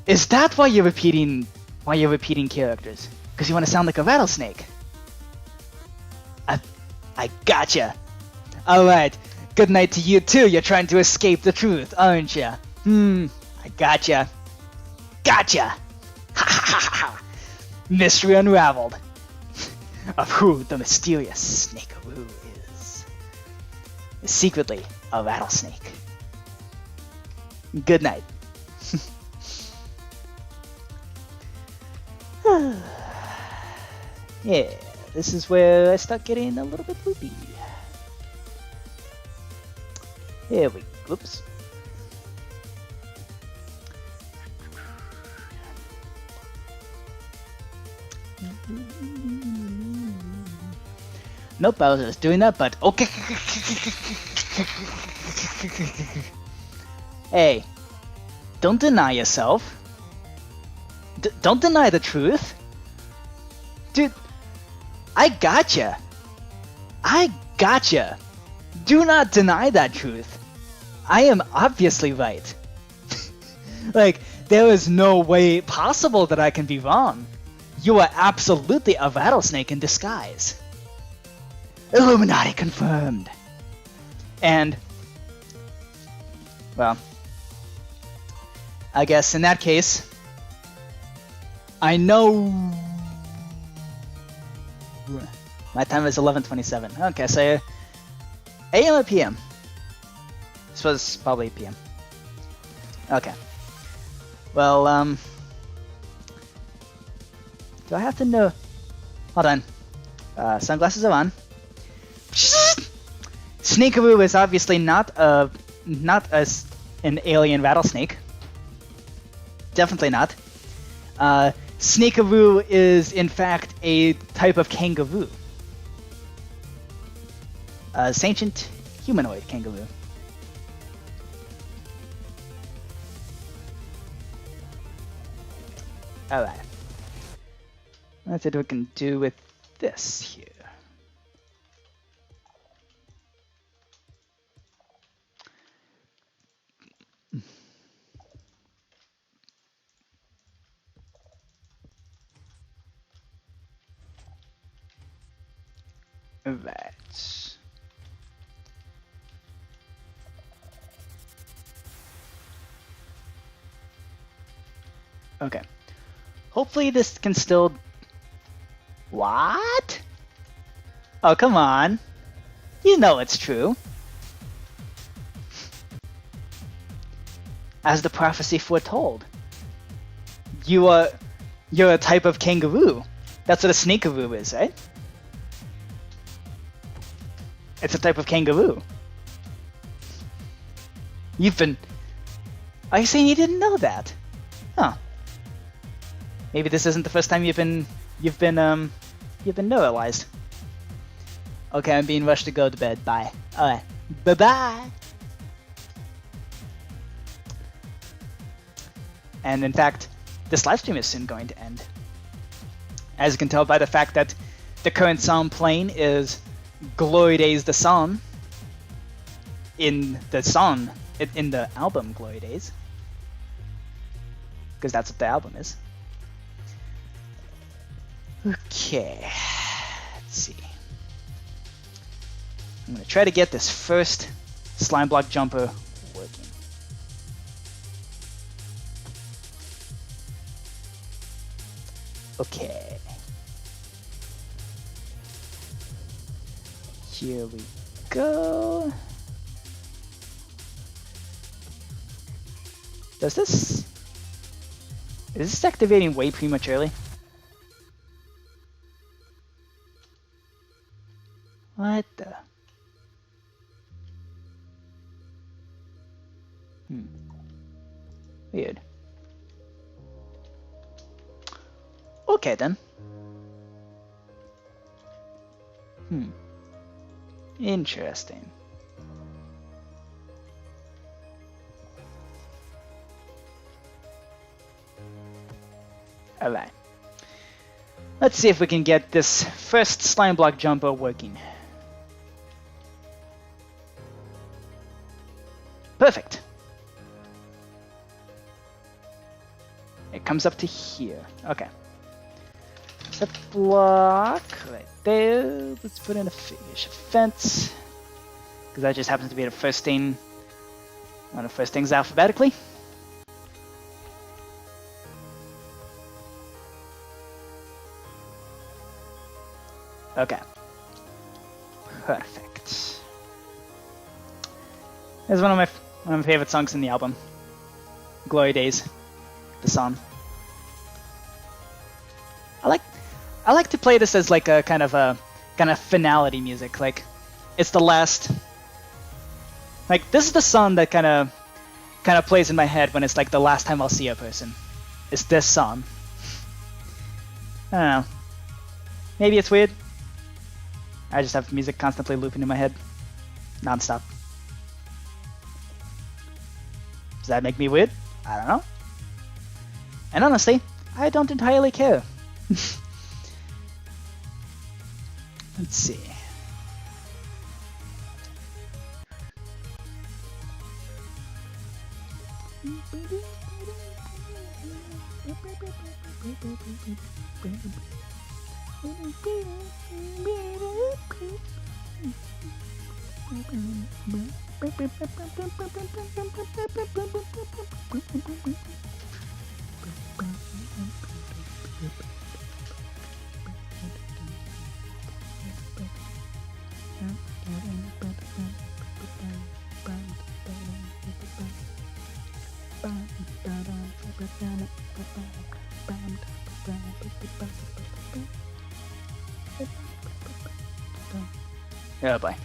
Is that why you're repeating characters? Because you want to sound like a rattlesnake? I gotcha. Alright. Good night to you too. You're trying to escape the truth, aren't you? I gotcha. Gotcha! Ha ha ha ha! Mystery unraveled of who the mysterious Snakearoo is. Secretly a rattlesnake. Good night. Yeah, this is where I start getting a little bit loopy. Here we go. Oops. Nope, I was just doing that, but okay. Hey, don't deny yourself. Don't deny the truth. Dude, I gotcha. I gotcha. Do not deny that truth. I am obviously right. Like, there is no way possible that I can be wrong. You are absolutely a rattlesnake in disguise. Illuminati confirmed. And, well, I guess in that case, I know my time is 11:27. Okay, so AM or PM? This was probably PM. Okay. Well, do I have to know? Hold on. Sunglasses are on. Snakearoo is obviously not an alien rattlesnake. Definitely not. Snakearoo is in fact a type of kangaroo. A sentient humanoid kangaroo. Alright. Let's see what we can do with this here. Right. Okay. Hopefully this can still... What? Oh, come on. You know it's true. As the prophecy foretold. You're a type of kangaroo. That's what a snakearoo is, right? It's a type of kangaroo. Are you saying you didn't know that? Huh. Maybe this isn't the first time you've been neuralized. Okay, I'm being rushed to go to bed. Bye. Alright. Bye-bye! And in fact, this livestream is soon going to end. As you can tell by the fact that the current song playing is Glory Days the Song in the album Glory Days, because that's what the album is. Okay, let's see. I'm gonna try to get this first slime block jumper working. Okay. Here we go. Is this activating way prematurely? What the? Weird. Okay then. Interesting. Alright. Let's see if we can get this first slime block jumper working. Perfect. It comes up to here. Okay. Set block right there. Let's put in a fence. Because that just happens to be the first thing. One of the first things alphabetically. Okay. Perfect. It's one of my favorite songs in the album. Glory Days. The song. I like to play this as like a kind of finality music. Like it's the last. Like this is the song that kind of plays in my head when it's like the last time I'll see a person. It's this song. I don't know. Maybe it's weird. I just have music constantly looping in my head, non-stop. Does that make me weird? I don't know. And honestly, I don't entirely care. Let's see. Oh boy.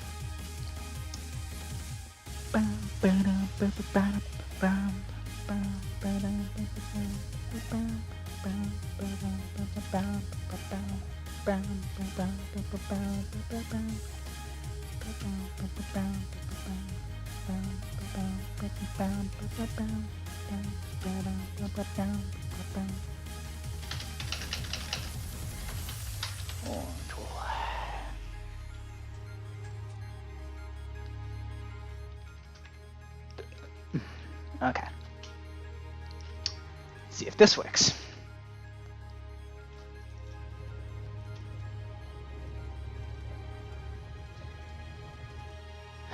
Okay. Let's see if this works.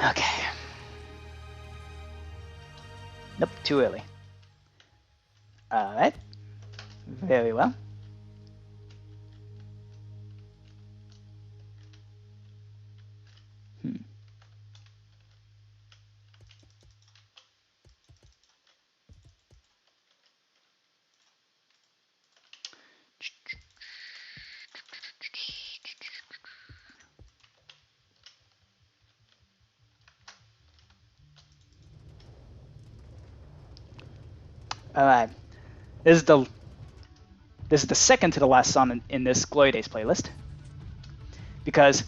Okay. Nope, too early. Alright. Very well. Alright. This is the second to the last song in this Glory Days playlist. Because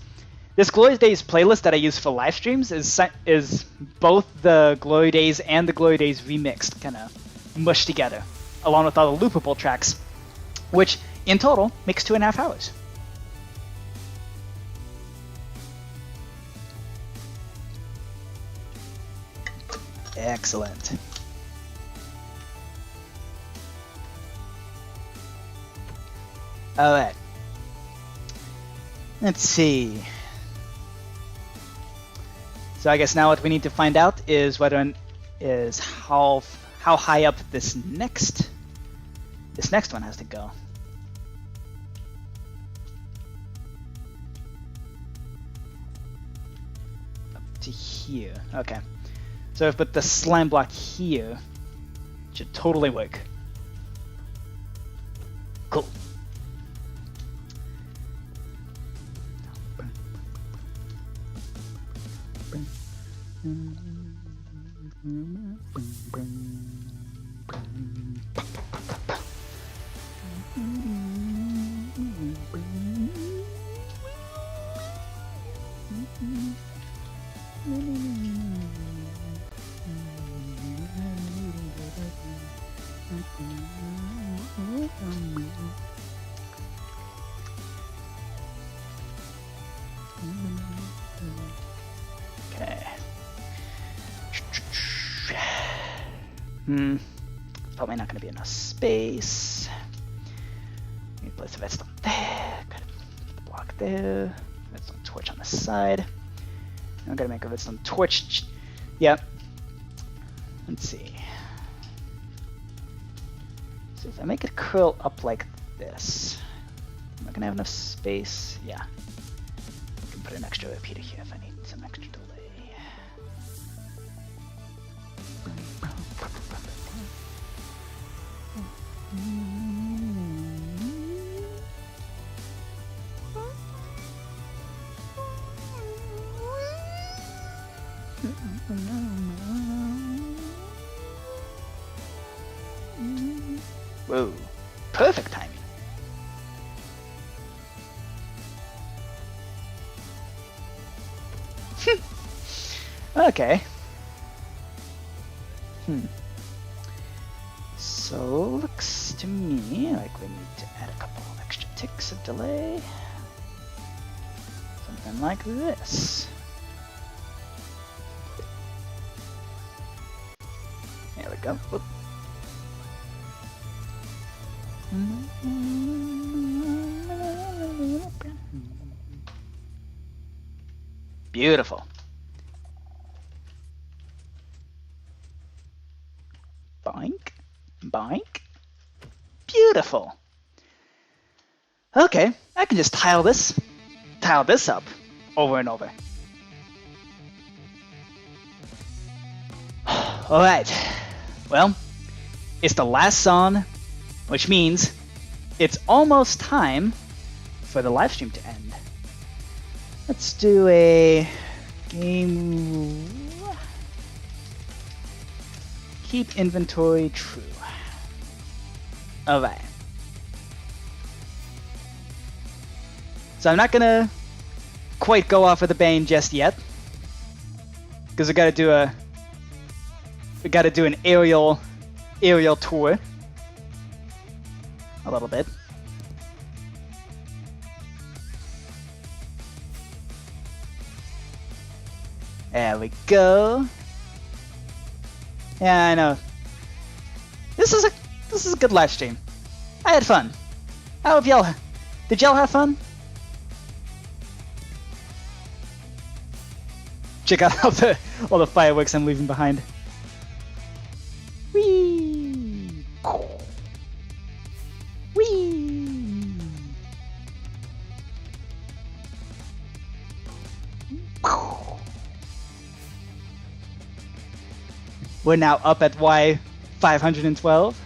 this Glory Days playlist that I use for live streams is both the Glory Days and the Glory Days remixed, kind of mushed together, along with all the loopable tracks, which in total makes 2.5 hours. Excellent. Alright. Let's see. So I guess now what we need to find out is how high up this next one has to go. Up to here. Okay. So if I put the slime block here, it should totally work. Cool. Probably not going to be enough space. Let me place the redstone there. Got a block there. Redstone torch on the side. I'm going to make a redstone torch. Yep. Let's see. So if I make it curl up like this, am I going to have enough space? Yeah. I can put an extra repeater here if I need some extra delay. Whoa, perfect timing. Okay. So, looks to me like we need to add a couple of extra ticks of delay. Something like this. There we go. Whoop. Beautiful. Boink, boink. Beautiful. Okay, I can just tile this up over and over. Alright, well, it's the last song, which means it's almost time for the live stream to end. Let's do a game. Keep inventory true. Alright. So I'm not gonna quite go off with a bang just yet, because we gotta do an aerial tour a little bit. There we go. Yeah, I know. This is a good live stream. I had fun. How have y'all? Did y'all have fun? Check out all the fireworks I'm leaving behind. Whee! Whee! We're now up at Y 512.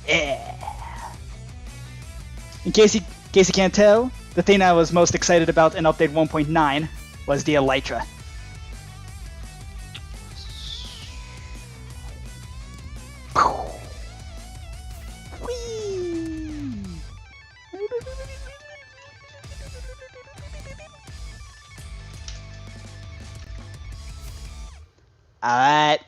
Yeah. In case you can't tell, the thing I was most excited about in update 1.9 was the Elytra. Alright.